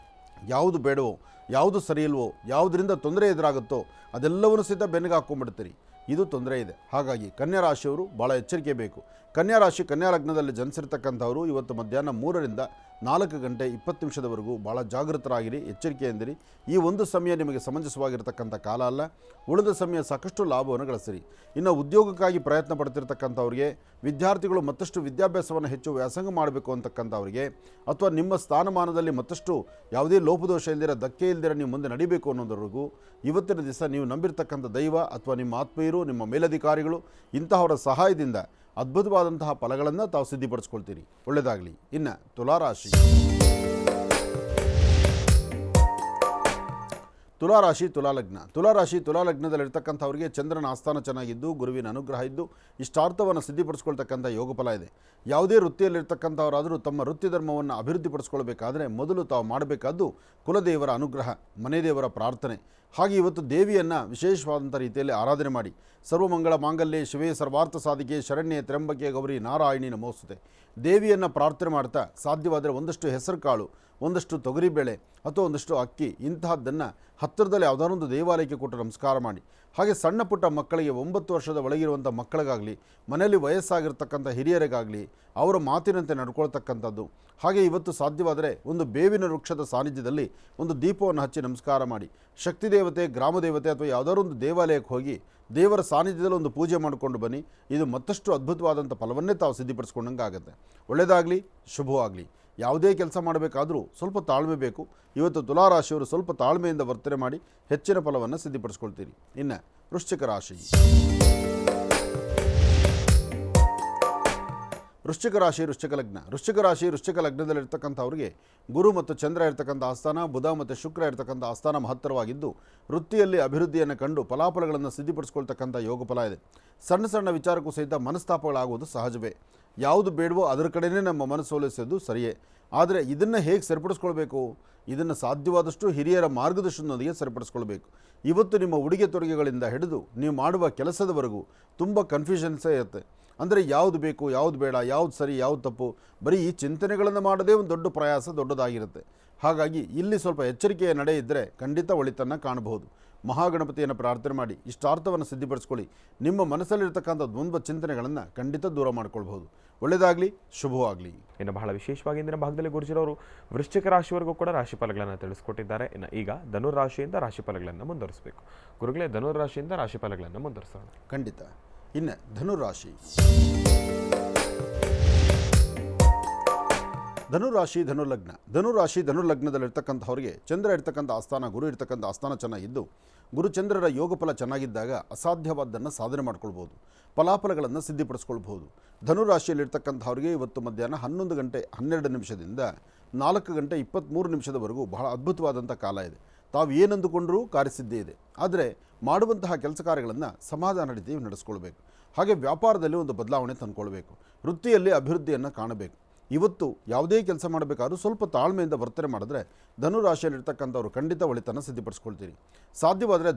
ಯಾವುದು ಬೇಡವೋ, ಯಾವುದು ಸರಿ ಇಲ್ವೋ, ಯಾವುದರಿಂದ ತೊಂದರೆ ಎದುರಾಗುತ್ತೋ ಅದೆಲ್ಲವನ್ನೂ ಸಹಿತ ಬೆನ್ನಿಗೆ ಹಾಕ್ಕೊಂಡ್ಬಿಡ್ತೀರಿ. ಇದು ತೊಂದರೆ ಇದೆ. ಹಾಗಾಗಿ ಕನ್ಯಾರಾಶಿಯವರು ಭಾಳ ಎಚ್ಚರಿಕೆ ಬೇಕು. ಕನ್ಯಾರಾಶಿ ಕನ್ಯಾಲಗ್ನದಲ್ಲಿ ಜನಿಸಿರ್ತಕ್ಕಂಥವರು ಇವತ್ತು ಮಧ್ಯಾಹ್ನ 3ರಿಂದ 4 ಗಂಟೆ 20 ನಿಮಿಷದವರೆಗೂ ಭಾಳ ಜಾಗೃತರಾಗಿರಿ, ಎಚ್ಚರಿಕೆಯಿಂದಿರಿ. ಈ ಒಂದು ಸಮಯ ನಿಮಗೆ ಸಮಂಜಸವಾಗಿರ್ತಕ್ಕಂಥ ಕಾಲ ಅಲ್ಲ. ಉಳಿದ ಸಮಯ ಸಾಕಷ್ಟು ಲಾಭವನ್ನು ಗಳಿಸಿರಿ. ಇನ್ನು ಉದ್ಯೋಗಕ್ಕಾಗಿ ಪ್ರಯತ್ನ ಪಡ್ತಿರ್ತಕ್ಕಂಥವ್ರಿಗೆ ವಿದ್ಯಾರ್ಥಿಗಳು ಮತ್ತಷ್ಟು ವಿದ್ಯಾಭ್ಯಾಸವನ್ನು ಹೆಚ್ಚು ವ್ಯಾಸಂಗ ಮಾಡಬೇಕು ಅಂತಕ್ಕಂಥವ್ರಿಗೆ, ಅಥವಾ ನಿಮ್ಮ ಸ್ಥಾನಮಾನದಲ್ಲಿ ಮತ್ತಷ್ಟು ಯಾವುದೇ ಲೋಪದೋಷ ಇಲ್ದಿರ ಧಕ್ಕೆ ಇಲ್ದಿರ ನೀವು ಮುಂದೆ ನಡಿಬೇಕು ಅನ್ನೋದ್ರಿಗೂ ಇವತ್ತಿನ ದಿವಸ ನೀವು ನಂಬಿರ್ತಕ್ಕಂಥ ದೈವ ಅಥವಾ ನಿಮ್ಮ ಆತ್ಮೀಯರು, ನಿಮ್ಮ ಮೇಲಧಿಕಾರಿಗಳು ಇಂತಹವರ ಸಹಾಯದಿಂದ ಅದ್ಭುತವಾದಂತಹ ಫಲಗಳನ್ನು ತಾವು ಸಿದ್ಧಿಪಡಿಸ್ಕೊಳ್ತೀರಿ. ಒಳ್ಳೆಯದಾಗಲಿ. ಇನ್ನು ತುಲಾರಾಶಿ. ತುಲಾರಾಶಿ ತುಲಾಲಗ್ನ. ತುಲಾಲಗ್ನದಲ್ಲಿರ್ತಕ್ಕಂಥವ್ರಿಗೆ ಚಂದ್ರನ ಆಸ್ಥಾನ ಚೆನ್ನಾಗಿದ್ದು, ಗುರುವಿನ ಅನುಗ್ರಹ ಇದ್ದು, ಇಷ್ಟಾರ್ಥವನ್ನು ಸಿದ್ಧಿಪಡಿಸ್ಕೊಳ್ತಕ್ಕಂಥ ಯೋಗ ಫಲ ಇದೆ. ಯಾವುದೇ ವೃತ್ತಿಯಲ್ಲಿರ್ತಕ್ಕಂಥವರಾದರೂ ತಮ್ಮ ವೃತ್ತಿ ಧರ್ಮವನ್ನು ಅಭಿವೃದ್ಧಿಪಡಿಸ್ಕೊಳ್ಬೇಕಾದ್ರೆ ಮೊದಲು ತಾವು ಮಾಡಬೇಕಾದ್ದು ಕುಲದೇವರ ಅನುಗ್ರಹ, ಮನೆ ದೇವರ ಪ್ರಾರ್ಥನೆ. ಹಾಗೆ ಇವತ್ತು ದೇವಿಯನ್ನು ವಿಶೇಷವಾದಂಥ ರೀತಿಯಲ್ಲಿ ಆರಾಧನೆ ಮಾಡಿ, ಸರ್ವಮಂಗಳ ಮಾಂಗಲ್ಯೆ ಶಿವೇ ಸರ್ವಾರ್ಥ ಸಾಧಿಕೆ ಶರಣ್ಯೆ ತ್ರ್ಯಂಬಕೆ ಗೌರಿ ನಾರಾಯಣಿ ನಮೋಸ್ತುತೆ. ದೇವಿಯನ್ನು ಪ್ರಾರ್ಥನೆ ಮಾಡ್ತಾ ಸಾಧ್ಯವಾದರೆ ಒಂದಷ್ಟು ಹೆಸರು ಕಾಳು, ಒಂದಷ್ಟು ತೊಗರಿಬೇಳೆ ಅಥವಾ ಒಂದಷ್ಟು ಅಕ್ಕಿ ಇಂತಹದ್ದನ್ನು ಹತ್ತಿರದಲ್ಲಿ ಯಾವುದಾದ್ರು ಒಂದು ದೇವಾಲಯಕ್ಕೆ ಕೊಟ್ಟು ನಮಸ್ಕಾರ ಮಾಡಿ. ಹಾಗೆ ಸಣ್ಣ ಪುಟ್ಟ ಮಕ್ಕಳಿಗೆ 9 ವರ್ಷದ ಒಳಗಿರುವಂಥ ಮಕ್ಕಳಿಗಾಗಲಿ, ಮನೆಯಲ್ಲಿ ವಯಸ್ಸಾಗಿರ್ತಕ್ಕಂಥ ಹಿರಿಯರಿಗಾಗಲಿ ಅವರ ಮಾತಿನಂತೆ ನಡ್ಕೊಳ್ತಕ್ಕಂಥದ್ದು. ಹಾಗೆ ಇವತ್ತು ಸಾಧ್ಯವಾದರೆ ಒಂದು ಬೇವಿನ ವೃಕ್ಷದ ಸಾನ್ನಿಧ್ಯದಲ್ಲಿ ಒಂದು ದೀಪವನ್ನು ಹಚ್ಚಿ ನಮಸ್ಕಾರ ಮಾಡಿ, ಶಕ್ತಿ ದೇವತೆ, ಗ್ರಾಮ ದೇವತೆ ಅಥವಾ ಯಾವುದಾದ್ರು ಒಂದು ದೇವಾಲಯಕ್ಕೆ ಹೋಗಿ ದೇವರ ಸಾನ್ನಿಧ್ಯದಲ್ಲಿ ಒಂದು ಪೂಜೆ ಮಾಡಿಕೊಂಡು ಬನ್ನಿ. ಇದು ಮತ್ತಷ್ಟು ಅದ್ಭುತವಾದಂಥ ಫಲವನ್ನೇ ತಾವು ಸಿದ್ಧಿಪಡಿಸ್ಕೊಂಡಂಗೆ ಆಗುತ್ತೆ. ಒಳ್ಳೆಯದಾಗಲಿ, ಶುಭವಾಗಲಿ. ಯಾವುದೇ ಕೆಲಸ ಮಾಡಬೇಕಾದರೂ ಸ್ವಲ್ಪ ತಾಳ್ಮೆ ಬೇಕು. ಇವತ್ತು ತುಲಾರಾಶಿಯವರು ಸ್ವಲ್ಪ ತಾಳ್ಮೆಯಿಂದ ವರ್ತನೆ ಮಾಡಿ ಹೆಚ್ಚಿನ ಫಲವನ್ನು ಸಿದ್ಧಿಪಡಿಸ್ಕೊಳ್ತೀರಿ. ಇನ್ನು ವೃಶ್ಚಿಕ ರಾಶಿ. ವೃಶ್ಚಿಕ ಲಗ್ನದಲ್ಲಿರ್ತಕ್ಕಂಥವ್ರಿಗೆ ಗುರು ಮತ್ತು ಚಂದ್ರ ಇರ್ತಕ್ಕಂಥ ಆಸ್ಥಾನ, ಬುಧ ಮತ್ತು ಶುಕ್ರ ಇರ್ತಕ್ಕಂಥ ಆಸ್ಥಾನ ಮಹತ್ತರವಾಗಿದ್ದು, ವೃತ್ತಿಯಲ್ಲಿ ಅಭಿವೃದ್ಧಿಯನ್ನು ಕಂಡು ಫಲಾಫಲಗಳನ್ನು ಸಿದ್ಧಿಪಡಿಸ್ಕೊಳ್ತಕ್ಕಂಥ ಯೋಗ ಫಲ ಇದೆ. ಸಣ್ಣ ಸಣ್ಣ ವಿಚಾರಕ್ಕೂ ಸಹಿತ ಮನಸ್ತಾಪಗಳಾಗುವುದು ಸಹಜವೇ. ಯಾವುದು ಬೇಡವೋ ಅದರ ಕಡೆಯೇ ನಮ್ಮ ಮನಸ್ಸೋಲಿಸೋದು ಸರಿಯೇ. ಆದರೆ ಇದನ್ನು ಹೇಗೆ ಸರಿಪಡಿಸ್ಕೊಳ್ಬೇಕು? ಇದನ್ನು ಸಾಧ್ಯವಾದಷ್ಟು ಹಿರಿಯರ ಮಾರ್ಗದರ್ಶನದೊಂದಿಗೆ ಸರಿಪಡಿಸ್ಕೊಳ್ಬೇಕು. ಇವತ್ತು ನಿಮ್ಮ ಉಡುಗೆ ತೊಡುಗೆಗಳಿಂದ ಹಿಡಿದು ನೀವು ಮಾಡುವ ಕೆಲಸದವರೆಗೂ ತುಂಬ ಕನ್ಫ್ಯೂಷನ್ಸೇ ಇರುತ್ತೆ. ಅಂದರೆ ಯಾವುದು ಬೇಕು, ಯಾವುದು ಬೇಡ, ಯಾವುದು ಸರಿ, ಯಾವುದು ತಪ್ಪು, ಬರೀ ಈ ಚಿಂತನೆಗಳನ್ನು ಮಾಡೋದೇ ಒಂದು ದೊಡ್ಡ ಪ್ರಯಾಸ, ದೊಡ್ಡದಾಗಿರುತ್ತೆ. ಹಾಗಾಗಿ ಇಲ್ಲಿ ಸ್ವಲ್ಪ ಎಚ್ಚರಿಕೆಯ ನಡೆ ಇದ್ದರೆ ಖಂಡಿತ ಒಳಿತನ್ನು ಕಾಣಬಹುದು. ಮಹಾಗಣಪತಿಯನ್ನು ಪ್ರಾರ್ಥನೆ ಮಾಡಿ ಇಷ್ಟಾರ್ಥವನ್ನು ಸಿದ್ಧಿಪಡಿಸ್ಕೊಳ್ಳಿ. ನಿಮ್ಮ ಮನಸ್ಸಲ್ಲಿರ್ತಕ್ಕಂಥ ದ್ವಂದ್ವ ಚಿಂತನೆಗಳನ್ನು ಖಂಡಿತ ದೂರ ಮಾಡ್ಕೊಳ್ಬಹುದು. ಒಳ್ಳೆಯದಾಗಲಿ, ಶುಭವಾಗಲಿ. ಇನ್ನು ಬಹಳ ವಿಶೇಷವಾಗಿ ಇಂದಿನ ಭಾಗದಲ್ಲಿ ಗುರುಜಿರವರು ವೃಶ್ಚಿಕ ರಾಶಿವರೆಗೂ ಕೂಡ ರಾಶಿ ಫಲಗಳನ್ನು ತಿಳಿಸ್ಕೊಟ್ಟಿದ್ದಾರೆ. ಇನ್ನು ಈಗ ಧನುರಾಶಿಯಿಂದ ರಾಶಿ ಫಲಗಳನ್ನು ಮುಂದುವರಿಸಬೇಕು. ಗುರುಗಳೇ, ಧನುರಾಶಿಯಿಂದ ರಾಶಿ ಫಲಗಳನ್ನು ಮುಂದುವರಿಸೋಣ. ಖಂಡಿತ. ಇನ್ನು ಧನುರಾಶಿ. ಧನುಲಗ್ನದಲ್ಲಿರ್ತಕ್ಕಂಥವ್ರಿಗೆ ಚಂದ್ರ ಇರ್ತಕ್ಕಂಥ ಆಸ್ಥಾನ, ಗುರು ಇರ್ತಕ್ಕಂಥ ಆಸ್ಥಾನ ಚೆನ್ನಾಗಿದ್ದು, ಗುರುಚಂದ್ರರ ಯೋಗಫಲ ಚೆನ್ನಾಗಿದ್ದಾಗ ಅಸಾಧ್ಯವಾದ್ದನ್ನು ಸಾಧನೆ ಮಾಡ್ಕೊಳ್ಬೋದು, ಫಲಾಫಲಗಳನ್ನು ಸಿದ್ಧಿಪಡಿಸ್ಕೊಳ್ಬೋದು. ಧನುರಾಶಿಯಲ್ಲಿರ್ತಕ್ಕಂಥವ್ರಿಗೆ ಇವತ್ತು ಮಧ್ಯಾಹ್ನ 11 ಗಂಟೆ 12 ನಿಮಿಷದಿಂದ 4 ಗಂಟೆ 23 ನಿಮಿಷದವರೆಗೂ ಬಹಳ ಅದ್ಭುತವಾದಂಥ ಕಾಲ ಇದೆ. ತಾವು ಏನಂದುಕೊಂಡರೂ ಕಾರ್ಯಸಿದ್ಧಿ ಇದೆ. ಆದರೆ ಮಾಡುವಂತಹ ಕೆಲಸ ಕಾರ್ಯಗಳನ್ನು ಸಮಾಧಾನ ರೀತಿ ನಡೆಸ್ಕೊಳ್ಬೇಕು. ಹಾಗೆ ವ್ಯಾಪಾರದಲ್ಲಿ ಒಂದು ಬದಲಾವಣೆ ತಂದುಕೊಳ್ಬೇಕು. ವೃತ್ತಿಯಲ್ಲಿ ಅಭಿವೃದ್ಧಿಯನ್ನು ಕಾಣಬೇಕು. ಇವತ್ತು ಯಾವುದೇ ಕೆಲಸ ಮಾಡಬೇಕಾದ್ರೂ ಸ್ವಲ್ಪ ತಾಳ್ಮೆಯಿಂದ ವರ್ತನೆ ಮಾಡಿದ್ರೆ ಧನುರಾಶಿಯಲ್ಲಿರ್ತಕ್ಕಂಥವ್ರು ಖಂಡಿತ ಒಳಿತನ್ನು ಸಿದ್ಧಿಪಡಿಸ್ಕೊಳ್ತೀರಿ. ಸಾಧ್ಯವಾದರೆ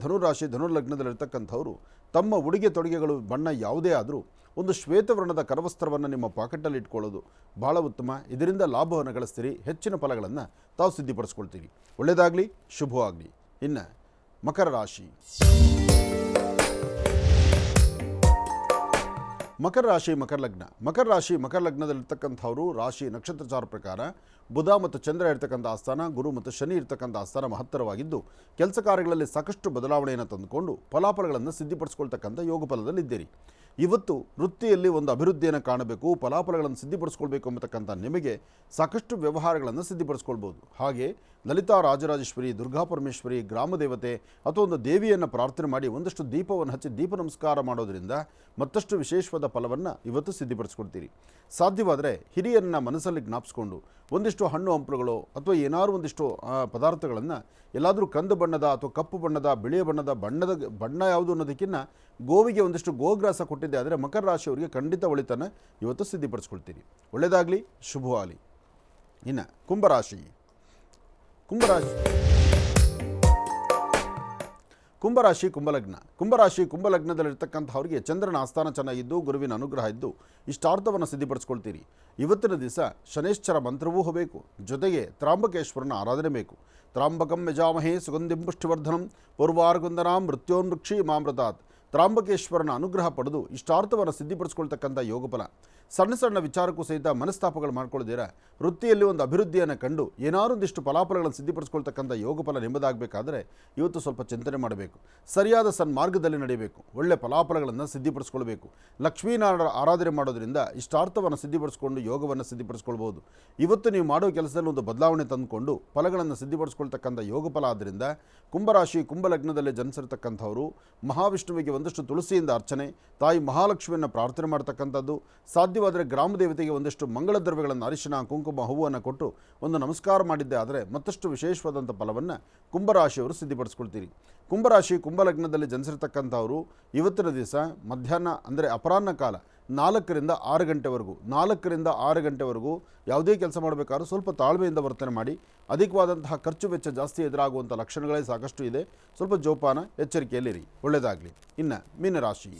ಧನುಲಗ್ನದಲ್ಲಿರ್ತಕ್ಕಂಥವ್ರು ತಮ್ಮ ಉಡುಗೆ ತೊಡುಗೆಗಳು ಬಣ್ಣ ಯಾವುದೇ ಆದರೂ ಒಂದು ಶ್ವೇತವರ್ಣದ ಕರವಸ್ತ್ರವನ್ನು ನಿಮ್ಮ ಪಾಕೆಟಲ್ಲಿ ಇಟ್ಕೊಳ್ಳೋದು ಭಾಳ ಉತ್ತಮ. ಇದರಿಂದ ಲಾಭವನ್ನು ಗಳಿಸ್ತೀರಿ, ಹೆಚ್ಚಿನ ಫಲಗಳನ್ನು ತಾವು ಸಿದ್ಧಿಪಡಿಸ್ಕೊಳ್ತೀರಿ. ಒಳ್ಳೆಯದಾಗಲಿ, ಶುಭವಾಗಲಿ. ಇನ್ನು ಮಕರ ರಾಶಿ. ಮಕರ ಲಗ್ನದಲ್ಲಿರ್ತಕ್ಕಂಥವರು ರಾಶಿ ನಕ್ಷತ್ರಚಾರ ಪ್ರಕಾರ ಬುಧ ಮತ್ತು ಚಂದ್ರ ಇರ್ತಕ್ಕಂಥ ಆಸ್ಥಾನ, ಗುರು ಮತ್ತು ಶನಿ ಇರ್ತಕ್ಕಂಥ ಆಸ್ಥಾನ ಮಹತ್ತರವಾಗಿದ್ದು, ಕೆಲಸ ಕಾರ್ಯಗಳಲ್ಲಿ ಸಾಕಷ್ಟು ಬದಲಾವಣೆಯನ್ನು ತಂದುಕೊಂಡು ಫಲಾಫಲಗಳನ್ನು ಸಿದ್ಧಿಪಡಿಸ್ಕೊಳ್ತಕ್ಕಂಥ ಯೋಗ ಫಲದಲ್ಲಿದ್ದೀರಿ. ಇವತ್ತು ವೃತ್ತಿಯಲ್ಲಿ ಒಂದು ಅಭಿವೃದ್ಧಿಯನ್ನು ಕಾಣಬೇಕು, ಫಲಾಫಲಗಳನ್ನು ಸಿದ್ಧಿಪಡಿಸ್ಕೊಳ್ಬೇಕು ಎಂಬತಕ್ಕಂಥ ನಿಮಗೆ ಸಾಕಷ್ಟು ವ್ಯವಹಾರಗಳನ್ನು ಸಿದ್ಧಿಪಡಿಸ್ಕೊಳ್ಬೋದು. ಹಾಗೆ ಲಲಿತಾ ರಾಜರಾಜೇಶ್ವರಿ, ದುರ್ಗಾ ಪರಮೇಶ್ವರಿ, ಗ್ರಾಮ ದೇವತೆ ಅಥವಾ ಒಂದು ದೇವಿಯನ್ನು ಪ್ರಾರ್ಥನೆ ಮಾಡಿ ಒಂದಷ್ಟು ದೀಪವನ್ನು ಹಚ್ಚಿ ದೀಪ ನಮಸ್ಕಾರ ಮಾಡೋದರಿಂದ ಮತ್ತಷ್ಟು ವಿಶೇಷವಾದ ಫಲವನ್ನು ಇವತ್ತು ಸಿದ್ಧಿಪಡಿಸ್ಕೊಳ್ತೀರಿ. ಸಾಧ್ಯವಾದರೆ ಹಿರಿಯರನ್ನು ಮನಸ್ಸಲ್ಲಿ ಜ್ಞಾಪಿಸ್ಕೊಂಡು ಒಂದಿಷ್ಟು ಹಣ್ಣು ಹಂಪಲುಗಳು ಅಥವಾ ಏನಾದರೂ ಒಂದಿಷ್ಟು ಪದಾರ್ಥಗಳನ್ನು ಎಲ್ಲಾದರೂ ಕಂದು ಬಣ್ಣದ ಅಥವಾ ಕಪ್ಪು ಬಣ್ಣದ, ಬಿಳಿಯ ಬಣ್ಣ ಯಾವುದು ಅನ್ನೋದಕ್ಕಿಂತ ಗೋವಿಗೆ ಒಂದಿಷ್ಟು ಗೋಗ್ರಾಸ ಕೊಟ್ಟಿದ್ದೆ ಆದರೆ ಮಕರ ರಾಶಿಯವರಿಗೆ ಖಂಡಿತ ಒಳಿತನ್ನು ಇವತ್ತು ಸಿದ್ಧಿಪಡಿಸ್ಕೊಳ್ತೀರಿ. ಒಳ್ಳೆಯದಾಗಲಿ, ಶುಭವಾಗಲಿ. ಇನ್ನು ಕುಂಭರಾಶಿ. ಕುಂಭಲಗ್ನದಲ್ಲಿರ್ತಕ್ಕಂಥವ್ರಿಗೆ ಚಂದ್ರನ ಆಸ್ಥಾನ ಚೆನ್ನಾಗಿದ್ದು, ಗುರುವಿನ ಅನುಗ್ರಹ ಇದ್ದು, ಇಷ್ಟಾರ್ಥವನ್ನು ಸಿದ್ಧಿಪಡಿಸ್ಕೊಳ್ತೀರಿ. ಇವತ್ತಿನ ದಿವಸ ಶನೇಶ್ವರ ಮಂತ್ರವೂ ಹೋಗಬೇಕು, ಜೊತೆಗೆ ತ್ರಾಂಬಕೇಶ್ವರನ ಆರಾಧನೆ ಬೇಕು. ತ್ರಾಂಬಕಂ ಯಜಾಮಹೇ ಸುಗಂಧಿಂ ಪುಷ್ಟಿವರ್ಧನಂ ಪೂರ್ವಾರ್ಗುಂದನಾಂ ಮೃತ್ಯೋನ್ಮೃಕ್ಷಿ ಮಾಮೃತಾತ್. ತ್ರಾಂಬಕೇಶ್ವರನ ಅನುಗ್ರಹ ಪಡೆದು ಇಷ್ಟಾರ್ಥವನ್ನು ಸಿದ್ಧಿಪಡಿಸ್ಕೊಳ್ತಕ್ಕಂಥ ಯೋಗಫಲ. ಸಣ್ಣ ಸಣ್ಣ ವಿಚಾರಕ್ಕೂ ಸಹಿತ ಮನಸ್ತಾಪಗಳು ಮಾಡ್ಕೊಳ್ಳದಿರ ವೃತ್ತಿಯಲ್ಲಿ ಒಂದು ಅಭಿವೃದ್ಧಿಯನ್ನು ಕಂಡು ಏನಾದರೂ ಒಂದಿಷ್ಟು ಫಲಾಫಲಗಳನ್ನು ಸಿದ್ಧಿಪಡಿಸ್ಕೊಳ್ತಕ್ಕಂಥ ಯೋಗ ಫಲ ನಿಮ್ಮದಾಗಬೇಕಾದ್ರೆ ಇವತ್ತು ಸ್ವಲ್ಪ ಚಿಂತನೆ ಮಾಡಬೇಕು. ಸರಿಯಾದ ಸನ್ಮಾರ್ಗದಲ್ಲಿ ನಡೆಯಬೇಕು. ಒಳ್ಳೆ ಫಲಾಫಲಗಳನ್ನು ಸಿದ್ಧಿಪಡಿಸ್ಕೊಳ್ಬೇಕು. ಲಕ್ಷ್ಮೀನಾರಾಯಣ ಆರಾಧನೆ ಮಾಡೋದ್ರಿಂದ ಇಷ್ಟಾರ್ಥವನ್ನು ಸಿದ್ಧಿಪಡಿಸ್ಕೊಂಡು ಯೋಗವನ್ನು ಸಿದ್ಧಿಪಡಿಸ್ಕೊಳ್ಬೋದು. ಇವತ್ತು ನೀವು ಮಾಡೋ ಕೆಲಸದಲ್ಲಿ ಒಂದು ಬದಲಾವಣೆ ತಂದುಕೊಂಡು ಫಲಗಳನ್ನು ಸಿದ್ಧಿಪಡಿಸ್ಕೊಳ್ತಕ್ಕಂಥ ಯೋಗ ಫಲ ಆದ್ದರಿಂದ ಕುಂಭರಾಶಿ ಕುಂಭಲಗ್ನದಲ್ಲಿ ಜನಿಸಿರ್ತಕ್ಕಂಥವರು ಮಹಾವಿಷ್ಣುವಿಗೆ ಒಂದಷ್ಟು ತುಳಸಿಯಿಂದ ಅರ್ಚನೆ, ತಾಯಿ ಮಹಾಲಕ್ಷ್ಮಿಯನ್ನು ಪ್ರಾರ್ಥನೆ ಮಾಡ್ತಕ್ಕಂಥದ್ದು, ಸಾಧ್ಯವಾದರೆ ಗ್ರಾಮ ದೇವತೆಗೆ ಒಂದಷ್ಟು ಮಂಗಳ ದ್ರವ್ಯಗಳನ್ನು ಅರಿಶಿನ ಕುಂಕುಮ ಹೂವನ್ನು ಕೊಟ್ಟು ಒಂದು ನಮಸ್ಕಾರ ಮಾಡಿದ್ದೆ ಆದರೆ ಮತ್ತಷ್ಟು ವಿಶೇಷವಾದಂಥ ಫಲವನ್ನು ಕುಂಭರಾಶಿಯವರು ಸಿದ್ಧಿಪಡಿಸ್ಕೊಳ್ತೀರಿ. ಕುಂಭರಾಶಿ ಕುಂಭಲಗ್ನದಲ್ಲಿ ಜನಿಸಿರ್ತಕ್ಕಂಥವರು ಇವತ್ತಿನ ದಿವಸ ಮಧ್ಯಾಹ್ನ ಅಂದರೆ ಅಪರಾಹ್ನ ಕಾಲ 4ರಿಂದ 6 ಗಂಟೆವರೆಗೂ 4ರಿಂದ 6 ಗಂಟೆವರೆಗೂ ಯಾವುದೇ ಕೆಲಸ ಮಾಡಬೇಕಾದ್ರೂ ಸ್ವಲ್ಪ ತಾಳ್ಮೆಯಿಂದ ವರ್ತನೆ ಮಾಡಿ. ಅಧಿಕವಾದಂತಹ ಖರ್ಚು ವೆಚ್ಚ ಜಾಸ್ತಿ ಎದುರಾಗುವಂಥ ಲಕ್ಷಣಗಳೇ ಸಾಕಷ್ಟು ಇದೆ. ಸ್ವಲ್ಪ ಜೋಪಾನ ಎಚ್ಚರಿಕೆಯಲ್ಲಿರಿ. ಒಳ್ಳೆಯದಾಗಲಿ. ಇನ್ನು ಮೀನರಾಶಿ.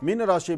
ಮೀನರಾಶಿ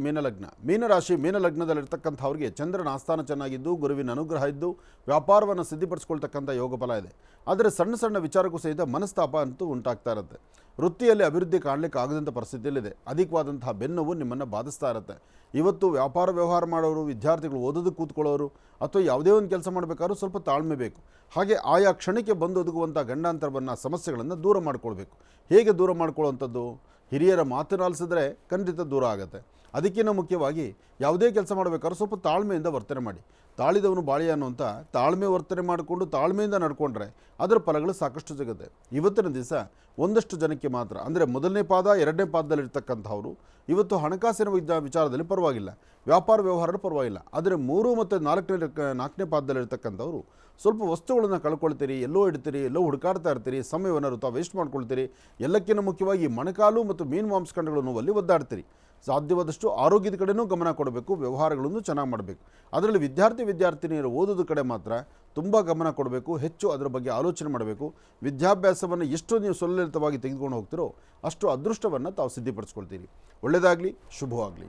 ಮೀನಲಗ್ನದಲ್ಲಿರ್ತಕ್ಕಂಥವ್ರಿಗೆ ಚಂದ್ರನ ಆಸ್ಥಾನ ಚೆನ್ನಾಗಿದ್ದು ಗುರುವಿನ ಅನುಗ್ರಹ ಇದ್ದು ವ್ಯಾಪಾರವನ್ನು ಸಿದ್ಧಿಪಡಿಸ್ಕೊಳ್ತಕ್ಕಂಥ ಯೋಗ ಫಲ ಇದೆ. ಆದರೆ ಸಣ್ಣ ಸಣ್ಣ ವಿಚಾರಕ್ಕೂ ಸಹಿತ ಮನಸ್ತಾಪ ಅಂತೂ ಉಂಟಾಗ್ತಾ ಇರುತ್ತೆ. ವೃತ್ತಿಯಲ್ಲಿ ಅಭಿವೃದ್ಧಿ ಕಾಣಲಿಕ್ಕೆ ಆಗದಂಥ ಪರಿಸ್ಥಿತಿಯಲ್ಲಿದೆ. ಅಧಿಕವಾದಂತಹ ಬೆನ್ನೋವು ನಿಮ್ಮನ್ನು ಬಾಧಿಸ್ತಾ ಇರುತ್ತೆ. ಇವತ್ತು ವ್ಯಾಪಾರ ವ್ಯವಹಾರ ಮಾಡೋರು, ವಿದ್ಯಾರ್ಥಿಗಳು ಓದೋದಕ್ಕೆ ಕೂತ್ಕೊಳ್ಳೋರು ಅಥವಾ ಯಾವುದೇ ಒಂದು ಕೆಲಸ ಮಾಡಬೇಕಾದ್ರೂ ಸ್ವಲ್ಪ ತಾಳ್ಮೆ ಬೇಕು. ಹಾಗೆ ಆಯಾ ಕ್ಷಣಕ್ಕೆ ಬಂದು ಒದಗುವಂಥ ಗಂಡಾಂತರವನ್ನು ಸಮಸ್ಯೆಗಳನ್ನು ದೂರ ಮಾಡ್ಕೊಳ್ಬೇಕು. ಹೇಗೆ ದೂರ ಮಾಡ್ಕೊಳ್ಳುವಂಥದ್ದು? ಹಿರಿಯರ ಮಾತನಾಲಿಸಿದ್ರೆ ಖಂಡಿತ ದೂರ ಆಗುತ್ತೆ. ಅದಕ್ಕಿಂತ ಮುಖ್ಯವಾಗಿ ಯಾವುದೇ ಕೆಲಸ ಮಾಡಬೇಕಾದ್ರೂ ಸ್ವಲ್ಪ ತಾಳ್ಮೆಯಿಂದ ವರ್ತನೆ ಮಾಡಿ. ತಾಳಿದವನು ಬಾಳಿ ಅನ್ನುವಂಥ ತಾಳ್ಮೆ ವರ್ತನೆ ಮಾಡಿಕೊಂಡು ತಾಳ್ಮೆಯಿಂದ ನಡ್ಕೊಂಡ್ರೆ ಅದರ ಫಲಗಳು ಸಾಕಷ್ಟು ಸಿಗುತ್ತೆ. ಇವತ್ತಿನ ದಿವಸ ಒಂದಷ್ಟು ಜನಕ್ಕೆ ಮಾತ್ರ ಅಂದರೆ ಮೊದಲನೇ ಪಾದ 2ನೇ ಪಾದದಲ್ಲಿರ್ತಕ್ಕಂಥವ್ರು ಇವತ್ತು ಹಣಕಾಸಿನ ವಿಚಾರದಲ್ಲಿ ಪರವಾಗಿಲ್ಲ, ವ್ಯಾಪಾರ ವ್ಯವಹಾರ ಪರವಾಗಿಲ್ಲ. ಆದರೆ 3 ಮತ್ತು 4ನೇ ಪಾದದಲ್ಲಿರ್ತಕ್ಕಂಥವ್ರು ಸ್ವಲ್ಪ ವಸ್ತುಗಳನ್ನು ಕಳ್ಕೊಳ್ತೀರಿ, ಎಲ್ಲೋ ಇಡ್ತೀರಿ, ಎಲ್ಲೋ ಹುಡುಕಾಡ್ತಾ ಇರ್ತೀರಿ, ಸಮಯವನ್ನು ವೃಥಾ ವೇಸ್ಟ್ ಮಾಡ್ಕೊಳ್ತೀರಿ. ಎಲ್ಲಕ್ಕಿಂತ ಮುಖ್ಯವಾಗಿ ಮೊಣಕಾಲು ಮತ್ತು ಮೀನು ಮಾಂಸಖಂಡಗಳು ನೋವಲ್ಲಿ ಒದ್ದಾಡ್ತೀರಿ. ಸಾಧ್ಯವಾದಷ್ಟು ಆರೋಗ್ಯದ ಕಡೆನೂ ಗಮನ ಕೊಡಬೇಕು, ವ್ಯವಹಾರಗಳನ್ನು ಚೆನ್ನಾಗಿ ಮಾಡಬೇಕು. ಅದರಲ್ಲಿ ವಿದ್ಯಾರ್ಥಿನಿಯರು ಓದೋದ ಕಡೆ ಮಾತ್ರ ತುಂಬ ಗಮನ ಕೊಡಬೇಕು, ಹೆಚ್ಚು ಅದರ ಬಗ್ಗೆ ಆಲೋಚನೆ ಮಾಡಬೇಕು. ವಿದ್ಯಾಭ್ಯಾಸವನ್ನು ಎಷ್ಟು ನೀವು ಸುಲಲಿತವಾಗಿ ತೆಗೆದುಕೊಂಡು ಹೋಗ್ತಿರೋ ಅಷ್ಟು ಅದೃಷ್ಟವನ್ನು ತಾವು ಸಿದ್ಧಿಪಡಿಸ್ಕೊಳ್ತೀರಿ. ಒಳ್ಳೆಯದಾಗಲಿ, ಶುಭವಾಗಲಿ.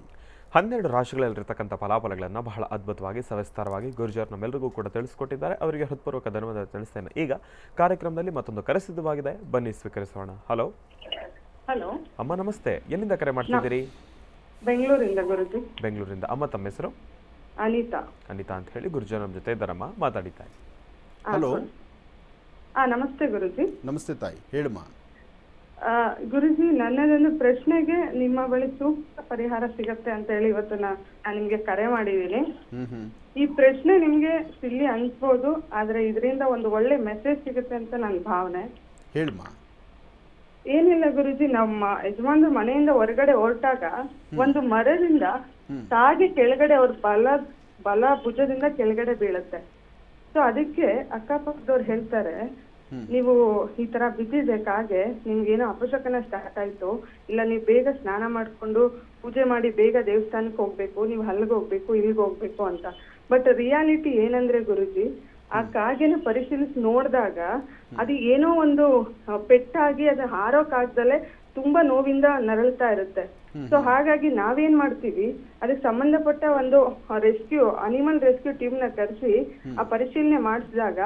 12 ರಾಶಿಗಳಲ್ಲಿರ್ತಕ್ಕಂಥ ಫಲಾಫಲಗಳನ್ನು ಬಹಳ ಅದ್ಭುತವಾಗಿ ಸವಿಸ್ತಾರವಾಗಿ ಗುರುಜಿಯವರು ನಮ್ಮೆಲ್ಲರಿಗೂ ಕೂಡ ತಿಳಿಸ್ಕೊಟ್ಟಿದ್ದಾರೆ. ಅವರಿಗೆ ಹೃತ್ಪೂರ್ವಕ ಧನ್ಯವಾದ ತಿಳಿಸ್ತೇನೆ. ಈಗ ಕಾರ್ಯಕ್ರಮದಲ್ಲಿ ಮತ್ತೊಂದು ಕರೆ ಸಿದ್ಧವಾಗಿದೆ, ಬನ್ನಿ ಸ್ವೀಕರಿಸೋಣ. ಹಲೋ ಹಲೋ ಅಮ್ಮ, ನಮಸ್ತೆ. ಎಲ್ಲಿಂದ ಕರೆ ಮಾಡ್ತಿದ್ದೀರಿ? ಬೆಂಗಳೂರಿಂದ ಗುರುಜಿ. ಬೆಂಗಳೂರಿಂದ. ಅಮ್ಮ, ತಮ್ಮ ಹೆಸರು? ಅನಿತಾ ಅಂತ ಹೇಳಿ. ಗುರುಜಿ ನಮ್ಮ ಜೊತೆ ಇದ್ದಾರಮ್ಮ, ಮಾತಾಡಿತಾ. ಹಲೋ. ನಮಸ್ತೆ ಗುರುಜಿ. ನಮಸ್ತೆ ತಾಯಿ, ಹೇಳಮ್ಮ. ಗುರುಜಿ, ನನ್ನದೊಂದು ಪ್ರಶ್ನೆಗೆ ನಿಮ್ಮ ಬಳಿ ಸೂಕ್ತ ಪರಿಹಾರ ಸಿಗತ್ತೆ ಅಂತ ಹೇಳಿ ಇವತ್ತು ನಾನು ನಿಮ್ಗೆ ಕರೆ ಮಾಡಿದ್ದೀನಿ. ಈ ಪ್ರಶ್ನೆ ನಿಮ್ಗೆ ಸಿಲ್ಲಿ ಅನ್ಸ್ಬೋದು, ಆದ್ರೆ ಇದರಿಂದ ಒಂದು ಒಳ್ಳೆ ಮೆಸೇಜ್ ಸಿಗುತ್ತೆ ಅಂತ ನನ್ನ ಭಾವನೆ. ಹೇಳಮ್ಮ. ಏನಿಲ್ಲ ಗುರುಜಿ, ನಮ್ಮ ಯಜಮಾನ್ರು ಮನೆಯಿಂದ ಹೊರಗಡೆ ಹೊರಟಾಗ ಒಂದು ಮರದಿಂದ ತಾಗಿ ಕೆಳಗಡೆ ಅವ್ರ ಬಲ ಭುಜದಿಂದ ಕೆಳಗಡೆ ಬೀಳುತ್ತೆ. ಸೊ ಅದಕ್ಕೆ ಅಕ್ಕಪಕ್ಕದವ್ರು ಹೇಳ್ತಾರೆ, ನೀವು ಈ ತರ ಬಿದ್ದಿದೆ ಕಾಗೆ, ನಿಮ್ಗೇನೋ ಅಪಶಕನ ಸ್ಟಾರ್ಟ್ ಆಯ್ತು, ಇಲ್ಲ ನೀವು ಬೇಗ ಸ್ನಾನ ಮಾಡ್ಕೊಂಡು ಪೂಜೆ ಮಾಡಿ ಬೇಗ ದೇವಸ್ಥಾನಕ್ಕೆ ಹೋಗ್ಬೇಕು, ನೀವು ಅಲ್ಲಿಗೆ ಹೋಗ್ಬೇಕು ಇಲ್ಲಿಗೆ ಹೋಗ್ಬೇಕು ಅಂತ. ಬಟ್ ರಿಯಾಲಿಟಿ ಏನಂದ್ರೆ ಗುರುಜಿ, ಆ ಕಾಗೆನ ಪರಿಶೀಲಿಸಿ ನೋಡಿದಾಗ ಅದು ಏನೋ ಒಂದು ಪೆಟ್ಟಾಗಿ ಅದು ಹಾರೋಕಾಗ್ದಲೆ ತುಂಬಾ ನೋವಿಂದ ನರಳ್ತಾ ಇರುತ್ತೆ. ಸೊ ಹಾಗಾಗಿ ನಾವೇನ್ ಮಾಡ್ತೀವಿ, ಅದಕ್ಕೆ ಸಂಬಂಧಪಟ್ಟ ಒಂದು ಅನಿಮಲ್ ರೆಸ್ಕ್ಯೂ ಟೀಮ್ ನ ಕರೆಸಿ ಆ ಪರಿಶೀಲನೆ ಮಾಡಿಸಿದಾಗ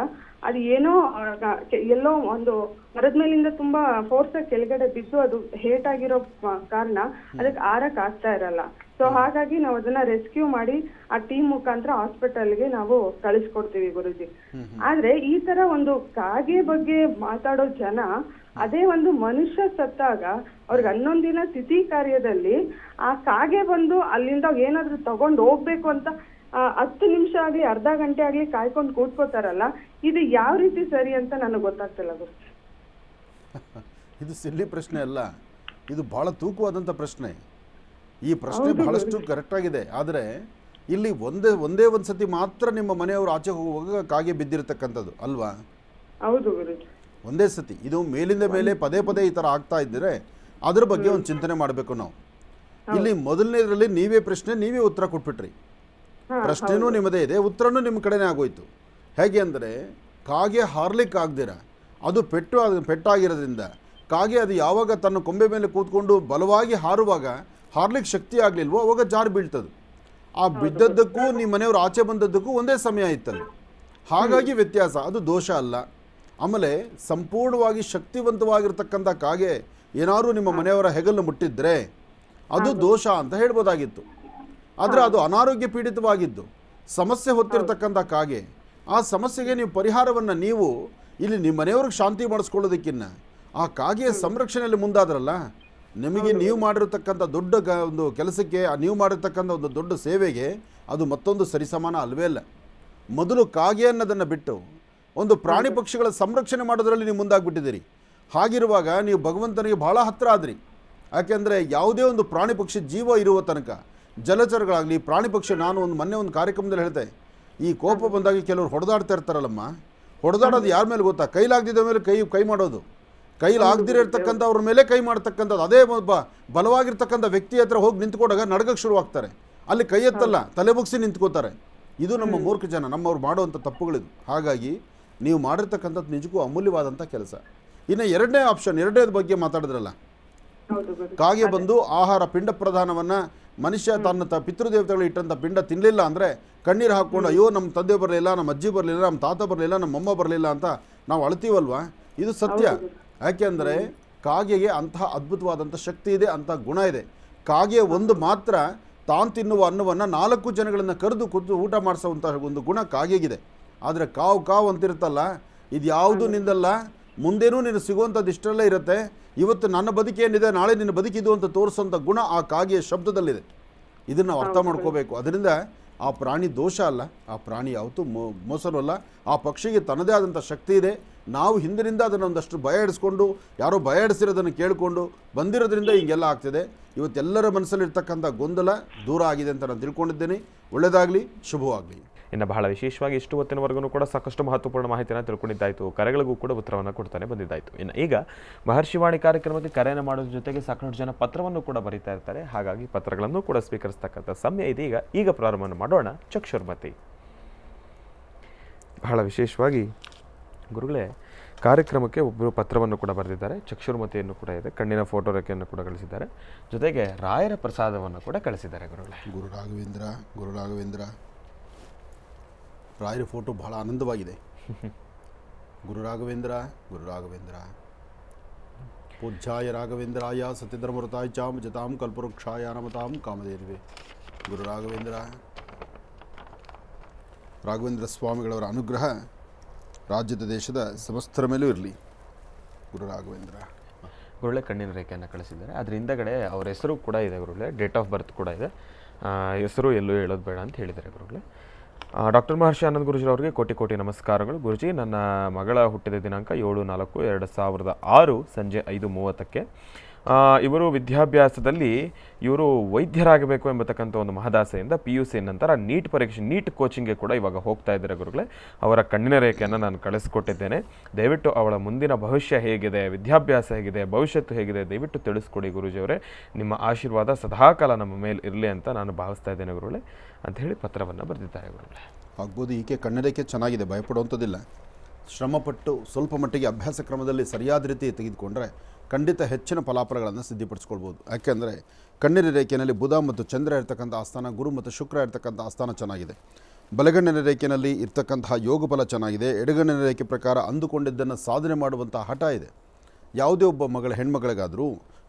ಅದು ಏನೋ ಎಲ್ಲೋ ಒಂದು ಮರದ ಮೇಲಿಂದ ತುಂಬಾ ಫೋರ್ಸ್ ಕೆಳಗಡೆ ಬಿದ್ದು ಅದು ಹೇಟ್ ಆಗಿರೋ ಕಾರಣ ಅದಕ್ಕೆ ಆರಕ್ ಆಗ್ತಾ ಇರಲ್ಲ. ಸೊ ಹಾಗಾಗಿ ನಾವು ಅದನ್ನ ರೆಸ್ಕ್ಯೂ ಮಾಡಿ ಆ ಟೀಮ್ ಮುಖಾಂತರ ಹಾಸ್ಪಿಟಲ್ಗೆ ನಾವು ಕಳಿಸ್ಕೊಡ್ತೀವಿ ಗುರುಜಿ. ಆದ್ರೆ ಈ ತರ ಒಂದು ಕಾಗೆ ಬಗ್ಗೆ ಮಾತಾಡೋ ಜನ ಅದೇ ಒಂದು ಮನುಷ್ಯ ಸತ್ತಾಗ ಅವ್ರಿಗೆ 11 ದಿನ ತಿಥಿ ಕಾರ್ಯದಲ್ಲಿ ಆ ಕಾಗೆ ಬಂದು ಅಲ್ಲಿಂದ ಏನಾದ್ರು ತಗೊಂಡು ಹೋಗ್ಬೇಕು ಅಂತ 10 ನಿಮಿಷ ಆಗ್ಲಿ ಅರ್ಧ ಗಂಟೆ ಆಗ್ಲಿ ಕಾಯ್ಕೊಂಡು ಕೂತ್ಕೋತಾರಲ್ಲ, ಇದು ಯಾವ ರೀತಿ ಸರಿ ಅಂತ ನನಗೆ ಗೊತ್ತಾಗ್ತಿಲ್ಲ ಗುರುಜಿ. ಇದು ಸಿಲ್ಲಿ ಪ್ರಶ್ನೆ ಅಲ್ಲ, ಇದು ಬಹಳ ತೂಕವಾದಂಥ ಪ್ರಶ್ನೆ. ಈ ಪ್ರಶ್ನೆ ಬಹಳಷ್ಟು ಕರೆಕ್ಟ್ ಆಗಿದೆ. ಆದರೆ ಇಲ್ಲಿ ಒಂದೇ ಒಂದು ಸತಿ ಮಾತ್ರ ನಿಮ್ಮ ಮನೆಯವರು ಆಚೆ ಹೋಗುವಾಗ ಕಾಗೆ ಬಿದ್ದಿರತಕ್ಕಂಥದ್ದು ಅಲ್ವಾ? ಹೌದು ಗುರುಜಿ, ಒಂದೇ ಸತಿ. ಇದು ಮೇಲಿಂದ ಮೇಲೆ ಪದೇ ಪದೇ ಈ ಥರ ಆಗ್ತಾ ಇದ್ದರೆ ಅದ್ರ ಬಗ್ಗೆ ಒಂದು ಚಿಂತನೆ ಮಾಡಬೇಕು ನಾವು. ಇಲ್ಲಿ ಮೊದಲನೇದರಲ್ಲಿ ನೀವೇ ಪ್ರಶ್ನೆ, ನೀವೇ ಉತ್ತರ ಕೊಟ್ಬಿಟ್ರಿ. ಪ್ರಶ್ನೆನೂ ನಿಮ್ಮದೇ ಇದೆ, ಉತ್ತರನೂ ನಿಮ್ಮ ಕಡೆನೇ ಆಗೋಯ್ತು. ಹೇಗೆ ಅಂದರೆ, ಕಾಗೆ ಹಾರ್ಲಿಕ್ಕೆ ಆಗದಿರ ಅದು ಪೆಟ್ಟಾಗಿರೋದ್ರಿಂದ ಕಾಗೆ ಅದು ಯಾವಾಗ ತನ್ನ ಕೊಂಬೆ ಮೇಲೆ ಕೂತ್ಕೊಂಡು ಬಲವಾಗಿ ಹಾರುವಾಗ ಹಾರ್ಲಿಕ್ಕೆ ಶಕ್ತಿ ಆಗಲಿಲ್ವೋ ಅವಾಗ ಜಾರು ಬೀಳ್ತದೆ. ಆ ಬಿದ್ದದ್ದಕ್ಕೂ ನಿಮ್ಮ ಮನೆಯವರು ಆಚೆ ಬಂದದ್ದಕ್ಕೂ ಒಂದೇ ಸಮಯ ಇತ್ತಲ್ಲ, ಹಾಗಾಗಿ ವ್ಯತ್ಯಾಸ, ಅದು ದೋಷ ಅಲ್ಲ. ಆಮೇಲೆ ಸಂಪೂರ್ಣವಾಗಿ ಶಕ್ತಿವಂತವಾಗಿರ್ತಕ್ಕಂಥ ಕಾಗೆ ಏನಾದರೂ ನಿಮ್ಮ ಮನೆಯವರ ಹೆಗಲು ಮುಟ್ಟಿದ್ರೆ ಅದು ದೋಷ ಅಂತ ಹೇಳ್ಬೋದಾಗಿತ್ತು. ಆದರೆ ಅದು ಅನಾರೋಗ್ಯ ಪೀಡಿತವಾಗಿದ್ದು ಸಮಸ್ಯೆ ಹೊತ್ತಿರತಕ್ಕಂಥ ಕಾಗೆ. ಆ ಸಮಸ್ಯೆಗೆ ನೀವು ಪರಿಹಾರವನ್ನು ನೀವು ಇಲ್ಲಿ ನಿಮ್ಮ ಮನೆಯವ್ರಿಗೆ ಶಾಂತಿ ಮಾಡಿಸ್ಕೊಳ್ಳೋದಕ್ಕಿನ್ನ ಆ ಕಾಗೆಯ ಸಂರಕ್ಷಣೆಯಲ್ಲಿ ಮುಂದಾದ್ರಲ್ಲ, ನಿಮಗೆ ನೀವು ಮಾಡಿರತಕ್ಕಂಥ ದೊಡ್ಡ ಒಂದು ಕೆಲಸಕ್ಕೆ, ನೀವು ಮಾಡಿರ್ತಕ್ಕಂಥ ಒಂದು ದೊಡ್ಡ ಸೇವೆಗೆ ಅದು ಮತ್ತೊಂದು ಸರಿಸಮಾನ ಅಲ್ವೇ ಅಲ್ಲ. ಮೊದಲು ಕಾಗೆ ಅನ್ನೋದನ್ನು ಬಿಟ್ಟು ಒಂದು ಪ್ರಾಣಿ ಪಕ್ಷಿಗಳ ಸಂರಕ್ಷಣೆ ಮಾಡೋದ್ರಲ್ಲಿ ನೀವು ಮುಂದಾಗ್ಬಿಟ್ಟಿದ್ದೀರಿ. ಹಾಗಿರುವಾಗ ನೀವು ಭಗವಂತನಿಗೆ ಭಾಳ ಹತ್ತಿರ ಆದ್ರಿ. ಯಾಕೆಂದರೆ ಯಾವುದೇ ಒಂದು ಪ್ರಾಣಿ ಪಕ್ಷಿ ಜೀವ ಇರುವ ತನಕ, ಜಲಚರಗಳಾಗಲಿ ಪ್ರಾಣಿ ಪಕ್ಷಿ, ನಾನು ಮೊನ್ನೆ ಒಂದು ಕಾರ್ಯಕ್ರಮದಲ್ಲಿ ಹೇಳಿದೆ, ಈ ಕೋಪ ಬಂದಾಗ ಕೆಲವರು ಹೊಡೆದಾಡ್ತಾ ಇರ್ತಾರಲ್ಲಮ್ಮ, ಹೊಡೆದಾಡೋದು ಯಾರ ಮೇಲೆ ಗೊತ್ತಾ? ಕೈಲಾಗದಿದ್ದ ಮೇಲೆ ಕೈ ಮಾಡೋದು, ಕೈಲಾಗದಿರ ಇರ್ತಕ್ಕಂಥವ್ರ ಮೇಲೆ ಕೈ ಮಾಡ್ತಕ್ಕಂಥದ್ದು. ಅದೇ ಒಬ್ಬ ಬಲವಾಗಿರ್ತಕ್ಕಂಥ ವ್ಯಕ್ತಿ ಹತ್ರ ಹೋಗಿ ನಿಂತ್ಕೊಂಡಾಗ ನಡ್ಗಕ್ಕೆ ಶುರುವಾಗ್ತಾರೆ, ಅಲ್ಲಿ ಕೈ ಎತ್ತಲ್ಲ, ತಲೆ ಬಗ್ಸಿ ನಿಂತ್ಕೋತಾರೆ. ಇದು ನಮ್ಮ ಮೂರ್ಖ ಜನ, ನಮ್ಮವ್ರು ಮಾಡುವಂಥ ತಪ್ಪುಗಳಿದು. ಹಾಗಾಗಿ ನೀವು ಮಾಡಿರ್ತಕ್ಕಂಥದ್ದು ನಿಜಕ್ಕೂ ಅಮೂಲ್ಯವಾದಂಥ ಕೆಲಸ. ಇನ್ನು ಎರಡನೇದ ಬಗ್ಗೆ ಮಾತಾಡಿದ್ರಲ್ಲ, ಕಾಗೆ ಬಂದು ಆಹಾರ ಪಿಂಡ ಪ್ರದಾನವನ್ನು ಮನುಷ್ಯ ತನ್ನ ಪಿತೃದೇವತೆಗಳು ಇಟ್ಟಂಥ ಪಿಂಡ ತಿನ್ನಲಿಲ್ಲ ಅಂದರೆ ಕಣ್ಣೀರು ಹಾಕ್ಕೊಂಡು, ಅಯ್ಯೋ ನಮ್ಮ ತಂದೆ ಬರಲಿಲ್ಲ, ನಮ್ಮ ಅಜ್ಜಿ ಬರಲಿಲ್ಲ, ನಮ್ಮ ತಾತ ಬರಲಿಲ್ಲ, ನಮ್ಮ ಅಮ್ಮ ಬರಲಿಲ್ಲ ಅಂತ ನಾವು ಅಳ್ತೀವಲ್ವ. ಇದು ಸತ್ಯ. ಯಾಕೆಂದರೆ ಕಾಗೆಗೆ ಅಂತಹ ಅದ್ಭುತವಾದಂಥ ಶಕ್ತಿ ಇದೆ, ಅಂಥ ಗುಣ ಇದೆ. ಕಾಗೆ ಒಂದು ಮಾತ್ರ ತಾನು ತಿನ್ನುವ ಅನ್ನವನ್ನು 4 ಜನಗಳನ್ನು ಕರೆದು ಕೂತು ಊಟ ಮಾಡಿಸೋವಂಥ ಒಂದು ಗುಣ ಕಾಗೆಗಿದೆ. ಆದರೆ ಕಾವು ಅಂತಿರುತ್ತಲ್ಲ, ಇದು ಯಾವುದು ನಿಂದಲ್ಲ, ಮುಂದೇನೂ ನೀನು ಸಿಗುವಂಥದ್ದು ಇಷ್ಟರಲ್ಲೇ ಇರುತ್ತೆ. ಇವತ್ತು ನನ್ನ ಬದುಕೇನಿದೆ, ನಾಳೆ ನಿನ್ನ ಬದುಕಿದು ಅಂತ ತೋರಿಸೋಂಥ ಗುಣ ಆ ಕಾಗೆಯ ಶಬ್ದದಲ್ಲಿದೆ. ಇದನ್ನು ನಾವು ಅರ್ಥ ಮಾಡ್ಕೋಬೇಕು. ಅದರಿಂದ ಆ ಪ್ರಾಣಿ ದೋಷ ಅಲ್ಲ, ಆ ಪ್ರಾಣಿ ಯಾವತ್ತೂ ಮೋಸನೂ ಅಲ್ಲ. ಆ ಪಕ್ಷಿಗೆ ತನ್ನದೇ ಆದಂಥ ಶಕ್ತಿ ಇದೆ. ನಾವು ಹಿಂದಿನಿಂದ ಅದನ್ನು ಒಂದಷ್ಟು ಭಯ ಹಿಡಿಸ್ಕೊಂಡು, ಯಾರೋ ಭಯ ಹಿಡಿಸಿರೋದನ್ನು ಕೇಳಿಕೊಂಡು ಬಂದಿರೋದ್ರಿಂದ ಹಿಂಗೆಲ್ಲ ಆಗ್ತಿದೆ. ಇವತ್ತೆಲ್ಲರ ಮನಸ್ಸಲ್ಲಿರ್ತಕ್ಕಂಥ ಗೊಂದಲ ದೂರ ಆಗಿದೆ ಅಂತ ನಾನು ತಿಳ್ಕೊಂಡಿದ್ದೇನೆ. ಒಳ್ಳೆಯದಾಗಲಿ, ಶುಭವಾಗಲಿ. ಇನ್ನು ಬಹಳ ವಿಶೇಷವಾಗಿ ಇಷ್ಟು ಹೊತ್ತಿನವರೆಗೂ ಕೂಡ ಸಾಕಷ್ಟು ಮಹತ್ವಪೂರ್ಣ ಮಾಹಿತಿಯನ್ನು ತಿಳ್ಕೊಂಡಿದ್ದಾಯಿತು, ಕರೆಗಳಿಗೂ ಕೂಡ ಉತ್ತರವನ್ನು ಕೊಡ್ತಾನೆ ಬಂದಿದ್ದಾಯಿತು. ಇನ್ನು ಈಗ ಮಹರ್ಷಿವಾಣಿ ಕಾರ್ಯಕ್ರಮಕ್ಕೆ ಕರೆಯನ್ನು ಮಾಡೋದ್ರ ಜೊತೆಗೆ ಸಾಕಷ್ಟು ಜನ ಪತ್ರವನ್ನು ಕೂಡ ಬರೀತಾ ಇರ್ತಾರೆ. ಹಾಗಾಗಿ ಪತ್ರಗಳನ್ನು ಕೂಡ ಸ್ವೀಕರಿಸ್ತಕ್ಕಂಥ ಸಮಯ ಇದೀಗ. ಈಗ ಪ್ರಾರಂಭವನ್ನು ಮಾಡೋಣ ಚಕ್ಷುರ್ಮತಿ. ಬಹಳ ವಿಶೇಷವಾಗಿ ಗುರುಗಳೇ, ಕಾರ್ಯಕ್ರಮಕ್ಕೆ ಒಬ್ಬರು ಪತ್ರವನ್ನು ಕೂಡ ಬರೆದಿದ್ದಾರೆ, ಚಕ್ಷುರ್ಮತಿಯನ್ನು ಕೂಡ ಇದೆ, ಕಣ್ಣಿನ ಫೋಟೋ ರೇಖೆಯನ್ನು ಕೂಡ ಕಳಿಸಿದ್ದಾರೆ, ಜೊತೆಗೆ ರಾಯರ ಪ್ರಸಾದವನ್ನು ಕೂಡ ಕಳಿಸಿದ್ದಾರೆ. ಗುರುಗಳೇ, ಗುರು ರಾಘವೇಂದ್ರ ರಾಯರ ಫೋಟೋ ಬಹಳ ಆನಂದವಾಗಿದೆ. ಗುರು ರಾಘವೇಂದ್ರ ಪೂಜ್ಯಾಯ ರಾಘವೇಂದ್ರಾಯ ಸತ್ಯಧರ್ಮರತಾಯ ಚಾಂ ಜತಾಂ ಕಲ್ಪವೃಕ್ಷಾಯ ನಮತಾಂ ಕಾಮಧೇನುವೆ. ಗುರು ರಾಘವೇಂದ್ರ ಸ್ವಾಮಿಗಳವರ ಅನುಗ್ರಹ ರಾಜ್ಯದ ದೇಶದ ಸಮಸ್ತರ ಮೇಲೂ ಇರಲಿ. ಗುರು ರಾಘವೇಂದ್ರ ಗುರುಳೆ ಕಣ್ಣಿನ ರೇಖೆಯನ್ನು ಕಳಿಸಿದ್ದಾರೆ. ಅದ್ರ ಹಿಂದಗಡೆ ಅವ್ರ ಹೆಸರು ಕೂಡ ಇದೆ ಗುರುಳೆ, ಡೇಟ್ ಆಫ್ ಬರ್ತ್ ಕೂಡ ಇದೆ. ಹೆಸರು ಎಲ್ಲೂ ಹೇಳೋದು ಬೇಡ ಅಂತ ಹೇಳಿದ್ದಾರೆ ಗುರುಗಳೇ. ಡಾಕ್ಟರ್ ಮಹರ್ಷಿ ಆನಂದ್ ಗುರುಜಿರವರಿಗೆ ಕೋಟಿ ನಮಸ್ಕಾರಗಳು. ಗುರುಜಿ, ನನ್ನ ಮಗಳ ಹುಟ್ಟಿದ ದಿನಾಂಕ 7/4/2006 ಸಂಜೆ 5:30ಕ್ಕೆ. ಇವರು ವಿದ್ಯಾಭ್ಯಾಸದಲ್ಲಿ ಇವರು ವೈದ್ಯರಾಗಬೇಕು ಎಂಬತಕ್ಕಂಥ ಒಂದು ಮಹದಾಸೆಯಿಂದ PUC ನಂತರ ನೀಟ್ ಕೋಚಿಂಗ್ಗೆ ಕೂಡ ಇವಾಗ ಹೋಗ್ತಾ ಇದ್ದಾರೆ ಗುರುಗಳೇ. ಅವರ ಕಣ್ಣಿನ ರೇಖೆಯನ್ನು ನಾನು ಕಳಿಸ್ಕೊಟ್ಟಿದ್ದೇನೆ. ದಯವಿಟ್ಟು ಅವಳ ಮುಂದಿನ ಭವಿಷ್ಯ ಹೇಗಿದೆ, ವಿದ್ಯಾಭ್ಯಾಸ ಹೇಗಿದೆ, ಭವಿಷ್ಯತ್ತು ಹೇಗಿದೆ, ದಯವಿಟ್ಟು ತಿಳಿಸ್ಕೊಡಿ ಗುರುಜಿಯವರೇ. ನಿಮ್ಮ ಆಶೀರ್ವಾದ ಸದಾಕಾಲ ನಮ್ಮ ಮೇಲೆ ಇರಲಿ ಅಂತ ನಾನು ಭಾವಿಸ್ತಾ ಇದ್ದೇನೆ ಗುರುಗಳೇ ಅಂತ ಹೇಳಿ ಪತ್ರವನ್ನು ಬರೆದಿದ್ದಾರೆ ಗುರುಗಳೇ. ಆಗ್ಬೋದು. ಈಕೆ ಕಣ್ಣರೇಖೆ ಚೆನ್ನಾಗಿದೆ, ಭಯಪಡುವಂಥದ್ದಿಲ್ಲ. ಶ್ರಮಪಟ್ಟು ಸ್ವಲ್ಪ ಮಟ್ಟಿಗೆ ಅಭ್ಯಾಸ ಕ್ರಮದಲ್ಲಿ ಸರಿಯಾದ ರೀತಿ ತೆಗೆದುಕೊಂಡ್ರೆ ಖಂಡಿತ ಹೆಚ್ಚಿನ ಫಲಾಫಲಗಳನ್ನು ಸಿದ್ಧಪಡಿಸ್ಕೊಳ್ಬೋದು. ಯಾಕೆಂದರೆ ಕಣ್ಣಿನ ರೇಖೆಯಲ್ಲಿ ಬುಧ ಮತ್ತು ಚಂದ್ರ ಇರ್ತಕ್ಕಂಥ ಆಸ್ಥಾನ, ಗುರು ಮತ್ತು ಶುಕ್ರ ಇರ್ತಕ್ಕಂಥ ಆಸ್ಥಾನ ಚೆನ್ನಾಗಿದೆ. ಬಲಗಣ್ಣಿನ ರೇಖೆಯಲ್ಲಿ ಇರ್ತಕ್ಕಂತಹ ಯೋಗ ಫಲ ಚೆನ್ನಾಗಿದೆ. ಎಡಗಣ್ಣಿನ ರೇಖೆ ಪ್ರಕಾರ ಅಂದುಕೊಂಡಿದ್ದನ್ನು ಸಾಧನೆ ಮಾಡುವಂಥ ಹಠ ಇದೆ. ಯಾವುದೇ ಒಬ್ಬ ಹೆಣ್ಮಗಳಿಗಾದರೂ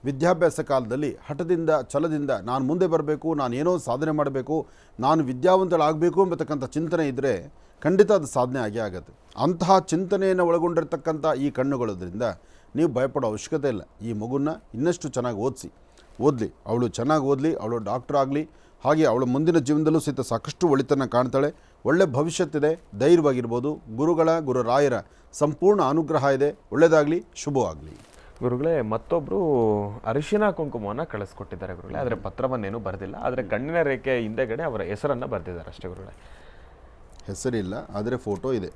ವಿದ್ಯಾಭ್ಯಾಸ ಕಾಲದಲ್ಲಿ ಹಠದಿಂದ, ಛಲದಿಂದ ನಾನು ಮುಂದೆ ಬರಬೇಕು, ನಾನು ಏನೋ ಸಾಧನೆ ಮಾಡಬೇಕು, ನಾನು ವಿದ್ಯಾವಂತಳಾಗಬೇಕು ಎಂಬತಕ್ಕಂಥ ಚಿಂತನೆ ಇದ್ದರೆ ಖಂಡಿತ ಅದು ಸಾಧನೆ ಆಗೇ ಆಗುತ್ತೆ. ಅಂತಹ ಚಿಂತನೆಯನ್ನು ಒಳಗೊಂಡಿರ್ತಕ್ಕಂಥ ಈ ಕಣ್ಣುಗಳೋದ್ರಿಂದ ನೀವು ಭಯಪಡೋ ಅವಶ್ಯಕತೆ ಇಲ್ಲ. ಈ ಮಗುನ ಇನ್ನಷ್ಟು ಚೆನ್ನಾಗಿ ಓದಲಿ, ಅವಳು ಚೆನ್ನಾಗಿ ಓದಲಿ, ಅವಳು ಡಾಕ್ಟರ್ ಆಗಲಿ. ಹಾಗೆ ಅವಳ ಮುಂದಿನ ಜೀವನದಲ್ಲೂ ಸಹಿತ ಸಾಕಷ್ಟು ಒಳಿತನ್ನು ಕಾಣ್ತಾಳೆ. ಒಳ್ಳೆ ಭವಿಷ್ಯತ್ತಿದೆ, ಧೈರ್ಯವಾಗಿರ್ಬೋದು. ಗುರು ರಾಯರ ಸಂಪೂರ್ಣ ಅನುಗ್ರಹ ಇದೆ. ಒಳ್ಳೆಯದಾಗಲಿ, ಶುಭವಾಗಲಿ. ಗುರುಗಳೇ, ಮತ್ತೊಬ್ಬರು ಅರಿಶಿನ ಕುಂಕುಮವನ್ನು ಕಳಿಸ್ಕೊಟ್ಟಿದ್ದಾರೆ ಗುರುಗಳೇ. ಆದರೆ ಪತ್ರವನ್ನೇನು ಬರೆದಿಲ್ಲ. ಆದರೆ ಕಣ್ಣಿನ ರೇಖೆ ಹಿಂದೆಗಡೆ ಅವರ ಹೆಸರನ್ನು ಬರೆದಿದ್ದಾರೆ ಅಷ್ಟೇ ಗುರುಗಳೇ. ಹೆಸರಿಲ್ಲ, ಆದರೆ ಫೋಟೋ ಇದೆ.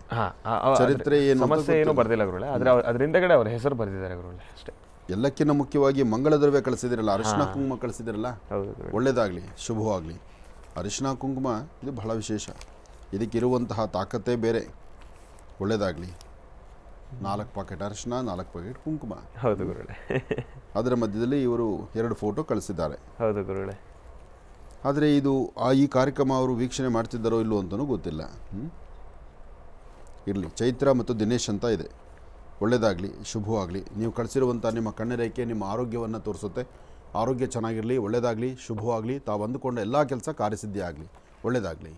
ಚರಿತ್ರೆ ಏನು ಸಮಸ್ಯೆ ಏನು ಬರೆದಿಲ್ಲ ಗುರುಗಳೇ. ಆದರೆ ಅದ್ರ ಹಿಂದೆಗಡೆ ಅವರ ಹೆಸರು ಬರೆದಿದ್ದಾರೆ ಗುರುಗಳೇ ಅಷ್ಟೇ. ಎಲ್ಲಕ್ಕಿಂತ ಮುಖ್ಯವಾಗಿ ಮಂಗಳ ದ್ರವ್ಯ ಕಳಿಸಿದಿರಲ್ಲ, ಅರಿಶಿನ ಕುಂಕುಮ ಕಳಿಸಿದಿರಲ್ಲ. ಒಳ್ಳೆಯದಾಗಲಿ, ಶುಭವಾಗಲಿ. ಅರಿಶಿನ ಕುಂಕುಮ ಇದು ಬಹಳ ವಿಶೇಷ. ಇದಕ್ಕಿರುವಂತಹ ತಾಕತ್ತೇ ಬೇರೆ. ಒಳ್ಳೆಯದಾಗಲಿ. 4 ಪಾಕೆಟ್ ಅರಿಶಿನ, 4 ಪಾಕೆಟ್ ಕುಂಕುಮ. ಹೌದು ಗುರುಗಳೇ. ಅದರ ಮಧ್ಯದಲ್ಲಿ ಇವರು 2 ಫೋಟೋ ಕಳಿಸಿದ್ದಾರೆ. ಹೌದು ಗುರುಗಳೇ. ಆದರೆ ಇದು ಈ ಕಾರ್ಯಕ್ರಮ ಅವರು ವೀಕ್ಷಣೆ ಮಾಡ್ತಿದ್ದಾರೋ ಇಲ್ಲೋ ಅಂತಲೂ ಗೊತ್ತಿಲ್ಲ. ಇರಲಿ. ಚೈತ್ರ ಮತ್ತು ದಿನೇಶ್ ಅಂತ ಇದೆ. ಒಳ್ಳೆಯದಾಗಲಿ, ಶುಭವಾಗಲಿ. ನೀವು ಕಳಿಸಿರುವಂಥ ನಿಮ್ಮ ಕಣ್ಣರೇಖೆ ನಿಮ್ಮ ಆರೋಗ್ಯವನ್ನು ತೋರಿಸುತ್ತೆ. ಆರೋಗ್ಯ ಚೆನ್ನಾಗಿರಲಿ, ಒಳ್ಳೆಯದಾಗಲಿ, ಶುಭವಾಗಲಿ. ತಾವು ಅಂದುಕೊಂಡ ಎಲ್ಲ ಕೆಲಸ ಕಾರ್ಯಸಿದ್ಧಿ ಆಗಲಿ, ಒಳ್ಳೆಯದಾಗಲಿ.